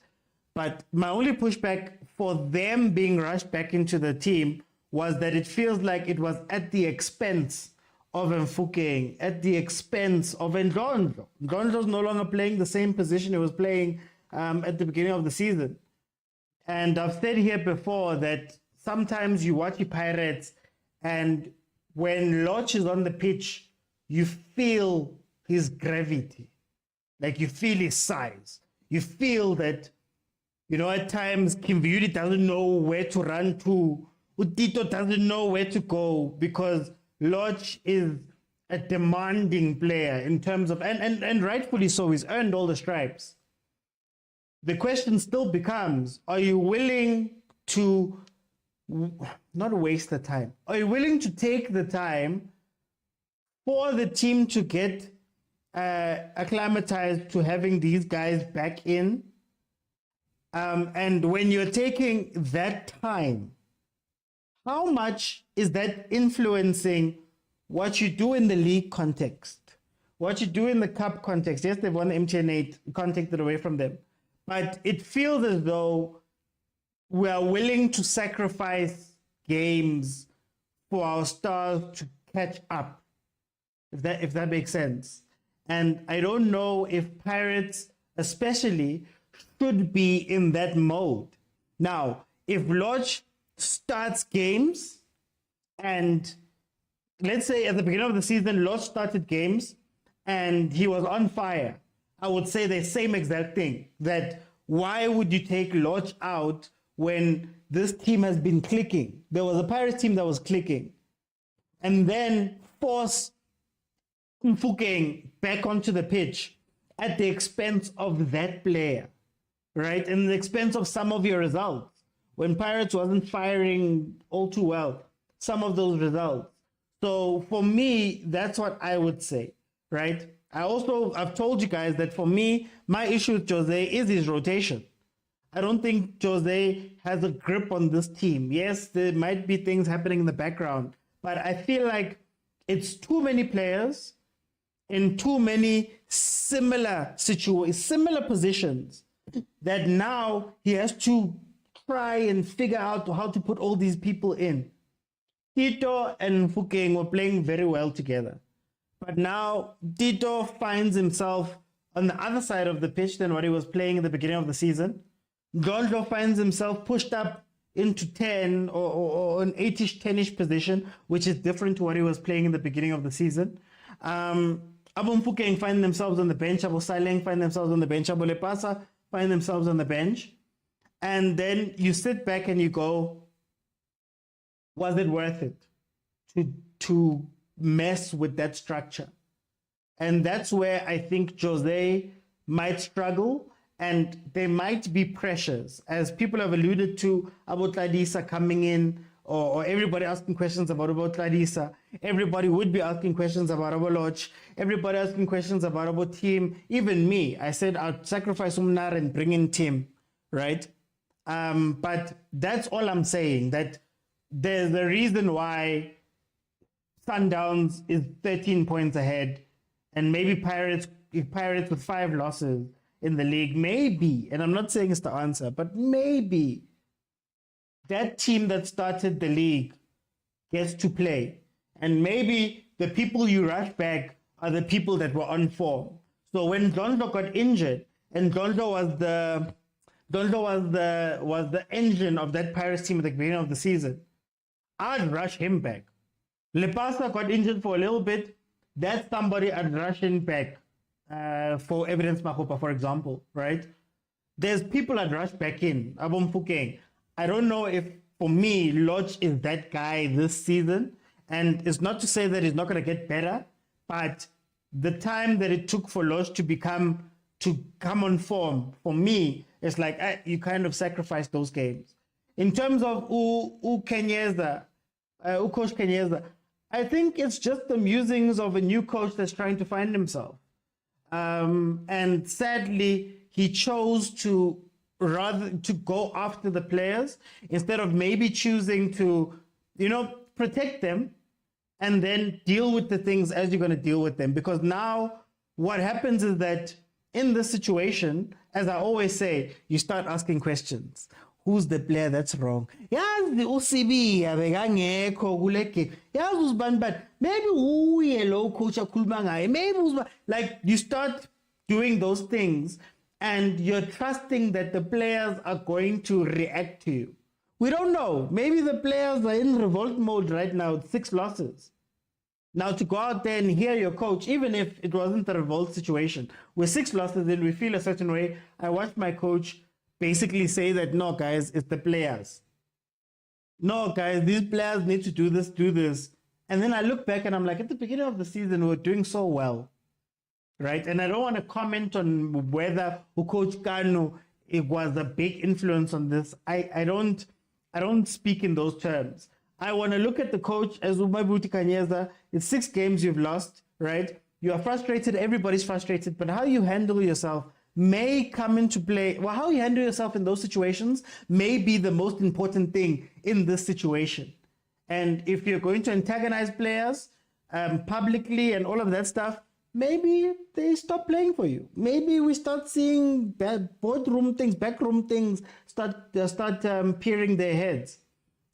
but my only pushback for them being rushed back into the team was that it feels like it was at the expense of Mfukeng, at the expense of Ndlondlo. Ndlondlo's no longer playing the same position he was playing at the beginning of the season. And I've said here before that sometimes you watch the Pirates, and when Lodge is on the pitch, you feel his gravity. Like you feel his size. You feel that, you know, at times Kimviudi doesn't know where to run to. Utito doesn't know where to go because Lodge is a demanding player in terms of, and rightfully so, he's earned all the stripes. The question still becomes, are you willing to not waste the time? Are you willing to take the time for the team to get acclimatized to having these guys back in? And when you're taking that time, how much is that influencing what you do in the league context, what you do in the cup context? Yes, they've won MTN 8, you can't take that away from them. But it feels as though we are willing to sacrifice games for our stars to catch up, if that makes sense. And I don't know if Pirates especially should be in that mode. Now, if Lodge starts games, and let's say at the beginning of the season, Lodge started games and he was on fire, I would say the same exact thing, that why would you take Lodge out when this team has been clicking? There was a Pirates team that was clicking, and then force Mfukeng back onto the pitch at the expense of that player, right? And the expense of some of your results. When Pirates wasn't firing all too well, some of those results. So for me, that's what I would say, right? I've told you guys that for me, my issue with Jose is his rotation. I don't think Jose has a grip on this team. Yes, there might be things happening in the background, but I feel like it's too many players in too many similar positions that now he has to try and figure out how to put all these people in. Tito and Mfukeng were playing very well together. But now Tito finds himself on the other side of the pitch than what he was playing at the beginning of the season. Ndlondlo finds himself pushed up into 10 or an 8-ish, 10-ish position, which is different to what he was playing in the beginning of the season. Abo Mfukeng find themselves on the bench. Abo Saleng find themselves on the bench. Abo Lepasa find themselves on the bench. And then you sit back and you go, was it worth it to mess with that structure? And that's where I think Jose might struggle, and there might be pressures, as people have alluded to about Tladisa coming in, or everybody asking questions about Tladisa. Everybody would be asking questions about Lodge. Everybody asking questions about team. Even me, I said I'd sacrifice Umnar and bring in Tim, right? But that's all I'm saying, that there's a reason why Sundowns is 13 points ahead, and maybe Pirates with 5 losses in the league, maybe, and I'm not saying it's the answer, but maybe that team that started the league gets to play, and maybe the people you rush back are the people that were on form. So when Ndlondlo got injured, and Ndlondlo was the engine of that Pirates team at the beginning of the season, I'd rush him back. Lepasa got injured for a little bit. That's somebody I'd rush him back for Evidence Mahopa, for example, right? There's people I'd rush back in. Abom Fukeng. I don't know if for me, Lodge is that guy this season. And it's not to say that he's not going to get better, but the time that it took for Lodge to come on form, for me, it's like you kind of sacrifice those games. In terms of Coach Kenyeza, I think it's just the musings of a new coach that's trying to find himself. And sadly, he chose to go after the players instead of maybe choosing to, protect them and then deal with the things as you're going to deal with them. Because now what happens is that in this situation, as I always say, you start asking questions. Who's the player that's wrong? Yazi uCB abekangekho kule game. Yazi uzibani bani? Maybe uye lo coach akhuluma ngaye. Maybe like you start doing those things and you're trusting that the players are going to react to you. We don't know. Maybe the players are in revolt mode right now, 6 losses. Now to go out there and hear your coach, even if it wasn't a revolt situation, with 6 losses and we feel a certain way, I watched my coach basically say that, no, guys, it's the players. No, guys, these players need to do this. And then I look back and I'm like, at the beginning of the season, we were doing so well, right? And I don't want to comment on whether Coach Kanu, it was a big influence on this. I don't speak in those terms. I want to look at the coach as Umabuti Kanyeza. It's 6 games you've lost, right? You are frustrated. Everybody's frustrated. But how you handle yourself may come into play. Well, how you handle yourself in those situations may be the most important thing in this situation. And if you're going to antagonize players publicly and all of that stuff, maybe they stop playing for you. Maybe we start seeing boardroom things, backroom things start peering their heads.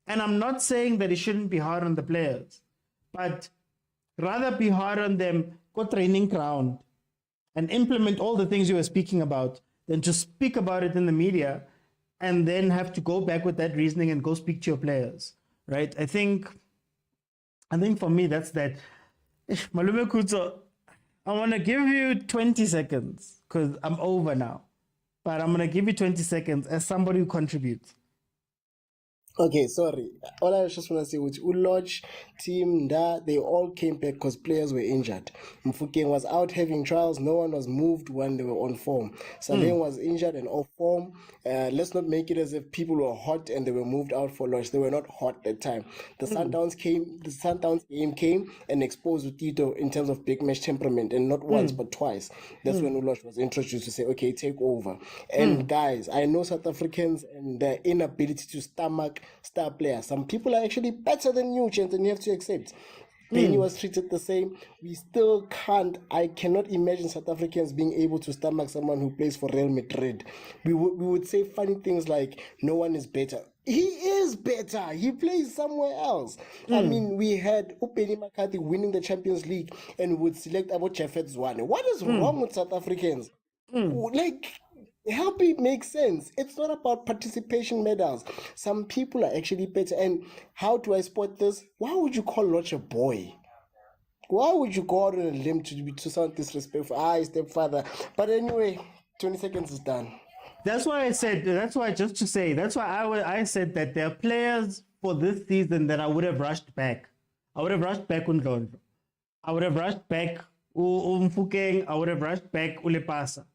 And I'm not saying that it shouldn't be hard on the players, but rather be hard on them, go training ground and implement all the things you were speaking about than to speak about it in the media and then have to go back with that reasoning and go speak to your players, right? I think for me, that's that. Malume Kutso, I want to give you 20 seconds because I'm over now, but I'm going to give you 20 seconds as somebody who contributes. Okay, sorry. All I just want to say was Ulodge, Team Da, they all came back because players were injured. Mfukeng was out having trials. No one was moved when they were on form. Saleng was injured and off form. Let's not make it as if people were hot and they were moved out for Lodge. They were not hot at the time. The Sundowns game came and exposed Tito in terms of big match temperament, and not once but twice. That's when Ulodge was introduced to say, okay, take over. And guys, I know South Africans and their inability to stomach star players. Some people are actually better than you, gents, and you have to accept. Benny was treated the same. We still can't. I cannot imagine South Africans being able to stomach someone who plays for Real Madrid. We would say funny things like, no one is better. He is better. He plays somewhere else. I mean, we had Upeni McCarthy winning the Champions League and we would select about Jeffet Zwane. What is wrong with South Africans? Like, help it make sense. It's not about participation medals. Some people are actually better. And how do I spot this? Why would you call Lodge a boy? Why would you go out on a limb to sound disrespectful? Stepfather. But anyway, 20 seconds is done. That's why I said, that's why I said that there are players for this season that I would have rushed back. I would have rushed back Undlondlo. I would have rushed back Mfukeng. I would have rushed back Ulepasa.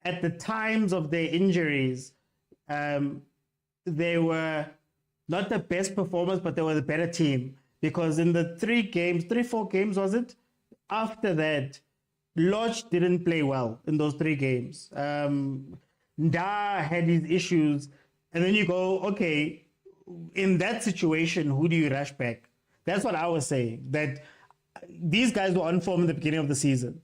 At the times of their injuries, they were not the best performers, but they were the better team. Because in the 4 games, was it? After that, Lodge didn't play well in those 3 games. Nda had his issues. And then you go, okay, in that situation, who do you rush back? That's what I was saying, that these guys were on form in the beginning of the season.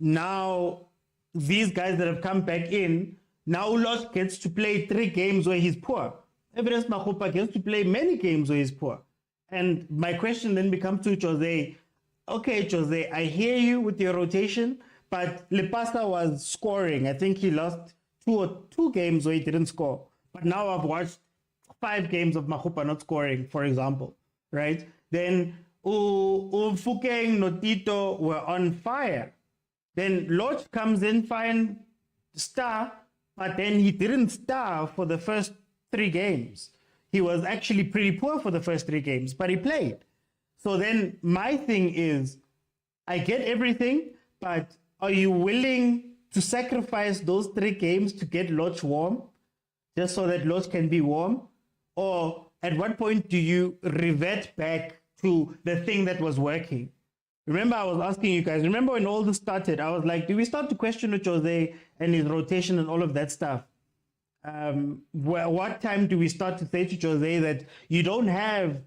Now, these guys that have come back in, now Lodge gets to play 3 games where he's poor. Evidence Mahopa gets to play many games where he's poor. And my question then becomes to Jose, okay, Jose, I hear you with your rotation, but Lepasa was scoring. I think he lost 2 games where he didn't score. But now I've watched 5 games of Mahopa not scoring, for example, right? Then Mfukeng, Notito were on fire. Then Lodge comes in, fine, star, but then he didn't star for the first 3 games. he was actually pretty poor for the first 3 games, but he played. So then my thing is, I get everything, but are you willing to sacrifice those 3 games to get Lodge warm, just so that Lodge can be warm? Or at what point do you revert back to the thing that was working? Remember, I was asking you guys, remember when all this started, I was like, do we start to question Jose and his rotation and all of that stuff? What time do we start to say to Jose that you don't have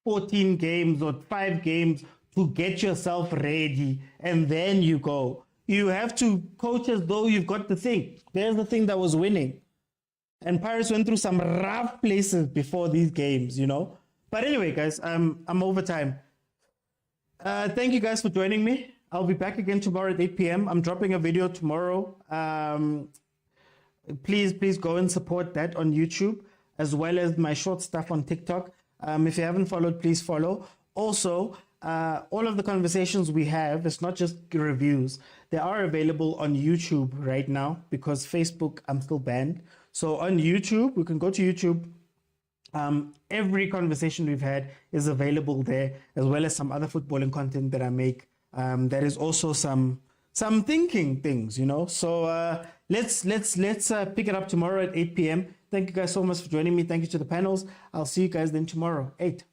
14 games or 5 games to get yourself ready and then you go? You have to coach as though you've got the thing. There's the thing that was winning. And Paris went through some rough places before these games, you know. But anyway, guys, I'm over time. Thank you guys for joining me. I'll be back again tomorrow at 8 p.m. I'm dropping a video tomorrow. Please go and support that on YouTube, as well as my short stuff on TikTok. If you haven't followed, please follow. Also, all of the conversations we have, it's not just reviews. They are available on YouTube right now because Facebook, I'm still banned. So on YouTube, we can go to YouTube. Every conversation we've had is available there, as well as some other footballing content that I make. There is also some thinking things, you know. So let's pick it up tomorrow at 8 p.m. Thank you guys so much for joining me. Thank you to the panels. I'll see you guys then tomorrow, 8.